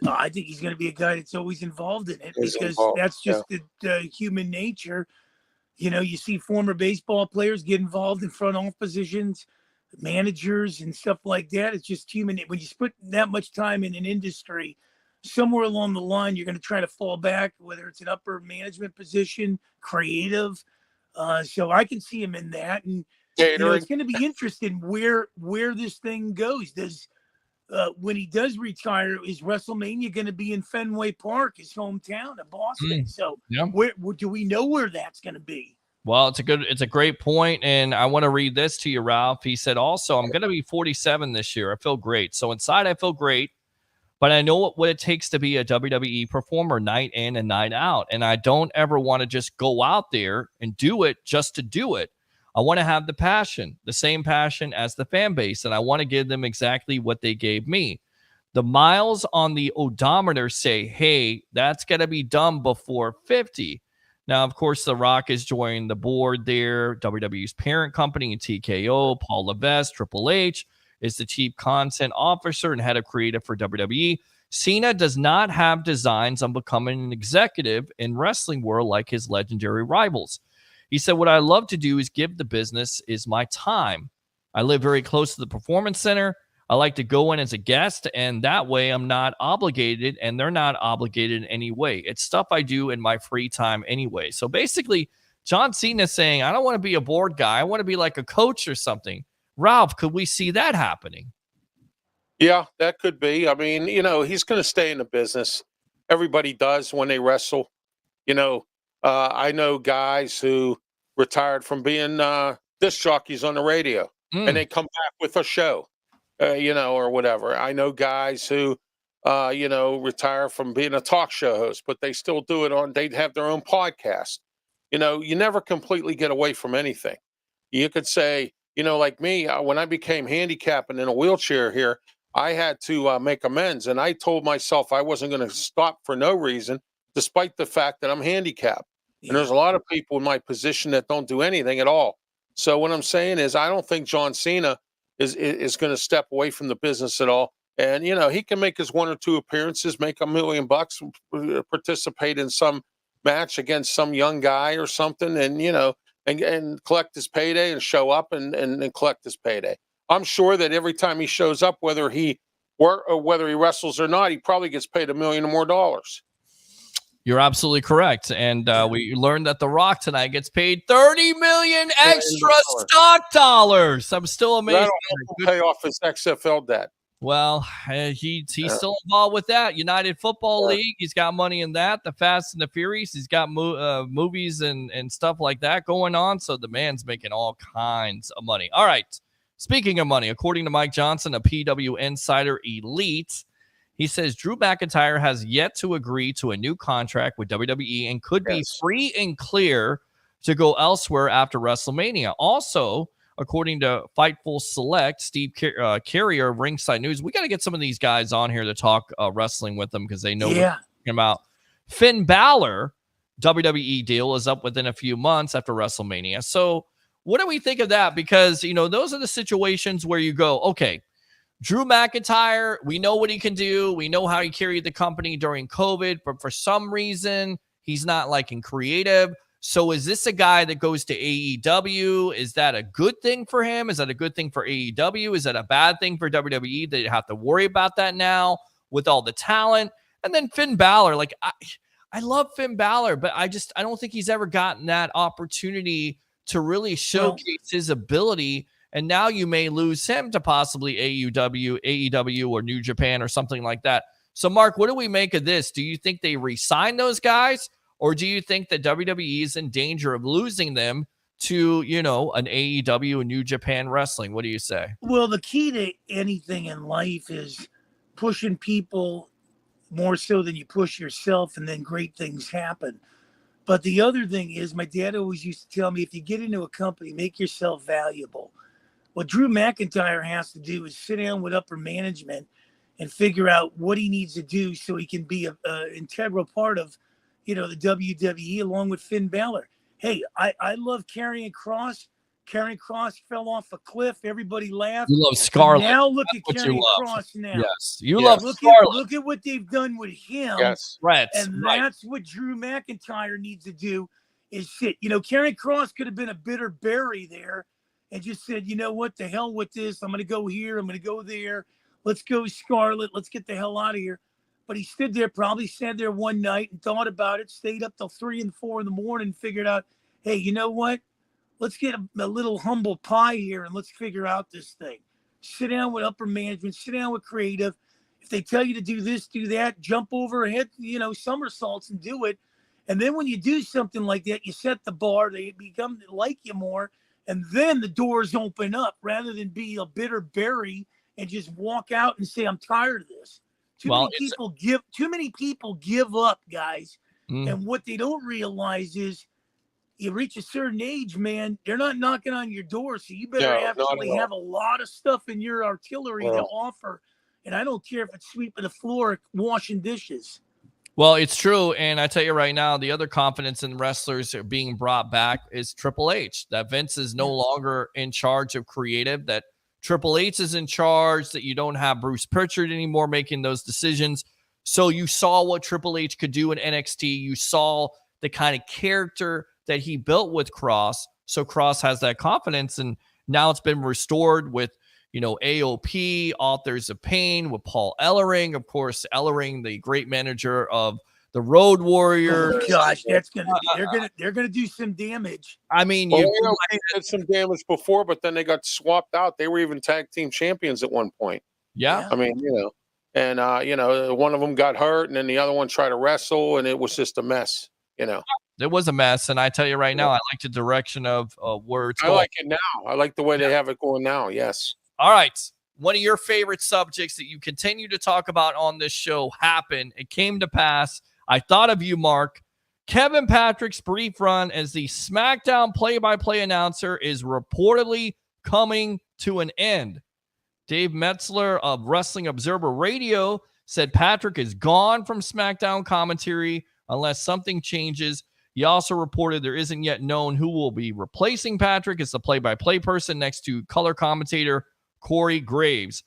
I think he's going to be a guy that's always involved in it because that's just the human nature. You see former baseball players get involved in front office positions, managers and stuff like that. It's just human. When you spend that much time in an industry, somewhere along the line, you're going to try to fall back, whether it's an upper management position, creative. So I can see him in that. And it's going to be interesting where this thing goes. Does when he does retire, is WrestleMania going to be in Fenway Park, his hometown of Boston? So yeah. where do we know where that's going to be? Well, it's a great point, and I want to read this to you, Ralph. He said, also, I'm going to be 47 this year. I feel great. So inside, I feel great, but I know what it takes to be a WWE performer night in and night out, and I don't ever want to just go out there and do it just to do it. I want to have the passion, the same passion as the fan base, and I want to give them exactly what they gave me. The miles on the odometer say, hey, that's got to be done before 50. Now, of course, The Rock is joining the board there. WWE's parent company and TKO, Paul Levesque, Triple H, is the chief content officer and head of creative for WWE. Cena does not have designs on becoming an executive in wrestling world like his legendary rivals. He said, what I love to do is give the business is my time. I live very close to the Performance Center. I like to go in as a guest, and that way I'm not obligated, and they're not obligated in any way. It's stuff I do in my free time anyway. So basically, John Cena is saying, I don't want to be a board guy. I want to be like a coach or something. Ralph, could we see that happening? Yeah, that could be. I mean, he's going to stay in the business. Everybody does when they wrestle. I know guys who retired from being disc jockeys on the radio, and they come back with a show. Or whatever. I know guys who, retire from being a talk show host, but they still do it they have their own podcast. You never completely get away from anything. You could say, like me, when I became handicapped and in a wheelchair here, I had to make amends. And I told myself I wasn't going to stop for no reason, despite the fact that I'm handicapped. And there's a lot of people in my position that don't do anything at all. So what I'm saying is, I don't think John Cena is going to step away from the business at all. And, he can make his 1 or 2 appearances, make $1 million, participate in some match against some young guy or something, and, and collect his payday and show up and collect his payday. I'm sure that every time he shows up, whether he wrestles or not, he probably gets paid $1 million or more. You're absolutely correct. And we learned that The Rock tonight gets paid $30 million extra stock dollars. I'm still amazed. That'll pay off his XFL debt. Well, he's still involved with that. United Football League, he's got money in that. The Fast and the Furious, he's got movies and stuff like that going on. So the man's making all kinds of money. All right. Speaking of money, according to Mike Johnson, a PW Insider Elite, he says Drew McIntyre has yet to agree to a new contract with WWE and could be free and clear to go elsewhere after WrestleMania. Also, according to Fightful Select, Steve Carrier of Ringside News, we got to get some of these guys on here to talk wrestling with them because they know what we're talking about. Finn Balor, WWE deal is up within a few months after WrestleMania. So what do we think of that? Because, those are the situations where you go, okay, Drew McIntyre, we know what he can do. We know how he carried the company during COVID, but for some reason, he's not liking creative. So is this a guy that goes to AEW? Is that a good thing for him? Is that a good thing for AEW? Is that a bad thing for WWE? They have to worry about that now with all the talent. And then Finn Balor, like I love Finn Balor, but I don't think he's ever gotten that opportunity to really showcase his ability. And now you may lose him to possibly AEW or New Japan or something like that. So, Mark, what do we make of this? Do you think they re-sign those guys? Or do you think that WWE is in danger of losing them to, an AEW and New Japan Wrestling? What do you say? Well, the key to anything in life is pushing people more so than you push yourself, and then great things happen. But the other thing is, my dad always used to tell me, if you get into a company, make yourself valuable. What Drew McIntyre has to do is sit down with upper management and figure out what he needs to do so he can be an integral part of, the WWE along with Finn Balor. Hey, I love Karrion Kross. Karrion Kross fell off a cliff. Everybody laughed. You love Scarlett. Now look at Karrion Kross now. Yes, you love Scarlett. Look at what they've done with him. Yes, right. And that's what Drew McIntyre needs to do is sit. Karrion Kross could have been a bitter Barry there and just said, you know what, the hell with this. I'm going to go here. I'm going to go there. Let's go Scarlett. Let's get the hell out of here. But he stood there, probably sat there one night and thought about it, stayed up till 3 and 4 in the morning, figured out, hey, you know what? Let's get a little humble pie here and let's figure out this thing. sit down with upper management, sit down with creative. If they tell you to do this, do that, jump over, hit, somersaults and do it. And then when you do something like that, you set the bar, they become like you more. And then the doors open up rather than be a bitter berry and just walk out and say, I'm tired of this. Too many people give up, guys. And what they don't realize is you reach a certain age, man, they're not knocking on your door. So you better actually have a lot of stuff in your artillery to offer. And I don't care if it's sweeping the floor, washing dishes. Well, it's true. And I tell you right now, the other confidence in wrestlers being brought back is Triple H. That Vince is no longer in charge of creative, that Triple H is in charge, that you don't have Bruce Pritchard anymore making those decisions. So you saw what Triple H could do in NXT. You saw the kind of character that he built with Cross. So Cross has that confidence. And now it's been restored with, AOP, Authors of Pain, with Paul Ellering. Of course, Ellering, the great manager of the Road Warriors. Oh gosh, they're gonna do some damage. I mean, AOP did some damage before, but then they got swapped out. They were even tag team champions at one point. Yeah. I mean, and one of them got hurt, and then the other one tried to wrestle, and it was just a mess. It was a mess, and I tell you right now, I like the direction of where it's going. I like it now. I like the way they have it going now. Yes. All right. One of your favorite subjects that you continue to talk about on this show happened. It came to pass. I thought of you, Mark. Kevin Patrick's brief run as the SmackDown play-by-play announcer is reportedly coming to an end. Dave Metzler of Wrestling Observer Radio said Patrick is gone from SmackDown commentary unless something changes. He also reported there isn't yet known who will be replacing Patrick as the play-by-play person next to color commentator Corey Graves.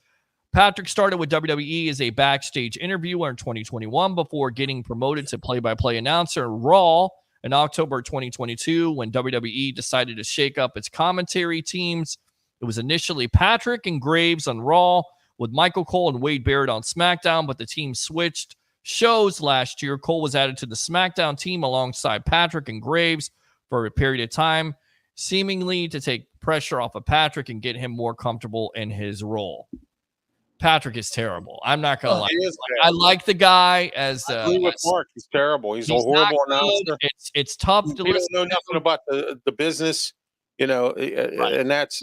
Patrick started with WWE as a backstage interviewer in 2021 before getting promoted to play-by-play announcer in Raw in October 2022 when WWE decided to shake up its commentary teams. It was initially Patrick and Graves on Raw with Michael Cole and Wade Barrett on SmackDown, but the team switched shows last year. Cole was added to the SmackDown team alongside Patrick and Graves for a period of time, seemingly to take pressure off of Patrick and get him more comfortable in his role. Patrick is terrible. I'm not going to lie. I like the guy as I agree with Mark. He's terrible. He's a horrible announcer. It's tough to He listen don't know nothing about the business, and that's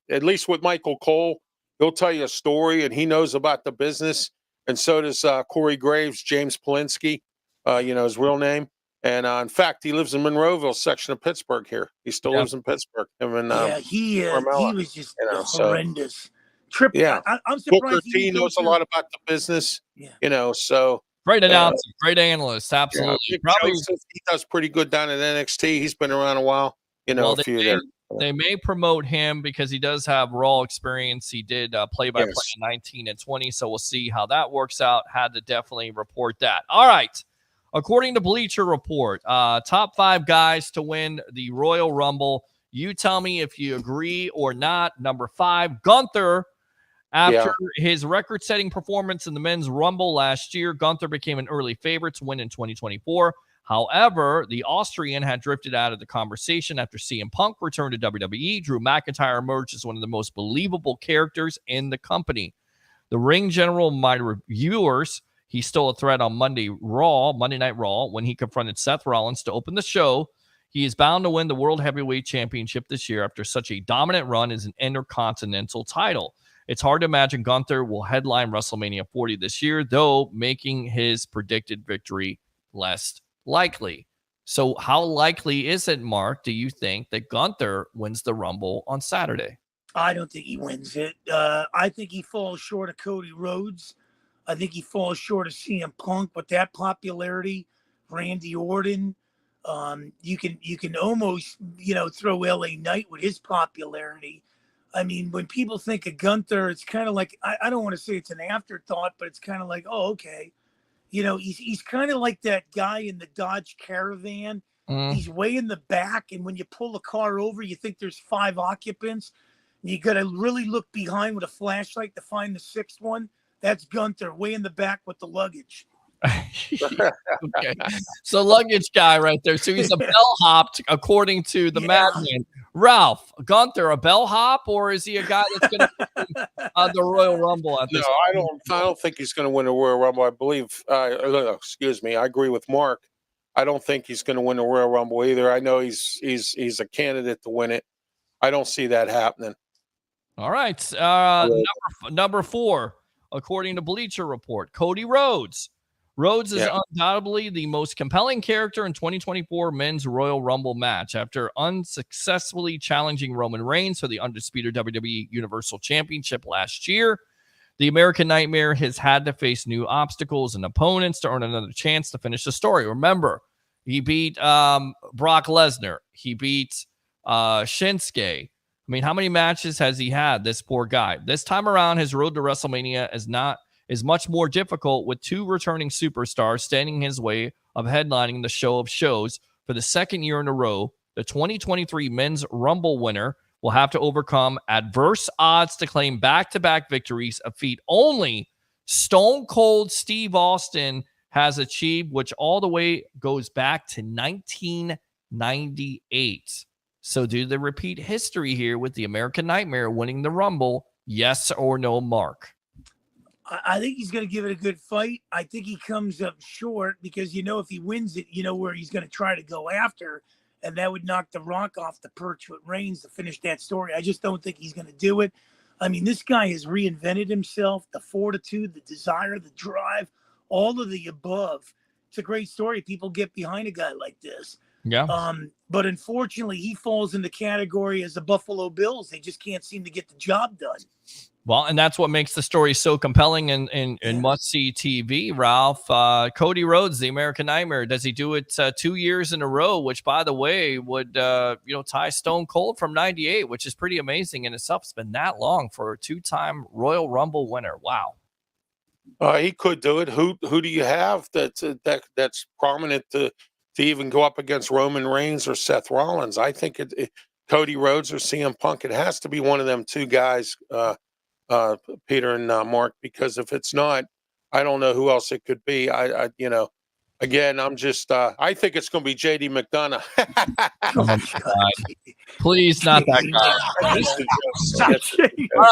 at least with Michael Cole. He'll tell you a story, and he knows about the business, and so does Corey Graves, James Polinsky, his real name. And in fact, he lives in Monroeville section of Pittsburgh here. He still lives in Pittsburgh. He was just horrendous. I'm surprised Booker T knows a lot about the business. So great announcer, great analyst, absolutely. Joseph, he does pretty good down at NXT. He's been around a while. They may promote him because he does have Raw experience. He did play-by-play in 19 and 20, so we'll see how that works out. Had to definitely report that. All right. According to Bleacher Report, top 5 guys to win the Royal Rumble. You tell me if you agree or not. Number 5, Gunther. After his record-setting performance in the Men's Rumble last year, Gunther became an early favorite to win in 2024. However, the Austrian had drifted out of the conversation after CM Punk returned to WWE. Drew McIntyre emerged as one of the most believable characters in the company. The ring general, my reviewers, he stole a threat on Monday Night Raw, when he confronted Seth Rollins to open the show. He is bound to win the World Heavyweight Championship this year after such a dominant run as an Intercontinental title. It's hard to imagine Gunther will headline WrestleMania 40 this year, though making his predicted victory less likely. So how likely is it, Mark, do you think that Gunther wins the Rumble on Saturday? I don't think he wins it. I think he falls short of Cody Rhodes. I think he falls short of CM Punk, but that popularity, Randy Orton, you can almost, throw LA Knight with his popularity. I mean, when people think of Gunther, it's kind of like, I don't want to say it's an afterthought, but it's kind of like, oh, okay. He's kind of like that guy in the Dodge Caravan. He's way in the back, and when you pull the car over, you think there's 5 occupants. And you got to really look behind with a flashlight to find the 6th one. That's Gunther, way in the back with the luggage. Okay. So luggage guy right there. So he's a bellhop, according to the madman. Ralph, Gunther, a bellhop, or is he a guy that's going to the Royal Rumble at this No, I don't think he's going to win the Royal Rumble. I believe, excuse me, I agree with Mark. I don't think he's going to win the Royal Rumble either. I know he's a candidate to win it. I don't see that happening. All right. Number 4, according to Bleacher Report, Cody Rhodes. Rhodes is undoubtedly the most compelling character in 2024 men's Royal Rumble match after unsuccessfully challenging Roman Reigns for the undisputed WWE Universal Championship last year. The American Nightmare has had to face new obstacles and opponents to earn another chance to finish the story. Remember, he beat Brock Lesnar. He beat Shinsuke. I mean, how many matches has he had, this poor guy? This time around, his road to WrestleMania is much more difficult, with 2 returning superstars standing in his way of headlining the show of shows for the second year in a row. The 2023 Men's Rumble winner will have to overcome adverse odds to claim back-to-back victories, a feat only Stone Cold Steve Austin has achieved, which all the way goes back to 1998. So do they repeat history here with the American Nightmare winning the Rumble? Yes or no, Mark? I think he's going to give it a good fight. I think he comes up short because, if he wins it, where he's going to try to go after, and that would knock The Rock off the perch with Reigns to finish that story. I just don't think he's going to do it. I mean, this guy has reinvented himself, the fortitude, the desire, the drive, all of the above. It's a great story. People get behind a guy like this. Yeah. But unfortunately, he falls in the category as the Buffalo Bills. They just can't seem to get the job done. Well, and that's what makes the story so compelling and must-see TV, Ralph. Cody Rhodes, the American Nightmare, does he do it 2 years in a row, which, by the way, would tie Stone Cold from 98, which is pretty amazing in itself. It's been that long for a 2-time Royal Rumble winner. Wow. He could do it. Who do you have that's prominent to even go up against Roman Reigns or Seth Rollins? I think Cody Rhodes or CM Punk. It has to be one of them 2 guys. Peter and Mark, because if it's not, I don't know who else it could be. Again, I'm just, I think it's going to be JD McDonough. Oh my God. Please, not that guy. All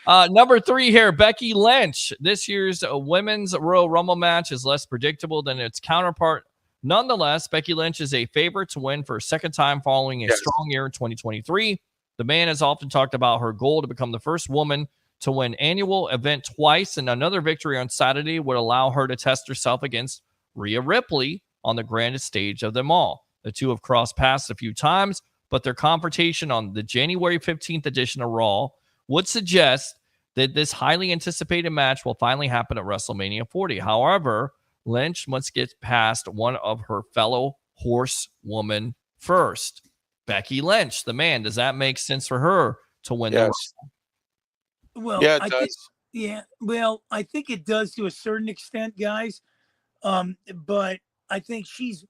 right. Number 3 here, Becky Lynch. This year's women's Royal Rumble match is less predictable than its counterpart. Nonetheless, Becky Lynch is a favorite to win for a second time following a strong year in 2023. The man has often talked about her goal to become the first woman to win annual event twice, and another victory on Saturday would allow her to test herself against Rhea Ripley on the grandest stage of them all. The 2 have crossed paths a few times, but their confrontation on the January 15th edition of Raw would suggest that this highly anticipated match will finally happen at WrestleMania 40. However, Lynch must get past one of her fellow horsewoman first. Becky Lynch, the man. Does that make sense for her to win the Rumble? Well, yeah, it does. Well, I think it does to a certain extent, guys. But I think she's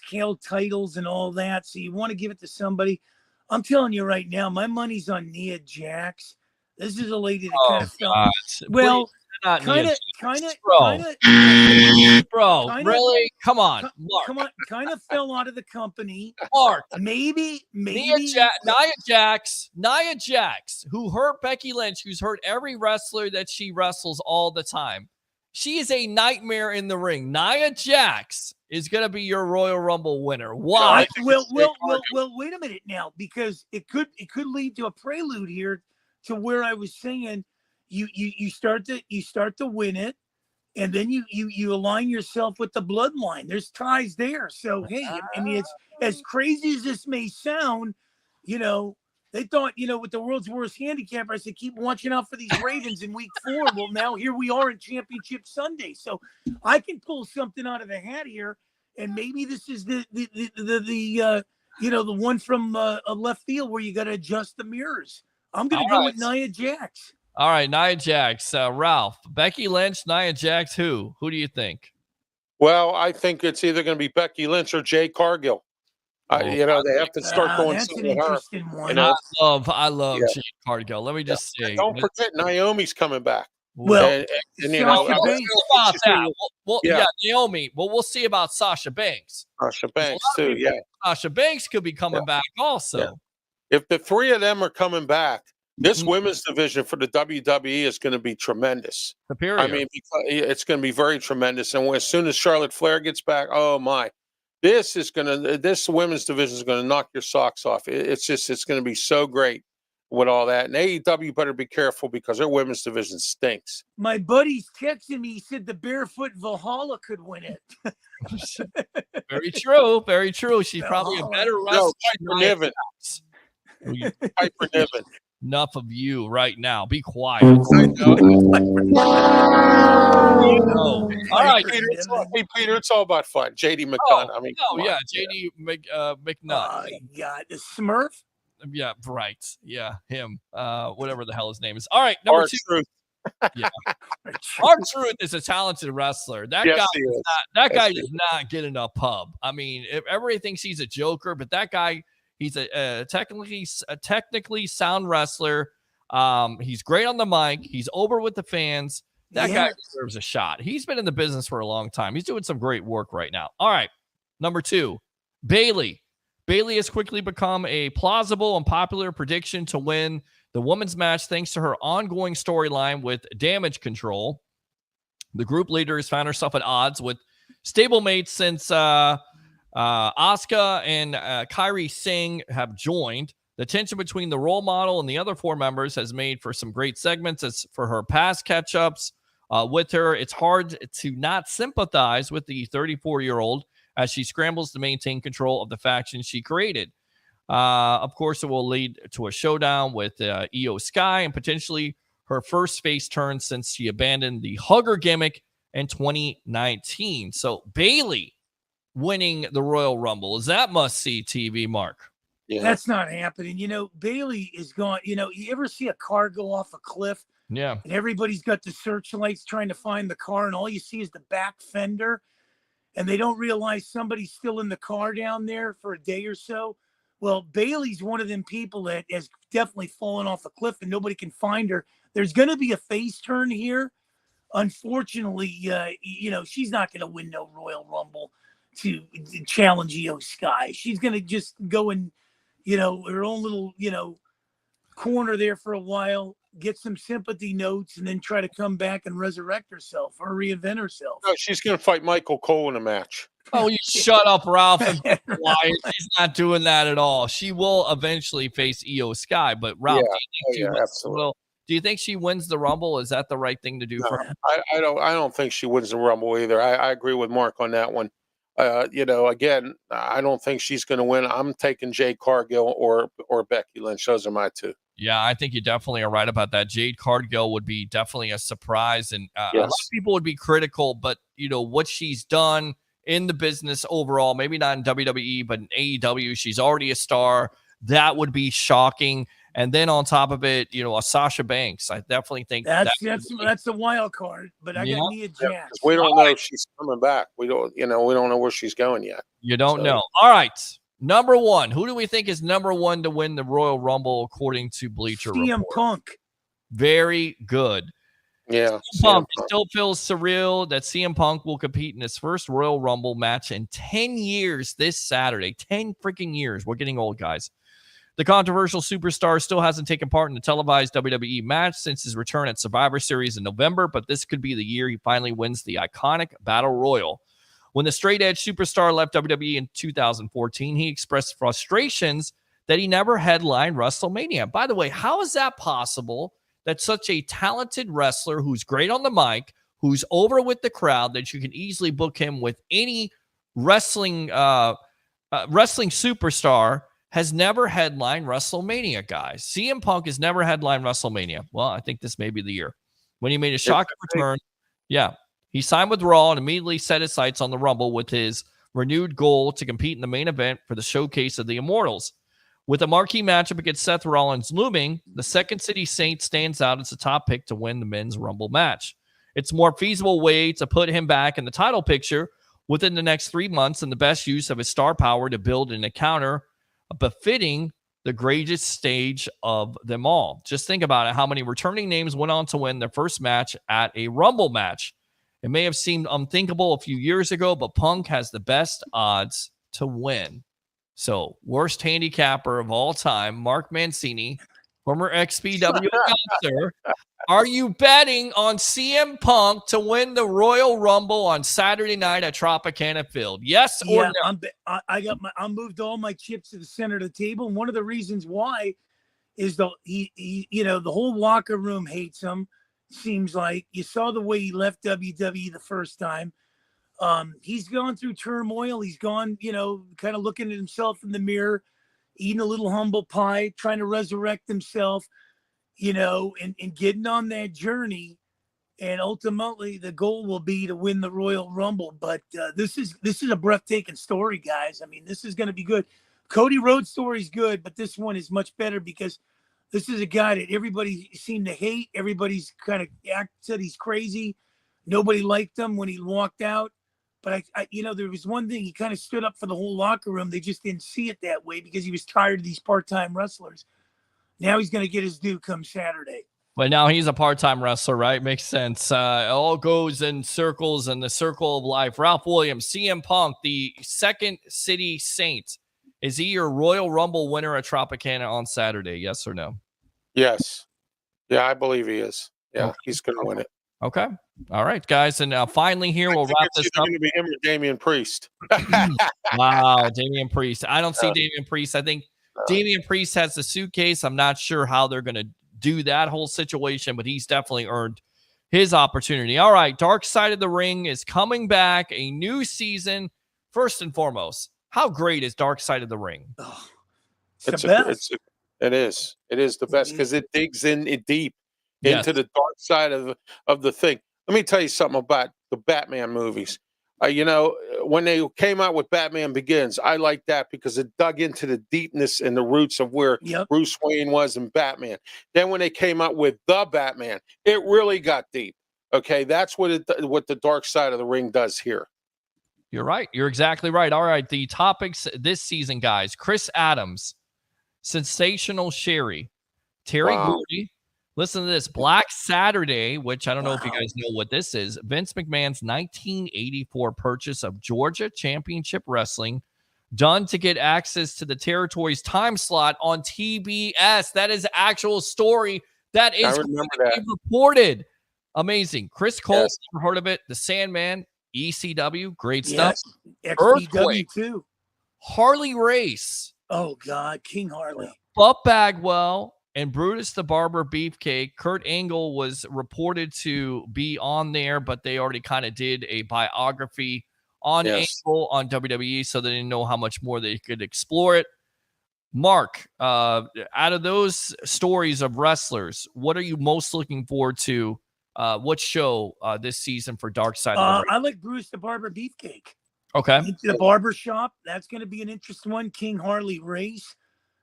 held titles and all that, so you want to give it to somebody. I'm telling you right now, my money's on Nia Jax. This is a lady that kind of felt well. Bro, really? Come on, Mark. Kind of fell out of the company. Mark, maybe Nia Jax, who hurt Becky Lynch, who's hurt every wrestler that she wrestles all the time. She is a nightmare in the ring. Nia Jax is going to be your Royal Rumble winner. Why? Well, wait a minute now, because it could lead to a prelude here to where I was saying you start to win it, and then you align yourself with the bloodline. There's ties there. So hey, I mean, it's as crazy as this may sound, they thought, with the world's worst handicapper, I said, keep watching out for these Ravens in week 4. Well, now here we are in Championship Sunday. So I can pull something out of the hat here, and maybe this is the one from left field where you got to adjust the mirrors. I'm going to go with Nia Jax. All right, Nia Jax. Ralph, Becky Lynch, Nia Jax, who? Who do you think? Well, I think it's either going to be Becky Lynch or Jay Cargill. They have to start going somewhere. One. I love Jade Cargill. Let me just say, don't forget Naomi's coming back. Well, and you Sasha know, Banks. We'll see about that. Yeah. Yeah, Naomi. Well, we'll see about Sasha Banks. Sasha 'Cause a Banks lot of too. people Yeah. think Sasha Banks could be coming back also. Yeah. If the three of them are coming back, this Mm-hmm. women's division for the WWE is going to be tremendous. Superior. I mean, it's going to be very tremendous. And as soon as Charlotte Flair gets back, oh my, this women's division is going to knock your socks off. It's going to be so great with all that. And AEW better be careful because their women's division stinks. My buddy's texting me. He said the Barefoot Valhalla could win it. Very true. Very true. She's probably a better wrestler. No, Piper Niven. Piper Niven. Enough of you right now. Be quiet. I know. All right, Peter, it's all about fun. JD McDonough. I mean, come on. yeah, JD McNutt. Oh, God, the Smurf. Yeah, right. Yeah, him. Whatever the hell his name is. All right, number 2. Truth. Yeah, R-Truth is a talented wrestler. That guy does not get enough pub. I mean, everybody thinks he's a joker, but that guy, he's a technically sound wrestler. He's great on the mic. He's over with the fans. That guy deserves a shot. He's been in the business for a long time. He's doing some great work right now. All right, number 2, Bayley. Bayley has quickly become a plausible and popular prediction to win the women's match thanks to her ongoing storyline with Damage Control. The group leader has found herself at odds with stablemates since Asuka and Kairi Singh have joined. The tension between the role model and the other 4 members has made for some great segments. As for her past catch-ups with her, it's hard to not sympathize with the 34-year-old as she scrambles to maintain control of the faction she created. Of course, it will lead to a showdown with Io Sky and potentially her first face turn since she abandoned the hugger gimmick in 2019. So Bayley winning the Royal Rumble. Is that must-see TV, Mark? Yeah. That's not happening. Bayley is gone. You ever see a car go off a cliff? Yeah. And everybody's got the searchlights trying to find the car, and all you see is the back fender, and they don't realize somebody's still in the car down there for a day or so. Well, Bayley's one of them people that has definitely fallen off a cliff and nobody can find her. There's going to be a face turn here. Unfortunately, she's not going to win no Royal Rumble to challenge Io Sky. She's going to just go in, her own little, corner there for a while, get some sympathy notes, and then try to come back and resurrect herself or reinvent herself. No, she's going to fight Michael Cole in a match. Oh, you shut up, Ralph. And be quiet. She's not doing that at all. She will eventually face Io Sky, but Ralph, do you think she wins the Rumble? Is that the right thing to do for her? I don't think she wins the Rumble either. I agree with Mark on that one. Again, I don't think she's going to win. I'm taking Jade Cargill or Becky Lynch. Those are my 2. Yeah, I think you definitely are right about that. Jade Cargill would be definitely a surprise, and a lot of people would be critical, but what she's done in the business overall, maybe not in WWE, but in AEW, she's already a star. That would be shocking. And then on top of it, a Sasha Banks. I definitely think that's the wild card. But I got Nia Jax. We don't know if she's coming back. We don't know where she's going yet. You don't know. All right. Number 1. Who do we think is number 1 to win the Royal Rumble according to Bleacher Report? CM Punk. Very good. Yeah. CM Punk. It still feels surreal that CM Punk will compete in his first Royal Rumble match in 10 years this Saturday. 10 freaking years. We're getting old, guys. The controversial superstar still hasn't taken part in a televised WWE match since his return at Survivor Series in November, but this could be the year he finally wins the iconic Battle Royal. When the straight-edge superstar left WWE in 2014, he expressed frustrations that he never headlined WrestleMania. By the way, how is that possible that such a talented wrestler who's great on the mic, who's over with the crowd, that you can easily book him with any wrestling superstar, has never headlined WrestleMania, guys? CM Punk has never headlined WrestleMania. Well, I think this may be the year. When he made a shocking return, he signed with Raw and immediately set his sights on the Rumble with his renewed goal to compete in the main event for the Showcase of the Immortals. With a marquee matchup against Seth Rollins looming, the Second City Saint stands out as the top pick to win the men's Rumble match. It's a more feasible way to put him back in the title picture within the next 3 months and the best use of his star power to build an encounter befitting the greatest stage of them all. Just think about it. How many returning names went on to win their first match at a Rumble match? It may have seemed unthinkable a few years ago, but Punk has the best odds to win. So, worst handicapper of all time, Mark Mancini, former XPW announcer. Are you betting on CM Punk to win the Royal Rumble on Saturday night at Tropicana Field? Yes or no? I moved all my chips to the center of the table, and one of the reasons why is the whole locker room hates him. Seems like you saw the way he left WWE the first time. He's gone through turmoil. He's gone, kind of looking at himself in the mirror, eating a little humble pie, trying to resurrect himself. And getting on that journey, and ultimately the goal will be to win the Royal Rumble. But this is a breathtaking story, guys. I mean, this is going to be good. Cody Rhodes' story is good, but this one is much better because this is a guy that everybody seemed to hate. Everybody's kind of said he's crazy. Nobody liked him when he walked out. But there was one thing, he kind of stood up for the whole locker room. They just didn't see it that way because he was tired of these part-time wrestlers. Now he's going to get his due come Saturday. But now he's a part-time wrestler, right? Makes sense. It all goes in circles in the circle of life. Ralph Williams, CM Punk, the Second City Saint. Is he your Royal Rumble winner at Tropicana on Saturday? Yes or no? Yes. Yeah, I believe he is. Yeah, he's going to win it. Okay. All right, guys. And finally here, we'll wrap this up. It's going to be him or Damian Priest. Wow, Damian Priest. I don't see Damian Priest. I think Damian Priest has the suitcase. I'm not sure how they're going to do that whole situation, but he's definitely earned his opportunity. All right, Dark Side of the Ring is coming back, a new season. First and foremost, how great is Dark Side of the Ring? Oh, it is. It is the best because it digs in deep into the dark side of the thing. Let me tell you something about the Batman movies. When they came out with Batman Begins, I liked that because it dug into the deepness and the roots of where Bruce Wayne was in Batman. Then when they came out with The Batman, it really got deep. Okay, that's what the Dark Side of the Ring does here. You're right. You're exactly right. All right, the topics this season, guys. Chris Adams, Sensational Sherry, Terry Gordy. Listen to this. Black Saturday, which I don't know if you guys know what this is. Vince McMahon's 1984 purchase of Georgia Championship Wrestling, done to get access to the territory's time slot on TBS. That is actual story that is reported. Amazing. Chris Cole, never heard of it. The Sandman, ECW, great stuff. Earthquake too. Harley Race. Oh God, King Harley. Buck Bagwell and Brutus the Barber Beefcake. Kurt Angle was reported to be on there, but they already kind of did a biography on Angle on WWE, so they didn't know how much more they could explore it. Mark, out of those stories of wrestlers, what are you most looking forward to? What show this season for Dark Side of the Ring? I like Bruce the Barber Beefcake. Okay. The Barber Shop. That's going to be an interesting one. King Harley Race.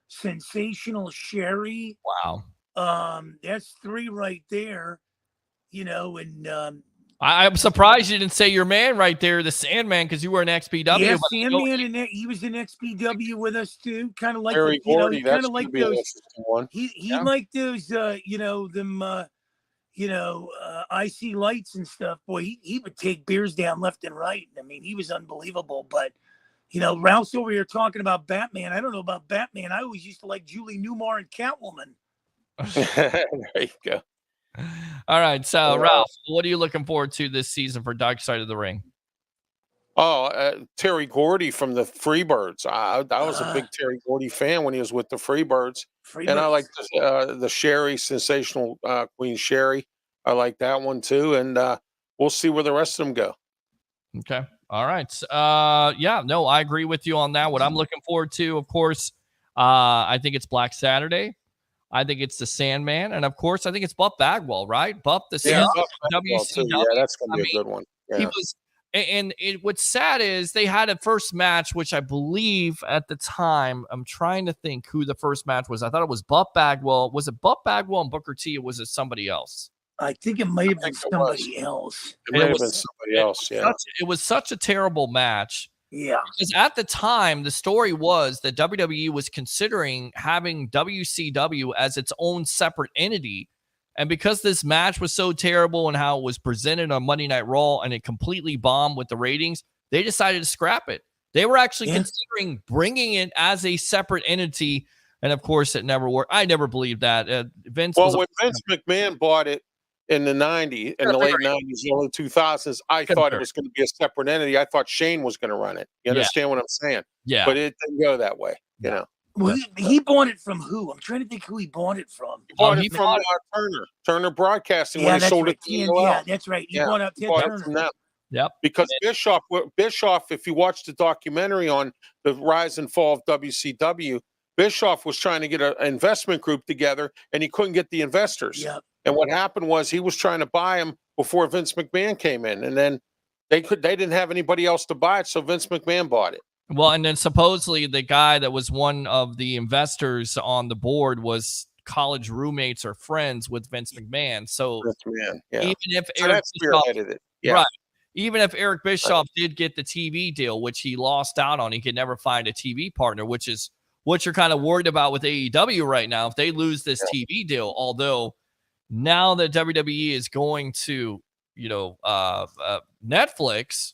Sensational Sherry. Wow. That's 3 right there. And I'm surprised you didn't say your man right there, the Sandman, because you were an XPW. Yeah, Sandman, and he was in XPW with us too. Kind of like Terry Gordy, kind of like those. One. He liked those, them, icy lights and stuff. Boy, he would take beers down left and right. I mean, he was unbelievable. But Ralph's over here talking about Batman. I don't know about Batman. I always used to like Julie Newmar and Catwoman. There you go. All right, so Ralph, what are you looking forward to this season for Dark Side of the Ring? Terry Gordy from the Freebirds. I was a big Terry Gordy fan when he was with the Freebirds. And I like the Sherry, Sensational Queen Sherry. I like that one too. And we'll see where the rest of them go. Okay. All right. I agree with you on that. What I'm looking forward to, of course, I think it's Black Saturday. I think it's the Sandman. And, of course, I think it's Buff Bagwell, right? Buff the Sandman. WCW. Yeah, that's going to be a good one. Yeah. He was – and what's sad is they had a first match, which I believe at the time – I'm trying to think who the first match was. I thought it was Buff Bagwell. Was it Buff Bagwell and Booker T, or was it somebody else? I think it might have been somebody else. It might have been somebody else, yeah. It was such a terrible match. Yeah. Because at the time, the story was that WWE was considering having WCW as its own separate entity. And because this match was so terrible and how it was presented on Monday Night Raw and it completely bombed with the ratings, they decided to scrap it. They were actually considering bringing it as a separate entity. And of course, it never worked. I never believed that. Vince Well, when Vince McMahon bought it in the '90s, in the late '90s, early 2000s, I thought it was going to be a separate entity. I thought Shane was going to run it. You understand what I'm saying? Yeah. But it didn't go that way. You know. Well, he bought it from who? I'm trying to think who he bought it from. He bought it from Turner Broadcasting when he sold it to AOL. Yeah, that's right. He bought out Ted Turner. From them. Yep. Because Bischoff, if you watch the documentary on the rise and fall of WCW, Bischoff was trying to get an investment group together, and he couldn't get the investors. Yep. And what happened was he was trying to buy them before Vince McMahon came in, and then they didn't have anybody else to buy it, so Vince McMahon bought it. Well, and then supposedly the guy that was one of the investors on the board was college roommates or friends with Vince McMahon. So even if Eric Bischoff, right, even if Eric Bischoff did get the TV deal, which he lost out on, he could never find a TV partner, which is what you're kind of worried about with AEW right now. If they lose this TV deal, although now that WWE is going to, Netflix,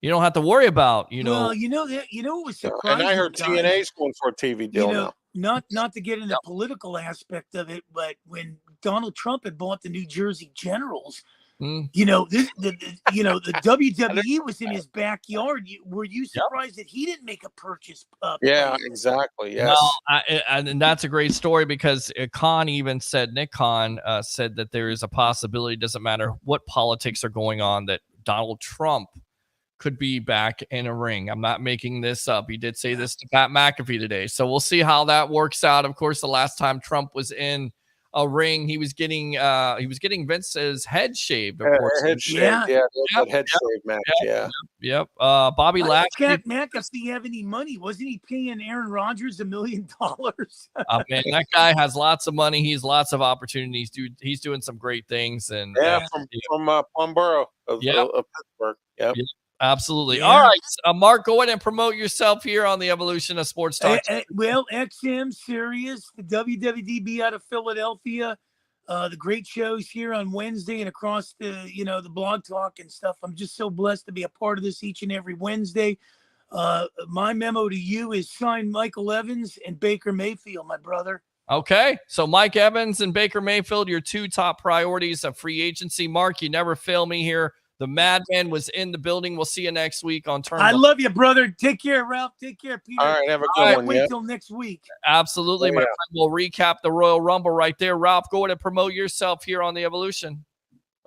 you don't have to worry about, Well, what was surprising. And I heard TNA's going for a TV deal now. Not to get into the political aspect of it, but when Donald Trump had bought the New Jersey Generals, the WWE was in his backyard. Were you surprised that he didn't make a purchase? Yeah, exactly. Yes. No, and that's a great story because Nick Khan said that there is a possibility, doesn't matter what politics are going on, that Donald Trump could be back in a ring. I'm not making this up. He did say this to Pat McAfee today. So we'll see how that works out. Of course, the last time Trump was in a ring, he was getting Vince's head shaved. Of course, head shaved. That head shave match. Yep. Bobby Lashley. Scott McAfee have any money? Wasn't he paying Aaron Rodgers $1 million? Man, that guy has lots of money. He's lots of opportunities. Dude, he's doing some great things. And from Palmboro of Pittsburgh. Yep. Absolutely. All right, Mark, go ahead and promote yourself here on the Evolution of Sports Talk. Well, XM, Sirius, the WWDB out of Philadelphia, the great shows here on Wednesday and across the Blog Talk and stuff. I'm just so blessed to be a part of this each and every Wednesday. My memo to you is sign Michael Evans and Baker Mayfield, my brother. Okay, so Mike Evans and Baker Mayfield, your two top priorities of free agency. Mark, you never fail me here. The Madman was in the building. We'll see you next week on Turn. I love you, brother. Take care, Ralph. Take care, Peter. All right, have a good one. Wait till next week. Absolutely, my friend. We'll recap the Royal Rumble right there. Ralph, go ahead and promote yourself here on the Evolution.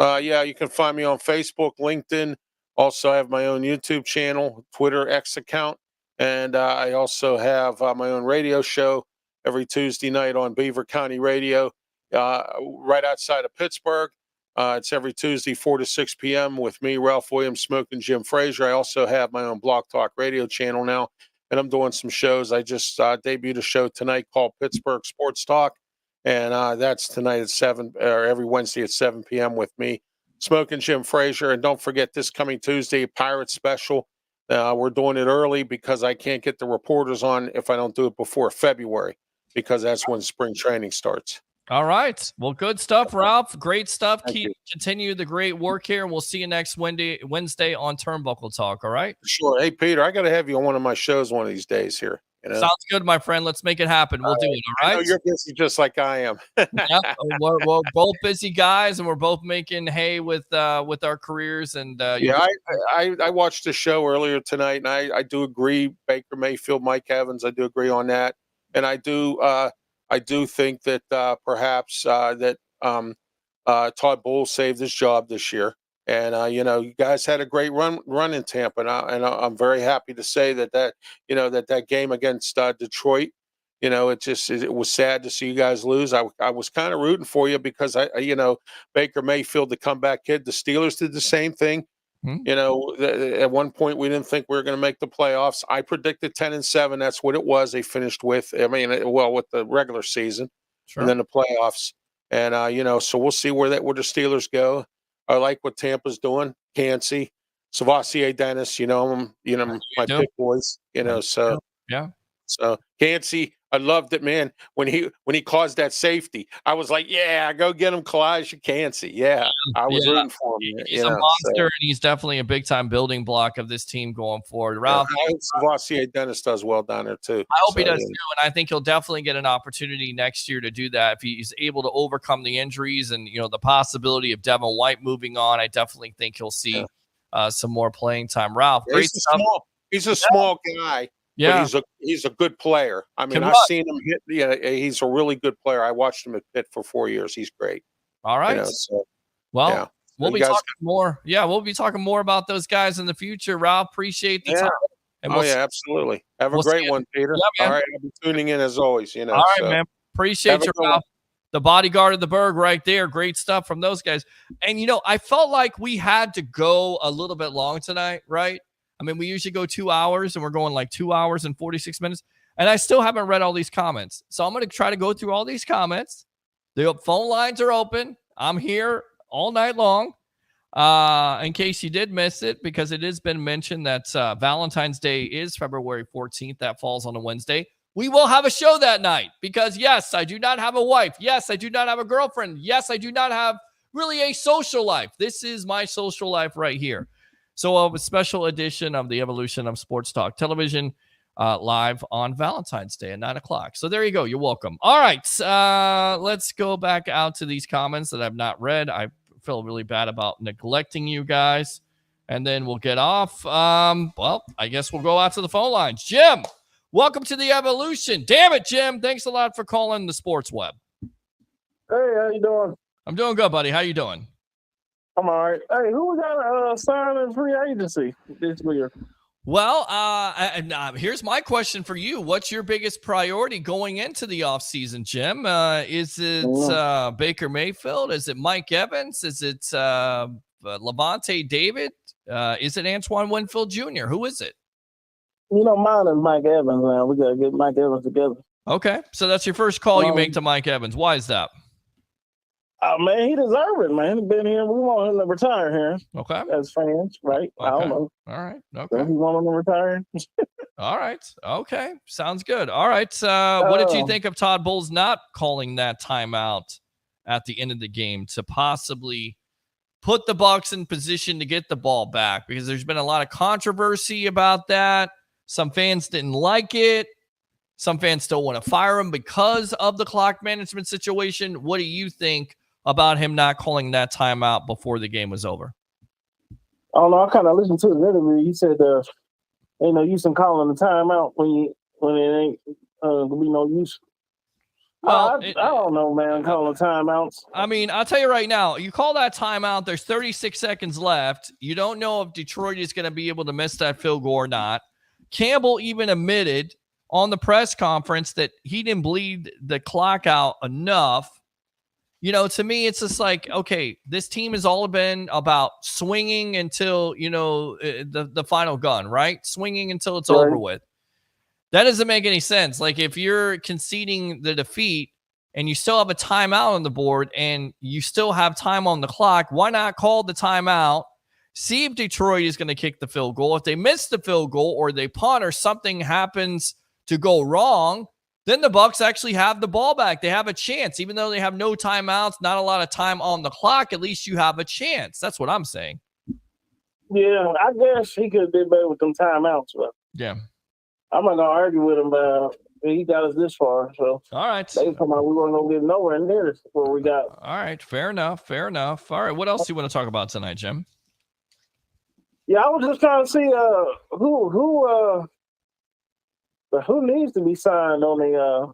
You can find me on Facebook, LinkedIn. Also, I have my own YouTube channel, Twitter, X account, and I also have my own radio show every Tuesday night on Beaver County Radio, right outside of Pittsburgh. It's every Tuesday, 4 to 6 p.m. with me, Ralph Williams, Smoking Jim Frazier. I also have my own Blog Talk radio channel now, and I'm doing some shows. I just debuted a show tonight called Pittsburgh Sports Talk, and that's tonight at 7, or every Wednesday at 7 p.m. with me, Smoking Jim Frazier. And don't forget, this coming Tuesday, Pirates Special. We're doing it early because I can't get the reporters on if I don't do it before February, because that's when spring training starts. All right. Well, good stuff, Ralph. Great stuff. Continue the great work here, and we'll see you next Wednesday on Turnbuckle Talk. All right. Sure. Hey, Peter, I got to have you on one of my shows one of these days here. Sounds good, my friend. Let's make it happen. We'll do it. All right. I know you're busy just like I am. We're both busy guys, and we're both making hay with our careers. And I watched the show earlier tonight, and I do agree. Baker Mayfield, Mike Evans, I do agree on that, and I do think that perhaps that Todd Bowles saved his job this year. And, you guys had a great run in Tampa. And I'm very happy to say that game against Detroit, it was sad to see you guys lose. I was kind of rooting for you because, Baker Mayfield, the comeback kid, the Steelers did the same thing. At one point we didn't think we were going to make the playoffs. I predicted 10-7. That's what it was. They finished with, with the regular season and then the playoffs. And, so we'll see where the Steelers go. I like what Tampa's doing. Kancey. Savassier Dennis, you know him, my do. pick boys, so Yeah. so Yancey, I loved it, man. When he caused that safety, I was like, yeah, go get him, Kalijah Yancey. Yeah, I was rooting for him. He's a monster, and he's definitely a big-time building block of this team going forward. Ralph, I hope Savassier Dennis does well down there, too. I hope he does, too, and I think he'll definitely get an opportunity next year to do that. If he's able to overcome the injuries and, the possibility of Devin White moving on, I definitely think he'll see some more playing time. Ralph, great stuff. He's a small guy. Yeah, but he's a good player. I mean, I've seen him hit. Yeah, he's a really good player. I watched him at Pitt for 4 years. He's great. All right. We'll be talking more. Yeah, we'll be talking more about those guys in the future. Ralph, appreciate the time. And absolutely. Have a great one, Peter. Yeah, all right, I'll be tuning in as always. All right, man. Appreciate you, Ralph. The bodyguard of the Berg right there. Great stuff from those guys. And, I felt like we had to go a little bit long tonight, right? I mean, we usually go 2 hours, and we're going like 2 hours and 46 minutes. And I still haven't read all these comments. So I'm going to try to go through all these comments. The phone lines are open. I'm here all night long. In case you did miss it, because it has been mentioned that Valentine's Day is February 14th. That falls on a Wednesday. We will have a show that night because, yes, I do not have a wife. Yes, I do not have a girlfriend. Yes, I do not have really a social life. This is my social life right here. So a special edition of the Evolution of Sports Talk Television live on Valentine's Day at 9 o'clock. So there you go. You're welcome. All right. Let's go back out to these comments that I've not read. I feel really bad about neglecting you guys. And then we'll get off. Well, I guess we'll go out to the phone lines. Jim, welcome to the Evolution. Damn it, Jim. Thanks a lot for calling the Sports Web. Hey, how you doing? I'm doing good, buddy. How you doing? I'm all right. Hey, who we got sign in free agency this year? Well, here's my question for you. What's your biggest priority going into the offseason, Jim? Is it Baker Mayfield? Is it Mike Evans? Is it Levante David? Is it Antoine Winfield Jr.? Who is it? Mine is Mike Evans, man. We got to get Mike Evans together. Okay, so that's your first call you make to Mike Evans. Why is that? Oh, man, he deserves it, man. He's been here. We want him to retire here. Okay. As fans, right? Okay. I don't know. All right. Okay. So he want him to retire. All right. Okay. Sounds good. All right. What did you think of Todd Bowles not calling that timeout at the end of the game to possibly put the Bucs in position to get the ball back? Because there's been a lot of controversy about that. Some fans didn't like it. Some fans still want to fire him because of the clock management situation. What do you think about him not calling that timeout before the game was over? I don't know. I kind of listened to his interview. He said, ain't no use in calling the timeout when it ain't gonna be no use. Well, I don't know, man, calling timeouts. I mean, I'll tell you right now, you call that timeout, there's 36 seconds left. You don't know if Detroit is going to be able to miss that field goal or not. Campbell even admitted on the press conference that he didn't bleed the clock out enough. To me, it's just like, okay, this team has all been about swinging until, the final gun, right? Swinging until it's over with. That doesn't make any sense. Like, if you're conceding the defeat and you still have a timeout on the board and you still have time on the clock, why not call the timeout, see if Detroit is going to kick the field goal? If they miss the field goal or they punt or something happens to go wrong, then the Bucs actually have the ball back. They have a chance. Even though they have no timeouts, not a lot of time on the clock, at least you have a chance. That's what I'm saying. Yeah, I guess he could have did better with them timeouts. But yeah, I'm not going to argue with him, but he got us this far. So all right. They come out, we weren't going to get nowhere near where we got. All right, fair enough. All right, what else do you want to talk about tonight, Jim? Yeah, I was just trying to see who needs to be signed on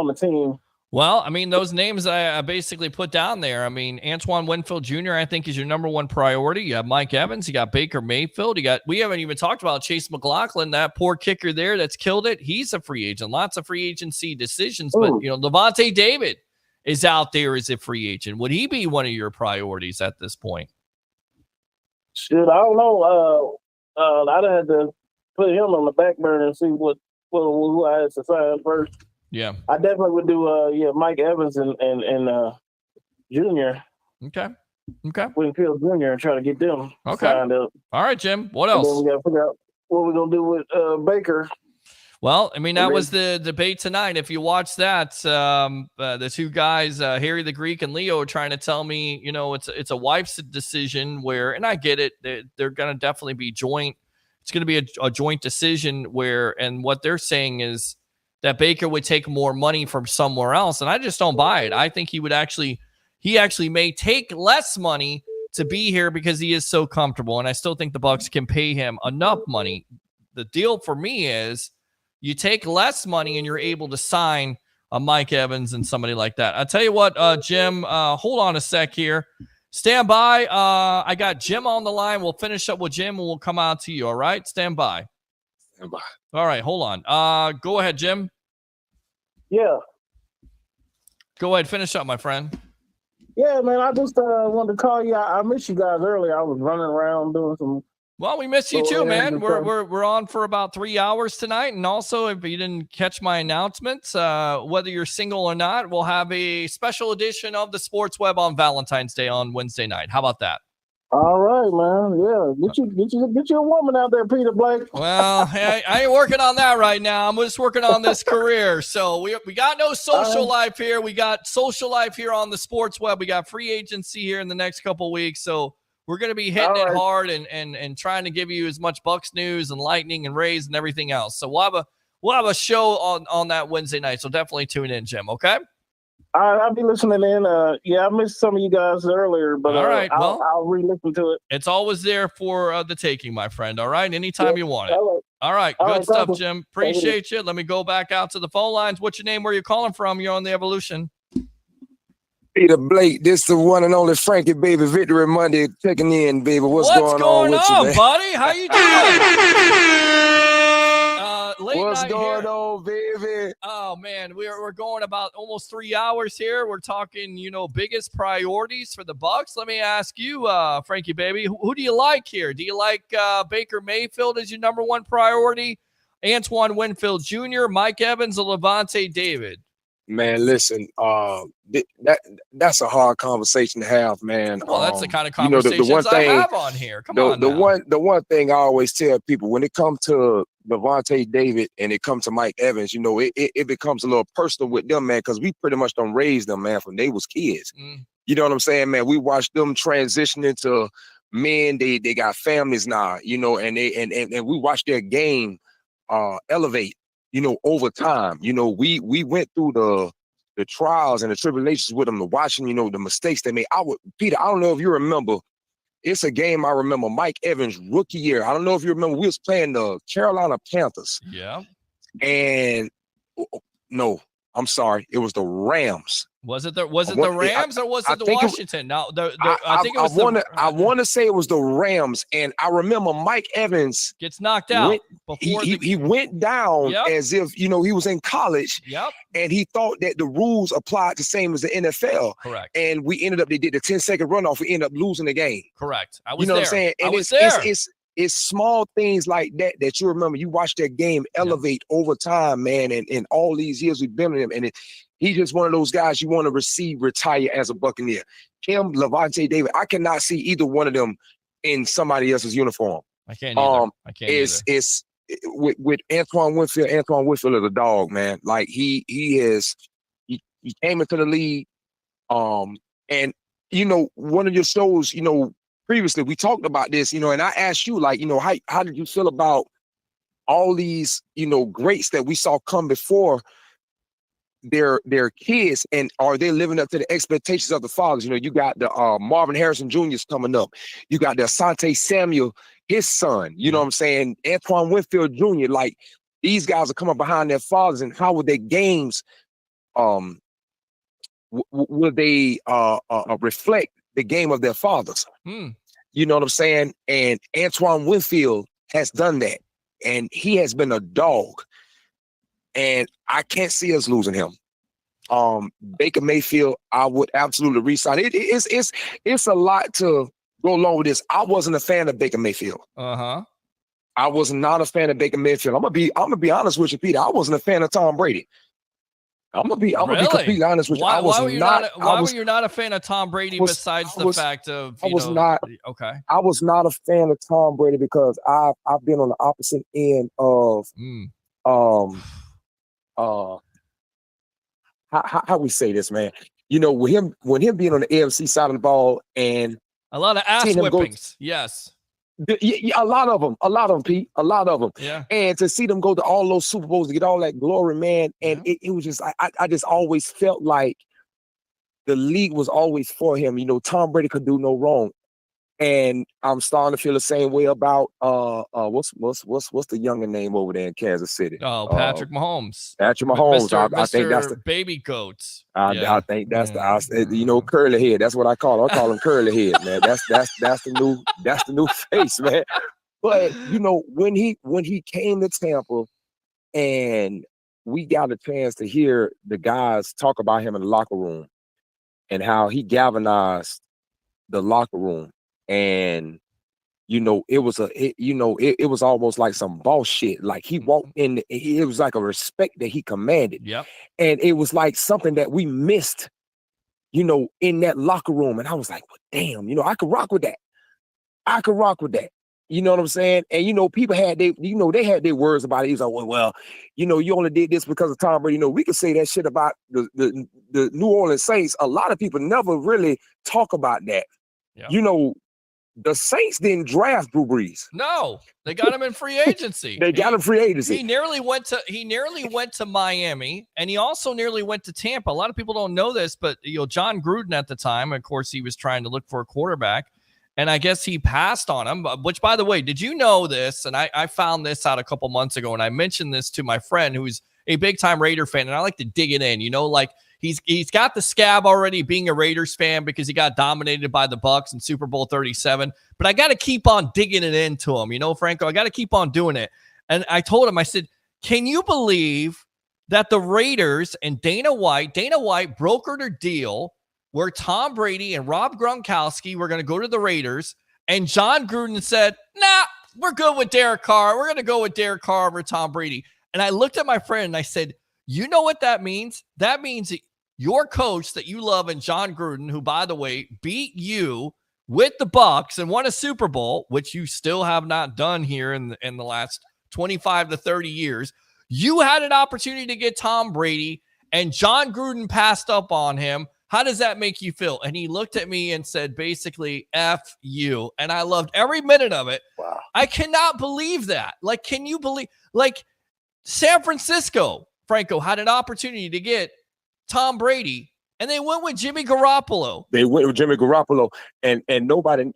the team. Well, I mean, those names I basically put down there. I mean, Antoine Winfield Jr., I think, is your number one priority. You have Mike Evans. You got Baker Mayfield. We haven't even talked about Chase McLaughlin, that poor kicker there that's killed it. He's a free agent. Lots of free agency decisions. But, Levante David is out there as a free agent. Would he be one of your priorities at this point? Shit, I don't know. I'd have to put him on the back burner and see who I had to sign first. Yeah, I definitely would do. Mike Evans and Junior. Okay. Okay. Winfield Jr. and try to get them signed up. All right, Jim. What And else? then we got to figure out what we're going to do with Baker. Well, I mean, that was the debate tonight. If you watch that, the two guys, Harry the Greek and Leo, are trying to tell me, it's a wife's decision where, and I get it, they're going to definitely be joint. It's going to be a joint decision where, and what they're saying is that Baker would take more money from somewhere else, and I just don't buy it. I think he actually may take less money to be here because he is so comfortable, and I still think the Bucs can pay him enough money. The deal for me is, you take less money and you're able to sign a Mike Evans and somebody like that. I'll tell you what, Jim, hold on a sec here. Stand by. I got Jim on the line. We'll finish up with Jim and we'll come out to you. All right? Stand by. Stand by. All right, hold on. Go ahead, Jim. Yeah. Go ahead. Finish up, my friend. Yeah, man, I just wanted to call you. I missed you guys earlier. I was running around doing some. Well, we missed you too, man. We're on for about 3 hours tonight, and also if you didn't catch my announcements, whether you're single or not, we'll have a special edition of the Sports Web on Valentine's Day on Wednesday night. How about that? All right, man. Yeah, get you a woman out there, Peter Blake. Well, I ain't working on that right now. I'm just working on this career. So we got no social life here. We got social life here on the Sports Web. We got free agency here in the next couple weeks. So we're going to be hitting it hard and trying to give you as much Bucs news and Lightning and Rays and everything else. So we'll have a show on that Wednesday night. So definitely tune in, Jim. Okay. All right, I'll be listening in. I missed some of you guys earlier, but all right, I'll re-listen to it. It's always there for the taking, my friend. All right, anytime you want it. All right, good stuff, Jim. Appreciate you. Let me go back out to the phone lines. What's your name? Where you calling from? You're on the Evolution. Peter Blake, this the one and only Frankie, baby. Victory Monday checking in, baby. What's going on with you, man? buddy? How you doing? What's going on, baby? Oh man, we're going about almost 3 hours here. We're talking, biggest priorities for the Bucs. Let me ask you, Frankie, baby, who do you like here? Do you like Baker Mayfield as your number one priority? Antoine Winfield Jr., Mike Evans, or Levante David? Man, listen, that's a hard conversation to have, man. Well, that's the kind of conversations I have on here. Come on, the one thing I always tell people when it comes to Levante David and it comes to Mike Evans, it becomes a little personal with them, man, because we pretty much don't raise them, man, from they was kids. You know what I'm saying, man? We watched them transition into men. They got families now, and we watched their game elevate. Over time, we went through the trials and the tribulations with them, watching, the mistakes they made. Peter, I don't know if you remember, it's a game I remember, Mike Evans' rookie year. I don't know if you remember, we was playing the Carolina Panthers. Yeah. And no, I'm sorry, it was the Rams. Was it the Rams or was it the Washington? I want to say it was the Rams, and I remember Mike Evans gets knocked out. He went down as if he was in college. Yep. And he thought that the rules applied the same as the NFL. Correct. And we ended up, they did the 10-second runoff. We ended up losing the game. Correct. I was what I'm saying? And it's small things like that you remember. You watch that game elevate over time, man. And all these years we've been with him, and he's just one of those guys you want to retire as a Buccaneer. Him, Levante David, I cannot see either one of them in somebody else's uniform. I can't either. It's with Antoine Winfield. Antoine Winfield is a dog, man. Like he came into the league. And one of your shows, previously we talked about this, and I asked you, like, how did you feel about all these, greats that we saw come before their kids, and are they living up to the expectations of the fathers? You got the Marvin Harrison Jr.'s coming up. You got the Asante Samuel, his son. You know what I'm saying? Antoine Winfield Jr. Like, these guys are coming behind their fathers, and how would their games will they reflect the game of their fathers? You know what I'm saying? And Antoine Winfield has done that, and he has been a dog. And I can't see us losing him. Baker Mayfield, I would absolutely re-sign. It's a lot to go along with this. I wasn't a fan of Baker Mayfield. I was not a fan of Baker Mayfield. I'm gonna be honest with you, Peter. I wasn't a fan of Tom Brady. I'm gonna be completely honest with you. Why were you not a fan of Tom Brady besides the fact of I was not a fan of Tom Brady because I've been on the opposite end of how we say this, man. You know, when him being on the AFC side of the ball and a lot of ass whippings. Yes. Yeah, a lot of them, Pete, a lot of them. Yeah. And to see them go to all those Super Bowls to get all that glory, man. And it was just, I just always felt like the league was always for him. You know, Tom Brady could do no wrong. And I'm starting to feel the same way about what's the younger name over there in Kansas City? Oh, Patrick Mahomes. Patrick Mahomes. I think that's the baby goats. I think that's curly head. That's what I call him. I call him curly head, man. That's the new face, man. But you know, when he came to Tampa and we got a chance to hear the guys talk about him in the locker room and how he galvanized the locker room. And you know, it was almost like some boss shit. Like he walked in, it was like a respect that he commanded. Yep. And it was like something that we missed, you know, in that locker room. And I was like, well, damn, you know, I could rock with that. You know what I'm saying? And you know, people had they had their words about it. He was like, well, you know, you only did this because of Tom Brady. You know, we could say that shit about the New Orleans Saints. A lot of people never really talk about that. Yep. You know, the Saints didn't draft Drew Brees. No, they got him in free agency. He nearly went to Miami, and he also nearly went to Tampa. A lot of people don't know this, but you know, John Gruden at the time, of course, he was trying to look for a quarterback, and I guess he passed on him. Which, by the way, did you know this? And I found this out a couple months ago, and I mentioned this to my friend who's a big time Raider fan, and I like to dig it in. You know, like he's got the scab already being a Raiders fan because he got dominated by the Bucs in Super Bowl 37. But I got to keep on digging it into him. You know, Franco, I got to keep on doing it. And I told him, I said, can you believe that the Raiders and Dana White brokered a deal where Tom Brady and Rob Gronkowski were going to go to the Raiders, and John Gruden said, nah, we're good with Derek Carr. We're going to go with Derek Carr over Tom Brady. And I looked at my friend and I said, you know what that means? That means that your coach that you love, and John Gruden, who, by the way, beat you with the Bucs and won a Super Bowl, which you still have not done here in the last 25 to 30 years. You had an opportunity to get Tom Brady, and John Gruden passed up on him. How does that make you feel? And he looked at me and said, basically, F you. And I loved every minute of it. Wow. I cannot believe that. Like, can you believe, like, San Francisco, Franco, had an opportunity to get Tom Brady, and they went with Jimmy Garoppolo. And nobody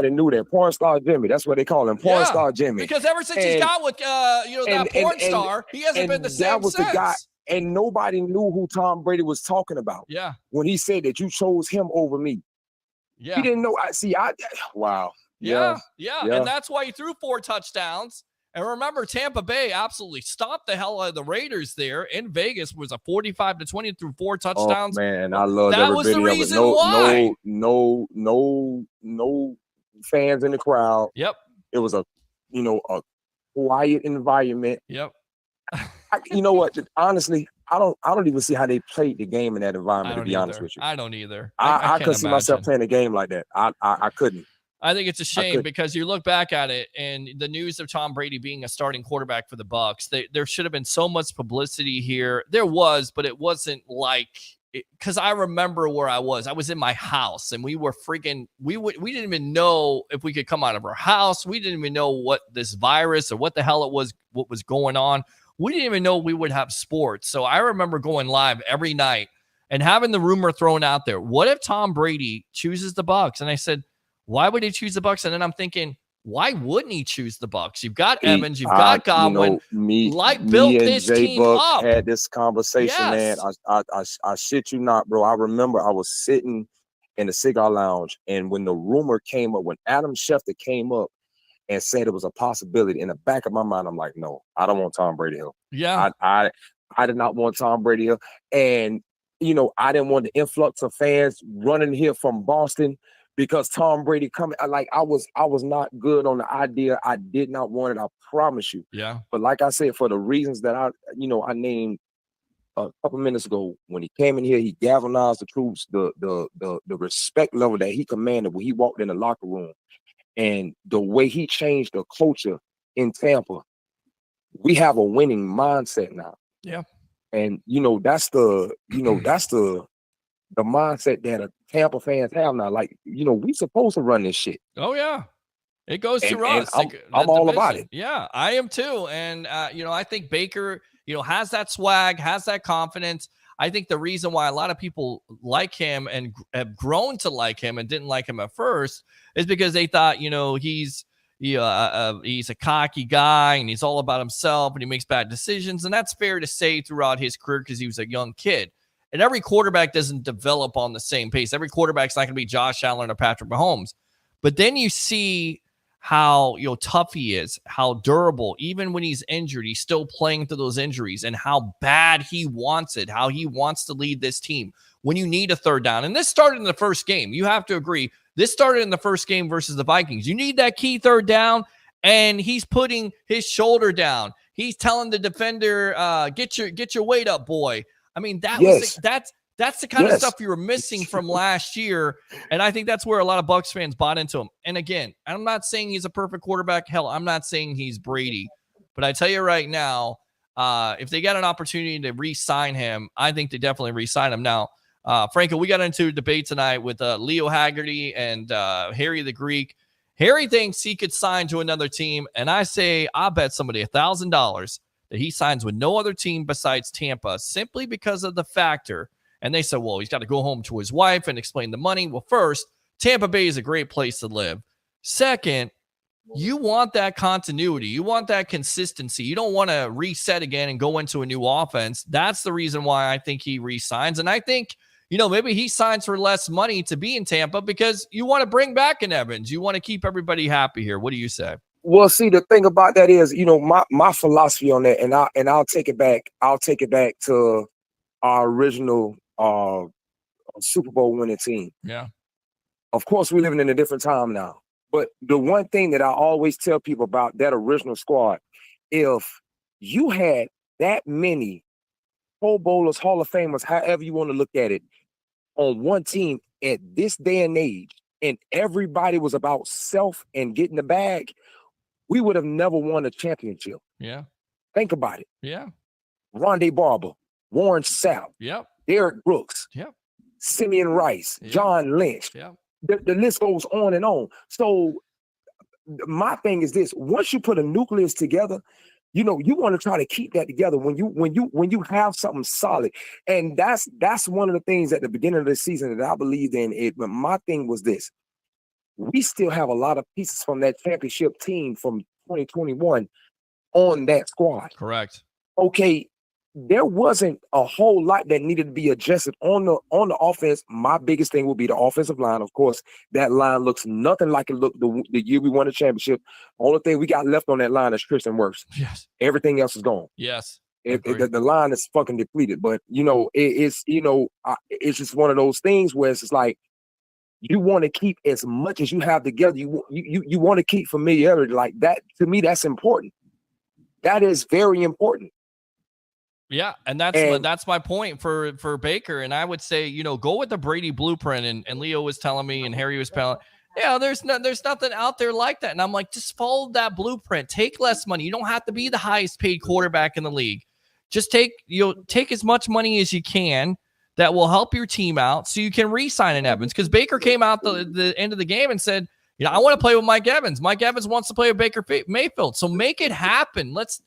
knew that. Porn star Jimmy. That's what they call him. Porn star Jimmy. Because ever since he's got with that porn star, he hasn't been the same that was since. The guy, and nobody knew who Tom Brady was talking about. Yeah. When he said that you chose him over me. Yeah. He didn't know. Wow. Yeah. And that's why he threw 4 touchdowns. And remember, Tampa Bay absolutely stopped the hell out of the Raiders there in Vegas. Was a 45-20 through 4 touchdowns. Oh, man, I love that. Was the reason why. No fans in the crowd. Yep. It was a quiet environment. Yep. You know what? Honestly, I don't even see how they played the game in that environment. To be honest with you, I don't either. I couldn't see myself playing a game like that. I couldn't. I think it's a shame because you look back at it and the news of Tom Brady being a starting quarterback for the Bucs, there should have been so much publicity here. There was, but it wasn't like, because I remember where I was. I was in my house and we were freaking, we didn't even know if we could come out of our house. We didn't even know what this virus or what the hell it was, what was going on. We didn't even know we would have sports. So I remember going live every night and having the rumor thrown out there. What if Tom Brady chooses the Bucs? And I said, why would he choose the Bucs? And then I'm thinking, why wouldn't he choose the Bucs? You've got Evans, you've got Godwin. Built this team up. Had this conversation, man. I shit you not, bro. I remember I was sitting in the cigar lounge, and when the rumor came up, when Adam Schefter came up and said it was a possibility, in the back of my mind, I'm like, no, I don't want Tom Brady here. Yeah, I did not want Tom Brady here, and I didn't want the influx of fans running here from Boston. Because Tom Brady coming, I was not good on the idea. I did not want it. I promise you. Yeah. But like I said, for the reasons that I named a couple minutes ago, when he came in here, he galvanized the troops, the respect level that he commanded when he walked in the locker room, and the way he changed the culture in Tampa. We have a winning mindset now. Yeah. And that's the mindset that Tampa fans have now. Like, we supposed to run this shit. Oh yeah. It goes through And us. I'm all about it. Yeah, I am too. And I think Baker, has that swag, has that confidence. I think the reason why a lot of people like him and have grown to like him and didn't like him at first is because they thought, he's a cocky guy and he's all about himself and he makes bad decisions. And that's fair to say throughout his career because he was a young kid. And every quarterback doesn't develop on the same pace. Every quarterback's not going to be Josh Allen or Patrick Mahomes. But then you see how tough he is, how durable. Even when he's injured, he's still playing through those injuries, and how bad he wants it, how he wants to lead this team when you need a third down. And this started in the first game. You have to agree. This started in the first game versus the Vikings. You need that key third down, and he's putting his shoulder down. He's telling the defender, get your weight up, boy. I mean, that's the kind of stuff you were missing from last year. And I think that's where a lot of Bucs fans bought into him. And again, I'm not saying he's a perfect quarterback. Hell, I'm not saying he's Brady. But I tell you right now, if they got an opportunity to re-sign him, I think they definitely re-sign him. Now, Franco, we got into a debate tonight with Leo Haggerty and Harry the Greek. Harry thinks he could sign to another team. And I say, I'll bet somebody $1,000 that he signs with no other team besides Tampa, simply because of the factor. And they said, well, he's got to go home to his wife and explain the money. Well, first, Tampa Bay is a great place to live. Second, you want that continuity. You want that consistency. You don't want to reset again and go into a new offense. That's the reason why I think he re-signs. And I think, maybe he signs for less money to be in Tampa because you want to bring back an Evans. You want to keep everybody happy here. What do you say? Well, see, the thing about that is, my philosophy on that, and I'll take it back. I'll take it back to our original Super Bowl winning team. Yeah. Of course, we're living in a different time now. But the one thing that I always tell people about that original squad, if you had that many Pro Bowlers, Hall of Famers, however you want to look at it, on one team at this day and age, and everybody was about self and getting the bag, we would have never won a championship. Yeah. Think about it. Yeah. Rondé Barber, Warren Sapp, yep, Derek Brooks, yep, Simeon Rice, yep, John Lynch. Yep. The list goes on and on. So my thing is this: once you put a nucleus together, you want to try to keep that together when you have something solid. And that's one of the things at the beginning of the season that I believed in it. But my thing was this: we still have a lot of pieces from that championship team from 2021 on that squad. Correct. Okay, there wasn't a whole lot that needed to be adjusted on the offense. My biggest thing would be the offensive line. Of course, that line looks nothing like it looked the year we won the championship. Only thing we got left on that line is Tristan Wirfs. Yes. Everything else is gone. Yes. The line is fucking depleted. But it's just one of those things where it's just like you want to keep as much as you have together. You want to keep familiarity like that. To me, that's important. That is very important. Yeah, and that's my point for Baker. And I would say, go with the Brady blueprint. And Leo was telling me, and Harry was telling, yeah, there's nothing out there like that. And I'm like, just follow that blueprint. Take less money. You don't have to be the highest paid quarterback in the league. Just take as much money as you can that will help your team out so you can re-sign an Evans. Because Baker came out the end of the game and said, I want to play with Mike Evans. Mike Evans wants to play with Baker Mayfield. So make it happen. Let's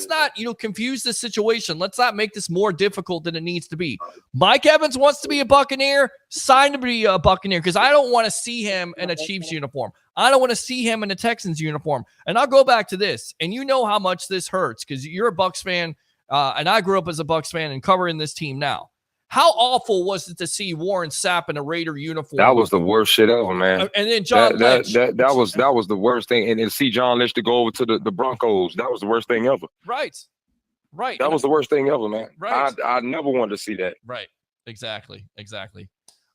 not, confuse this situation. Let's not make this more difficult than it needs to be. Mike Evans wants to be a Buccaneer, sign to be a Buccaneer, because I don't want to see him in a Chiefs uniform. I don't want to see him in a Texans uniform. And I'll go back to this, and you know how much this hurts because you're a Bucs fan, and I grew up as a Bucs fan and covering this team now. How awful was it to see Warren Sapp in a Raider uniform? That was the worst shit ever, man. And then John Lynch. That was the worst thing. And see John Lynch to go over to the Broncos. That was the worst thing ever. Right. That was the worst thing ever, man. Right. I never wanted to see that. Right. Exactly.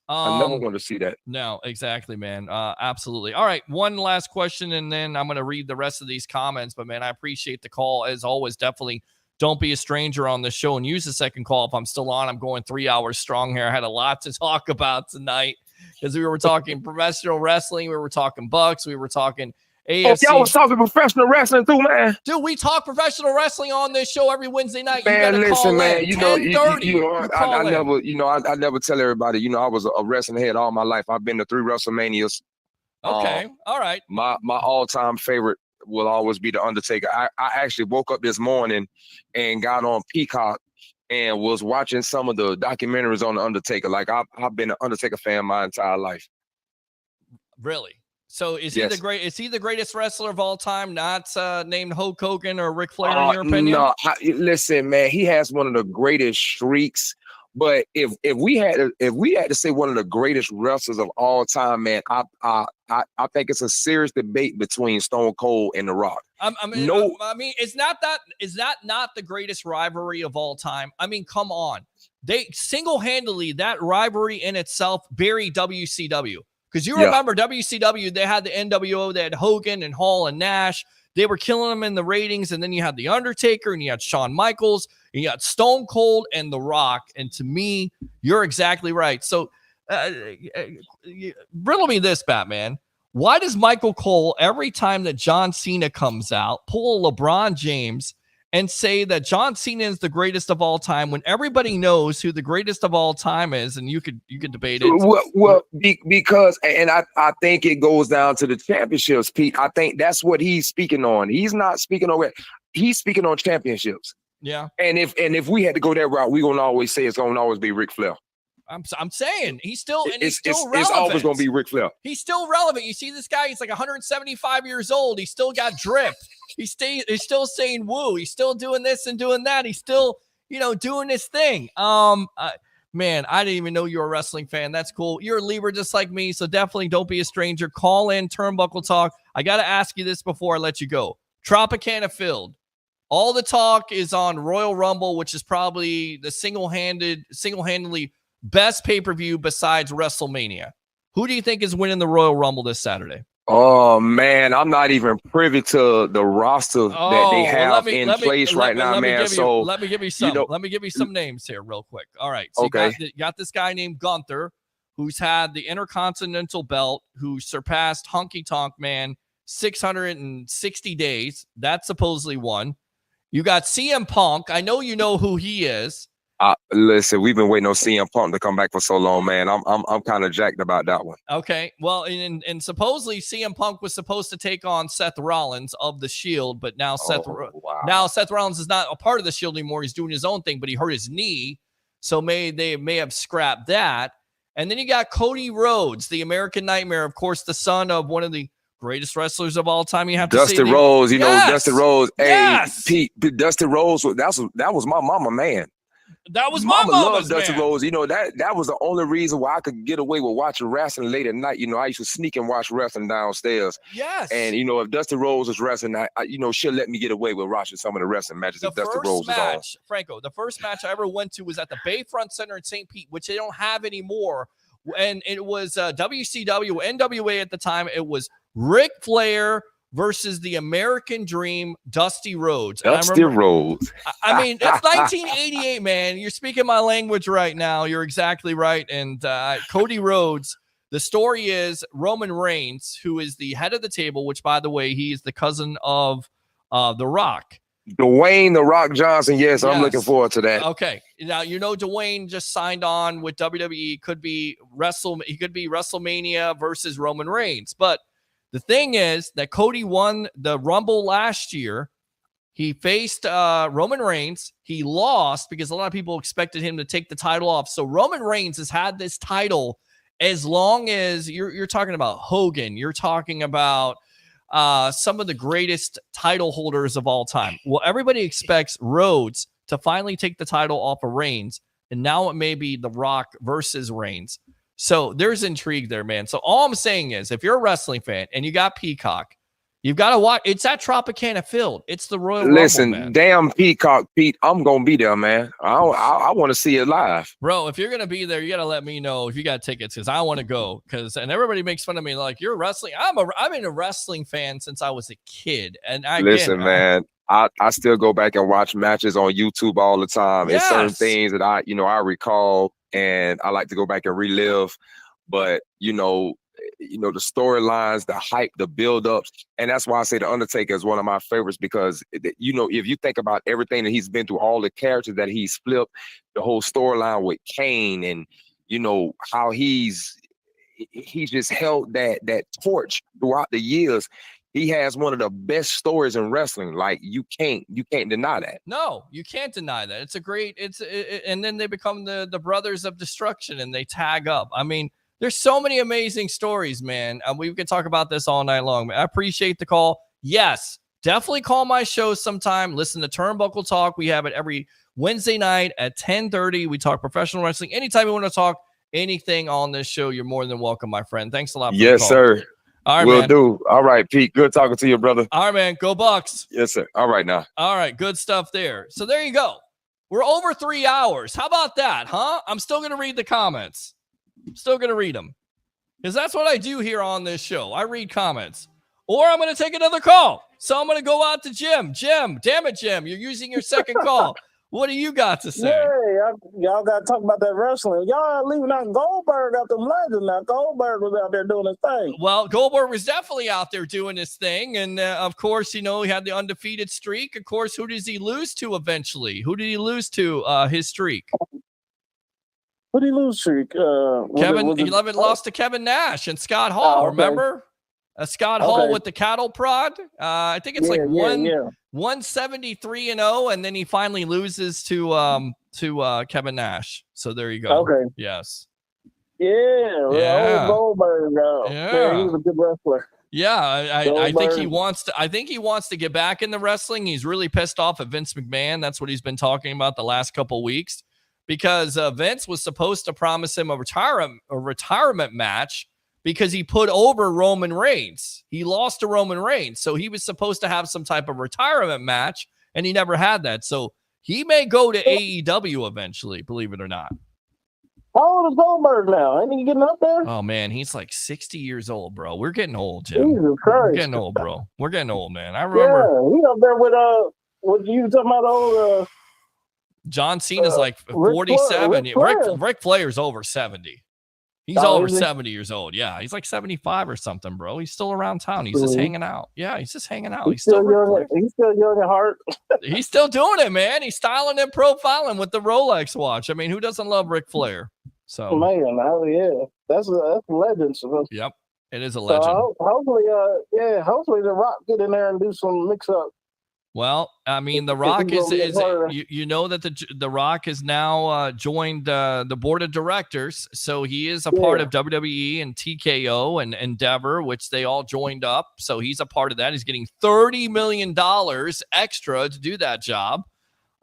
I never wanted to see that. No, exactly, man. Absolutely. All right. One last question, and then I'm going to read the rest of these comments. But, man, I appreciate the call. As always, definitely don't be a stranger on the show and use the second call if I'm still on. I'm going 3 hours strong here. I had a lot to talk about tonight because we were talking professional wrestling. We were talking Bucs. We were talking AFC. Y'all was talking professional wrestling too, man. Dude, we talk professional wrestling on this show every Wednesday night. Man, you listen, man. You know, I never tell everybody. I was a wrestling head all my life. I've been to 3 WrestleManias. Okay, all right. My all-time favorite will always be The Undertaker. I actually woke up this morning and got on Peacock and was watching some of the documentaries on The Undertaker. Like I've been an Undertaker fan my entire life. Really? So is he the greatest wrestler of all time, not named Hulk Hogan or Ric Flair in your opinion? No, listen, man, he has one of the greatest streaks. But if we had to say one of the greatest wrestlers of all time, man, I think it's a serious debate between Stone Cold and The Rock. I mean, is that not the greatest rivalry of all time? I mean, come on. They single-handedly, that rivalry in itself buried WCW. Because you remember WCW, they had the NWO, they had Hogan and Hall and Nash. They were killing them in the ratings. And then you had The Undertaker and you had Shawn Michaels and you had Stone Cold and The Rock. And to me, you're exactly right. So riddle me this, Batman. Why does Michael Cole, every time that John Cena comes out, pull a LeBron James and say that John Cena is the greatest of all time when everybody knows who the greatest of all time is, and you could debate it. Because I think it goes down to the championships, Pete. I think that's what he's speaking on. He's not speaking on it. He's speaking on championships. Yeah. And if we had to go that route, we're gonna always say it's gonna always be Ric Flair. I'm saying he's still relevant. It's always going to be Ric Flair. He's still relevant. You see this guy, he's like 175 years old. He's still got drip. He's still saying woo. He's still doing this and doing that. He's still, doing his thing. Man, I didn't even know you were a wrestling fan. That's cool. You're a Libra just like me, so definitely don't be a stranger. Call in, Turnbuckle Talk. I got to ask you this before I let you go. Tropicana filled. All the talk is on Royal Rumble, which is probably the single-handedly best pay-per-view besides WrestleMania. Who do you think is winning the Royal Rumble this Saturday? Oh, man, I'm not even privy to the roster that they have in place right now, man. So let me give you some. Let me give you some names here real quick. All right. So you got this guy named Gunther, who's had the Intercontinental belt, who surpassed Honky Tonk Man 660 days. That's supposedly one. You got CM Punk. I know you know who he is. Listen, we've been waiting on CM Punk to come back for so long, man. I'm kind of jacked about that one. Okay, well, and supposedly CM Punk was supposed to take on Seth Rollins of the Shield, but now Seth Rollins is not a part of the Shield anymore. He's doing his own thing, but he hurt his knee, so they may have scrapped that. And then you got Cody Rhodes, the American Nightmare, of course, the son of one of the greatest wrestlers of all time. You have to say Dusty Rhodes. Dusty Rhodes. Yes. Hey, Pete, Dusty Rhodes. That was my mama, man. That was my mama's man. Dusty Rhodes. That was the only reason why I could get away with watching wrestling late at night. I used to sneak and watch wrestling downstairs. Yes. And if Dusty Rhodes was wrestling, she'll let me get away with watching some of the wrestling matches if Dusty Rhodes was on. Franco, the first match I ever went to was at the Bayfront Center in St. Pete, which they don't have anymore. And it was WCW, NWA at the time. It was Ric Flair versus the American Dream, Dusty Rhodes. Dusty Rhodes. I mean, it's 1988, man. You're speaking my language right now. You're exactly right. And Cody Rhodes, the story is Roman Reigns, who is the head of the table, which, by the way, he is the cousin of The Rock. Dwayne The Rock Johnson. Yes, I'm looking forward to that. Okay. Now, Dwayne just signed on with WWE. He could be WrestleMania versus Roman Reigns. But the thing is that Cody won the Rumble last year. He faced Roman Reigns. He lost because a lot of people expected him to take the title off. So Roman Reigns has had this title as long as you're talking about Hogan. You're talking about some of the greatest title holders of all time. Well, everybody expects Rhodes to finally take the title off of Reigns, and now it may be The Rock versus Reigns. So there's intrigue there, man. So all I'm saying is, if you're a wrestling fan and you got Peacock, you've got to watch. It's at Tropicana Field. It's the Royal Rumble, man. Damn Peacock, Pete. I'm going to be there, man. I want to see it live. Bro, if you're going to be there, you got to let me know if you got tickets because I want to go. And everybody makes fun of me like, you're wrestling. I've been a wrestling fan since I was a kid. And Listen, man. I still go back and watch matches on YouTube all the time. It's certain Yes. things that I recall, and I like to go back and relive. But the storylines, the hype, the build-ups, and that's why I say The Undertaker is one of my favorites because if you think about everything that he's been through, all the characters that he's flipped, the whole storyline with Kane, and how he's just held that torch throughout the years. He has one of the best stories in wrestling. Like you can't deny that. No, you can't deny that. It's a great. And then they become the brothers of destruction, and they tag up. I mean, there's so many amazing stories, man. We could talk about this all night long. Man. I appreciate the call. Yes, definitely call my show sometime. Listen to Turnbuckle Talk. We have it every Wednesday night at 10:30. We talk professional wrestling. Anytime you want to talk anything on this show, you're more than welcome, my friend. Thanks a lot for the call. Sir. All right, Will man. do. All right, Pete. Good talking to you, brother. All right, man. Go Bucs. Yes, sir. All right, now. All right, good stuff there. So there you go. We're over 3 hours. How about that, huh? I'm still going to read the comments. Still going to read them. Because that's what I do here on this show. I read comments. Or I'm going to take another call. So I'm going to go out to Jim. Jim, damn it, Jim. You're using your second call. What do you got to say? Yeah, y'all got to talk about that wrestling. Y'all leaving out Goldberg out them legends now. Goldberg was out there doing his thing. Well, Goldberg was definitely out there doing his thing. And, of course, he had the undefeated streak. Of course, who does he lose to eventually? Who did he lose to his streak? Who did he lose streak? Lost to Kevin Nash and Scott Hall. Okay. Remember? Scott Hall with the cattle prod. I think it's 173-0, and then he finally loses to Kevin Nash. So there you go. Okay. Yes. Yeah. Goldberg. Yeah. Man, he was a good wrestler. Yeah, I think he wants to. I think he wants to get back in the wrestling. He's really pissed off at Vince McMahon. That's what he's been talking about the last couple of weeks, because Vince was supposed to promise him a retirement match because he put over Roman Reigns. He lost to Roman Reigns, so he was supposed to have some type of retirement match, and he never had that. So he may go to AEW eventually, believe it or not. How old is Goldberg now? Ain't he getting up there? Oh, man, he's like 60 years old, bro. We're getting old, Jim. Jesus Christ. We're getting old, bro. We're getting old, man. I remember. Yeah, he up there with, what you talking about, old, John Cena's like 47. Ric Flair's over 70. He's over 70 years old. Yeah, he's like 75 or something, bro. He's still around town. He's just hanging out. Yeah, he's just hanging out. He's still young. He's still young at heart. He's still doing it, man. He's styling and profiling with the Rolex watch. I mean, who doesn't love Ric Flair? So, man, that's a legend. Yep, it is a legend. So hopefully, hopefully the Rock get in there and do some mix up. Well, I mean, The Rock is you know that the Rock has now joined the board of directors, so he is a part of WWE and TKO and Endeavor, which they all joined up. So he's a part of that. He's getting $30 million extra to do that job,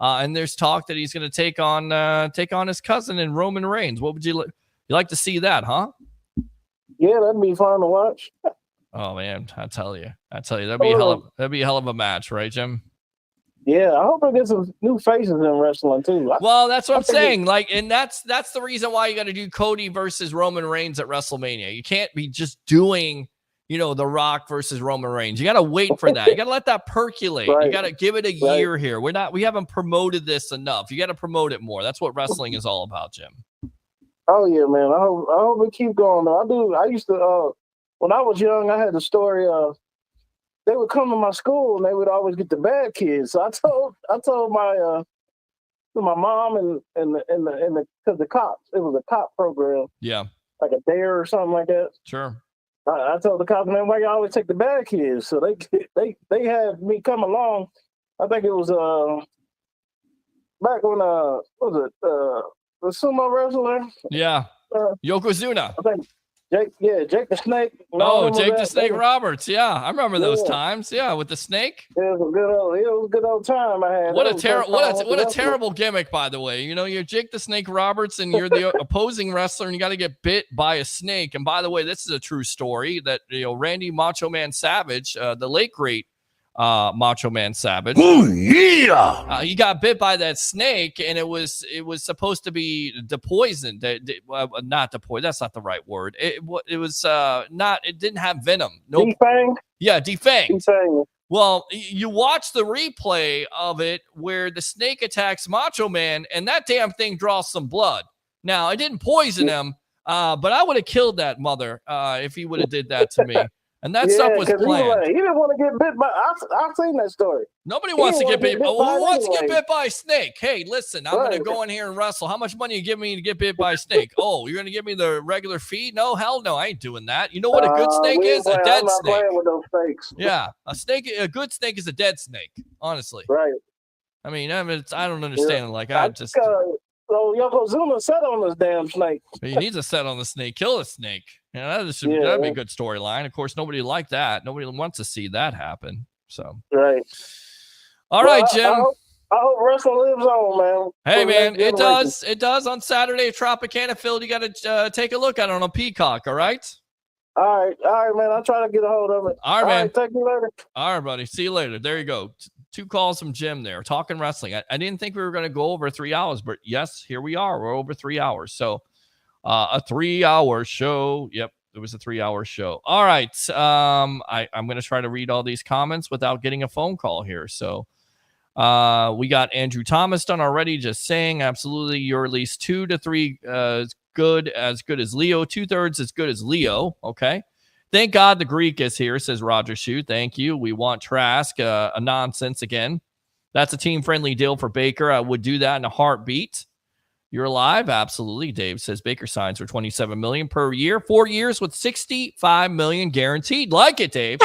and there's talk that he's going to take on his cousin in Roman Reigns. What would you like to see that, huh? Yeah, that'd be fun to watch. Oh man, I tell you, that'd be a hell of a match, right, Jim? Yeah, I hope I get some new faces in wrestling too. Well, that's what I'm saying. Like, and that's the reason why you got to do Cody versus Roman Reigns at WrestleMania. You can't be just doing, The Rock versus Roman Reigns. You got to wait for that. You got to let that percolate. Right. You got to give it a year here. We haven't promoted this enough. You got to promote it more. That's what wrestling is all about, Jim. Oh yeah, man. I hope it keep going. I used to. When I was young, I had the story of they would come to my school and they would always get the bad kids. So I told my mom and because the cops, it was a cop program. Yeah. Like a dare or something like that. Sure. I told the cops, man, why you always take the bad kids? So they had me come along. I think it was back when the sumo wrestler. Yeah. Yokozuna. I think Jake the Snake. Jake the Snake Roberts. Yeah, I remember those times. Yeah, with the snake. It was a good old time I had. What a terrible gimmick, by the way. You're Jake the Snake Roberts, and you're the opposing wrestler, and you got to get bit by a snake. And by the way, this is a true story that Randy Macho Man Savage, the late great Macho Man Savage. Oh yeah! He got bit by that snake, and it was supposed to be depoisoned. Not depoisoned. That's not the right word. It was not. It didn't have venom. No. Defang? Yeah, defanged. Well, you watch the replay of it where the snake attacks Macho Man, and that damn thing draws some blood. Now, I didn't poison him, but I would have killed that mother if he would have did that to me. And that stuff was planned. He didn't want to get bit by. I've seen that story. Nobody wants to get bit. Who wants to get anyway. bit by a snake? Hey, listen, I'm going to go in here and wrestle. How much money you give me to get bit by a snake? Oh, you're going to give me the regular fee? No, hell no, I ain't doing that. You know what a good snake is? A dead I'm not snake. playing with those snakes. Yeah, a good snake is a dead snake. Honestly, right. I mean, I don't understand it. Like So Yokozuna sat on this damn snake. He needs to set on the snake, kill the snake. That'd be a good storyline. Of course, nobody liked that. Nobody wants to see that happen. So right. All right, Jim. I hope wrestling lives on, man. Hey, man, it does. It does on Saturday at Tropicana Field. You got to take a look at it on a Peacock. All right. All right, man. I'll try to get a hold of it. All right, man. Take you later. All right, buddy. See you later. There you go. 2 calls from Jim there, talking wrestling. I didn't think we were going to go over 3 hours, but yes, here we are. We're over 3 hours. So a 3-hour show. Yep, it was a 3-hour show. All right. I'm going to try to read all these comments without getting a phone call here. So we got Andrew Thomas done already, just saying absolutely you're at least 2 to 3 as good as Leo, 2/3 as good as Leo. Okay. Thank God the Greek is here, says Roger Shue. Thank you. We want Trask, a nonsense again. That's a team-friendly deal for Baker. I would do that in a heartbeat. You're alive? Absolutely. Dave says Baker signs for $27 million per year, 4 years with $65 million guaranteed. Like it, Dave.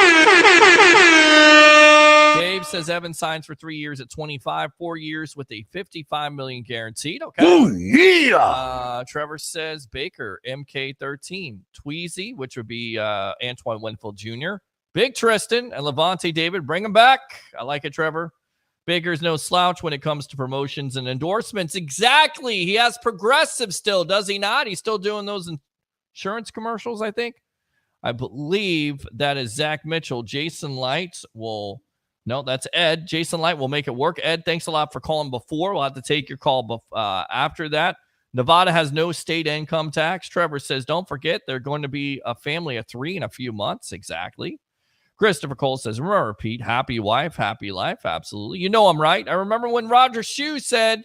Dave says Evans signs for 3 years at 25, 4 years with a $55 million guaranteed. Okay. Oh, yeah. Trevor says Baker, MK13, Tweezy, which would be Antoine Winfield Jr., Big Tristan, and Levante David. Bring him back. I like it, Trevor. Baker's no slouch when it comes to promotions and endorsements. Exactly. He has Progressive still, does he not? He's still doing those insurance commercials, I think. I believe that is Zach Mitchell. Jason Light will... No, that's Ed. Jason Light will make it work. Ed, thanks a lot for calling before. We'll have to take your call after that. Nevada has no state income tax. Trevor says, don't forget, they're going to be a family of 3 in a few months. Exactly. Christopher Cole says, remember, Pete, happy wife, happy life. Absolutely. You know I'm right. I remember when Roger Shue said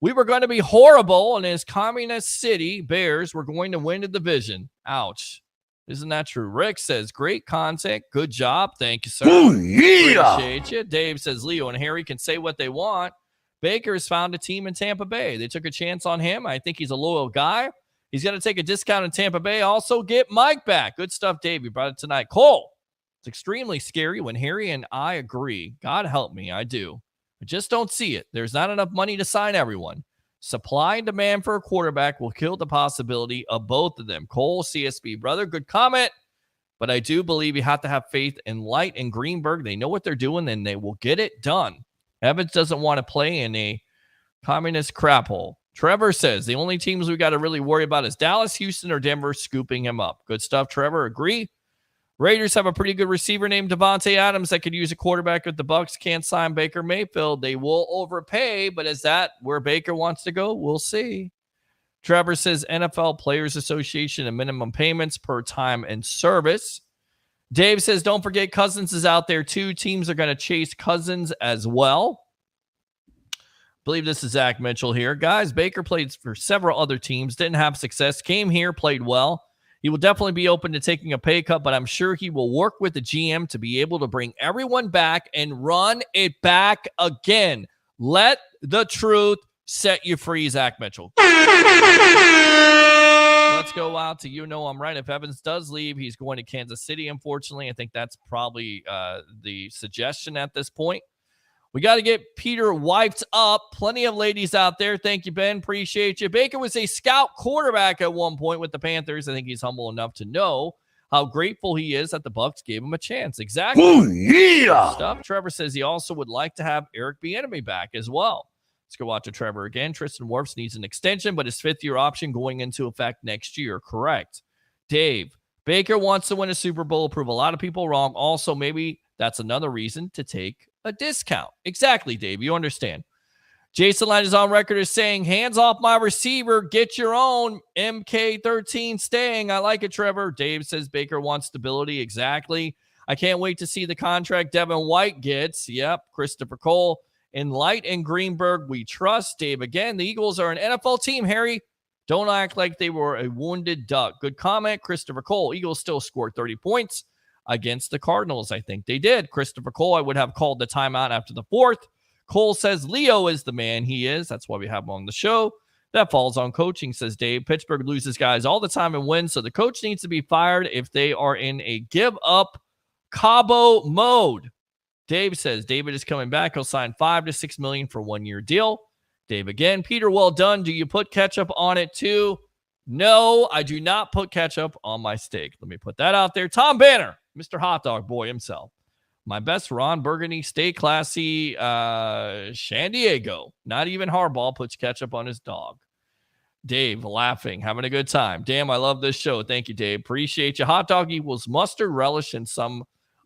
we were going to be horrible and his communist city, Bears, were going to win the division. Ouch. Isn't that true? Rick says, great content. Good job. Thank you, sir. Oh, yeah. Appreciate you. Dave says, Leo and Harry can say what they want. Baker's found a team in Tampa Bay. They took a chance on him. I think he's a loyal guy. He's going to take a discount in Tampa Bay. Also get Mike back. Good stuff, Dave. You brought it tonight. Cole, it's extremely scary when Harry and I agree. God help me. I do. I just don't see it. There's not enough money to sign everyone. Supply and demand for a quarterback will kill the possibility of both of them. Cole, CSB, brother, good comment. But I do believe you have to have faith in Light and Greenberg. They know what they're doing, and they will get it done. Evans doesn't want to play in a communist crap hole. Trevor says the only teams we got to really worry about is Dallas, Houston, or Denver scooping him up. Good stuff, Trevor. Agree. Raiders have a pretty good receiver named Devontae Adams that could use a quarterback if the Bucs can't sign Baker Mayfield. They will overpay, but is that where Baker wants to go? We'll see. Trevor says NFL Players Association and minimum payments per time and service. Dave says, don't forget Cousins is out there too. Teams are going to chase Cousins as well. I believe this is Zach Mitchell here. Guys, Baker played for several other teams, didn't have success, came here, played well. He will definitely be open to taking a pay cut, but I'm sure he will work with the GM to be able to bring everyone back and run it back again. Let the truth set you free, Zach Mitchell. Let's go out to You Know I'm Right. If Evans does leave, he's going to Kansas City, unfortunately. I think that's probably the suggestion at this point. We got to get Peter wiped up. Plenty of ladies out there. Thank you, Ben. Appreciate you. Baker was a scout quarterback at one point with the Panthers. I think he's humble enough to know how grateful he is that the Bucs gave him a chance. Exactly. Oh, yeah. Stuff. Trevor says he also would like to have Eric Bieniemy back as well. Let's go out to Trevor again. Tristan Wirfs needs an extension, but his 5th-year option going into effect next year. Correct. Dave, Baker wants to win a Super Bowl, prove a lot of people wrong. Also, maybe that's another reason to take a discount. Exactly, Dave. You understand. Jason Light is on record as saying, hands off my receiver. Get your own. MK13 staying. I like it, Trevor. Dave says Baker wants stability. Exactly. I can't wait to see the contract Devin White gets. Yep, Christopher Cole. In Light and Greenberg, we trust. Dave, again, the Eagles are an NFL team, Harry. Don't act like they were a wounded duck. Good comment, Christopher Cole. Eagles still scored 30 points against the Cardinals. I think they did. Christopher Cole, I would have called the timeout after the fourth. Cole says Leo is the man he is. That's why we have him on the show. That falls on coaching, says Dave. Pittsburgh loses guys all the time and wins, so the coach needs to be fired if they are in a give-up Cabo mode. Dave says David is coming back. He'll sign $5 to $6 million for 1-year deal. Dave again. Peter, well done. Do you put ketchup on it too? No, I do not put ketchup on my steak. Let me put that out there. Tom Banner, Mr. Hot Dog Boy himself. My best Ron Burgundy, stay classy, San Diego. Not even Harbaugh puts ketchup on his dog. Dave laughing, having a good time. Damn, I love this show. Thank you, Dave. Appreciate you. Hot dog equals mustard, relish, and some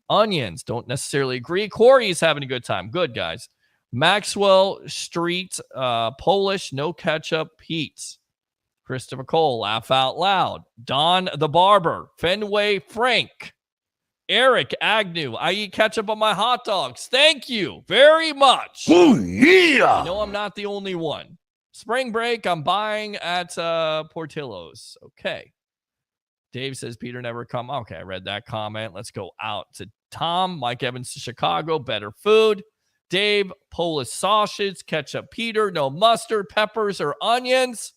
onions. Don't necessarily agree. Corey's having a good time. Good, guys. Maxwell Street, Polish, no ketchup, Pete's. Christopher Cole, laugh out loud. Don the Barber, Fenway Frank. Eric Agnew, I eat ketchup on my hot dogs. Thank you very much. Oh, yeah. I know I'm not the only one. Spring break, I'm buying at Portillo's. Okay. Dave says Peter never come. Okay, I read that comment. Let's go out to Tom. Mike Evans to Chicago. Better food. Dave, Polish sausage, ketchup, Peter, no mustard, peppers, or onions.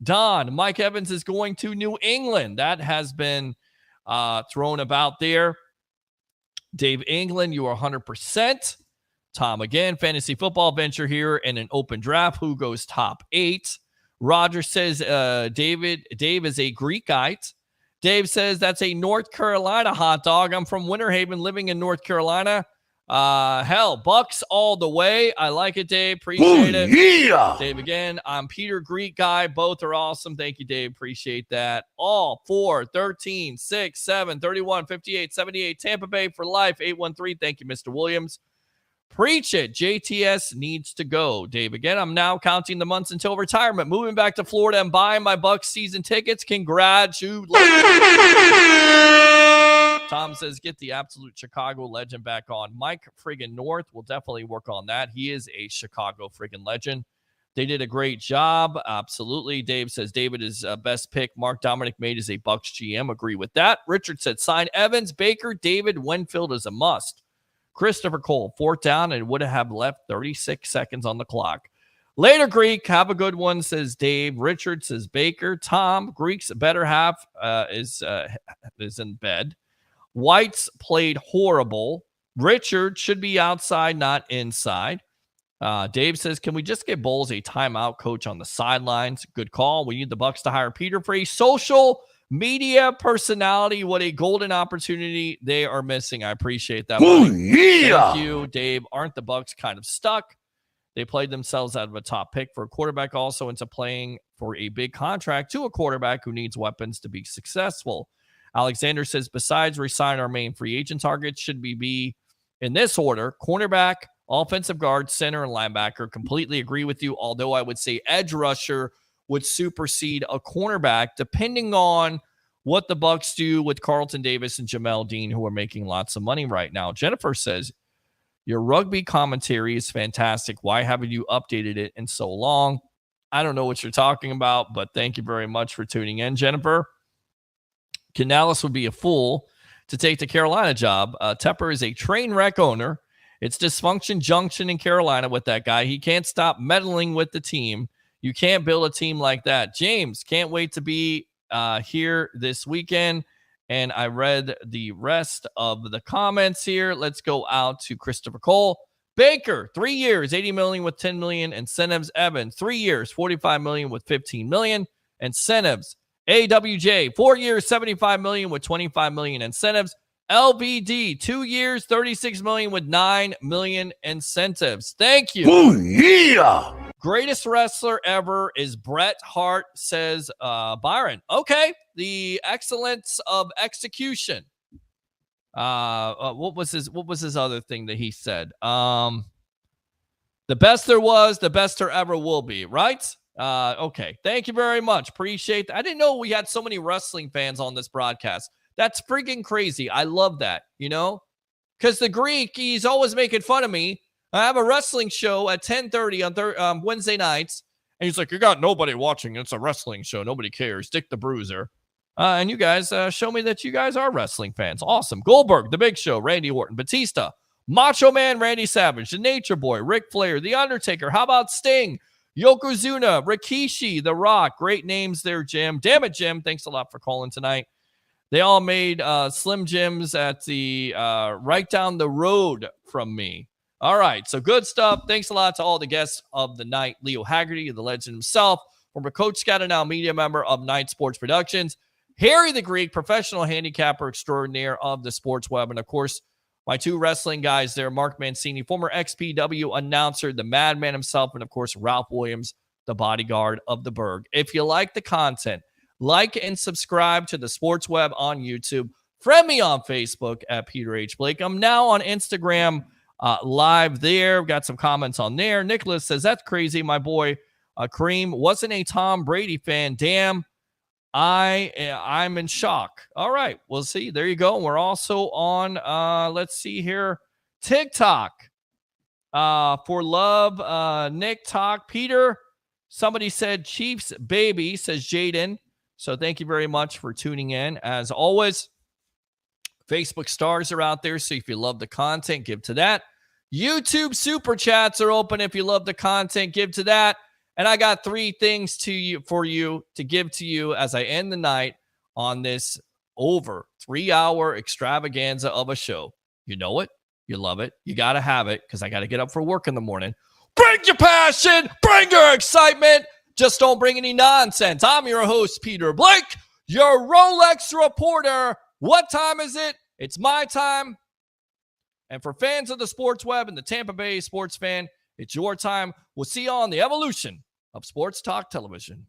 Don, Mike Evans is going to New England. That has been thrown about there. Dave England, you are 100%. Tom again, fantasy football venture here in an open draft. Who goes top 8? Roger says Dave is a Greekite. Dave says that's a North Carolina hot dog. I'm from Winter Haven, living in North Carolina. Hell, Bucs all the way. I like it, Dave. Appreciate it. Yeah. Dave again. I'm Peter, Greek guy. Both are awesome. Thank you, Dave. Appreciate that. All 4, 13, 6, 7, 31, 58, 78. Tampa Bay for life. 813. Thank you, Mr. Williams. Preach it. JTS needs to go. Dave again. I'm now counting the months until retirement. Moving back to Florida and buying my Bucs season tickets. Congratulations. Tom says, get the absolute Chicago legend back on. Mike friggin' North will definitely work on that. He is a Chicago friggin' legend. They did a great job. Absolutely. Dave says David is best pick. Mark Dominic made as a Bucs GM. Agree with that. Richard said sign Evans, Baker, David, Winfield is a must. Christopher Cole, 4th down, and would have left 36 seconds on the clock. Later, Greek, have a good one, says Dave. Richard says Baker. Tom, Greek's better half is in bed. White's played horrible. Richard should be outside, not inside. Dave says, can we just get Bowles a timeout coach on the sidelines? Good call. We need the Bucs to hire Peter for a social media personality. What a golden opportunity they are missing. I appreciate that. Oh, yeah. Thank you, Dave. Aren't the Bucs kind of stuck? They played themselves out of a top pick for a quarterback, also into playing for a big contract to a quarterback who needs weapons to be successful. Alexander says, besides resign our main free agent targets, should we be in this order? Cornerback, offensive guard, center, and linebacker. Completely agree with you, although I would say edge rusher would supersede a cornerback, depending on what the Bucs do with Carlton Davis and Jamel Dean, who are making lots of money right now. Jennifer says, your rugby commentary is fantastic. Why haven't you updated it in so long? I don't know what you're talking about, but thank you very much for tuning in, Jennifer. Canales would be a fool to take the Carolina job. Tepper is a train wreck owner. It's dysfunction junction in Carolina with that guy. He can't stop meddling with the team. You can't build a team like that. James, can't wait to be here this weekend. And I read the rest of the comments here. Let's go out to Christopher Cole. Baker, 3 years, $80 million with $10 million incentives. Evan, 3 years, $45 million with $15 million incentives. AWJ, 4 years, $75 million with $25 million incentives. LBD, 2 years, $36 million with $9 million incentives. Thank you. Oh, yeah. Greatest wrestler ever is Bret Hart, says Byron. Okay, the excellence of execution. What was his other thing that he said? The best there was, the best there ever will be, right? Okay, thank you very much. Appreciate that. I didn't know we had so many wrestling fans on this broadcast. That's freaking crazy. I love that. You know, because the Greek, he's always making fun of me. I have a wrestling show at 10:30 on Wednesday nights. And he's like, you got nobody watching. It's a wrestling show. Nobody cares. Dick the Bruiser. And you guys show me that you guys are wrestling fans. Awesome. Goldberg, The Big Show, Randy Orton, Batista, Macho Man, Randy Savage, The Nature Boy, Ric Flair, The Undertaker. How about Sting? Yokozuna, Rikishi, The Rock. Great names there, Jim. Damn it, Jim. Thanks a lot for calling tonight. They all made Slim Jims at the right down the road from me. All right, so good stuff. Thanks a lot to all the guests of the night. Leo Haggerty, the legend himself, former Coach Scout and now media member of Night Sports Productions. Harry the Greek, professional handicapper extraordinaire of the Sports Web. And, of course, my two wrestling guys there, Mark Mancini, former XPW announcer, the madman himself, and, of course, Ralph Williams, the bodyguard of the Berg. If you like the content, like and subscribe to the Sports Web on YouTube. Friend me on Facebook at Peter H. Blake. I'm now on Instagram live there. We've got some comments on there. Nicholas says, that's crazy. My boy Kareem wasn't a Tom Brady fan. Damn, I'm in shock. All right, we'll see. There you go. We're also on, let's see here, TikTok for love. Nick Talk. Peter, somebody said Chiefs baby, says Jaden. So thank you very much for tuning in. As always, Facebook stars are out there. So if you love the content, give to that. YouTube super chats are open. If you love the content, give to that. And I got 3 things for you to give to you as I end the night on this over 3-hour extravaganza of a show. You know it. You love it. You got to have it because I got to get up for work in the morning. Bring your passion. Bring your excitement. Just don't bring any nonsense. I'm your host, Peter Blake, your Rolex reporter. What time is it? It's my time. And for fans of the Sports Web and the Tampa Bay sports fan, it's your time. We'll see you on the evolution of Sports Talk Television.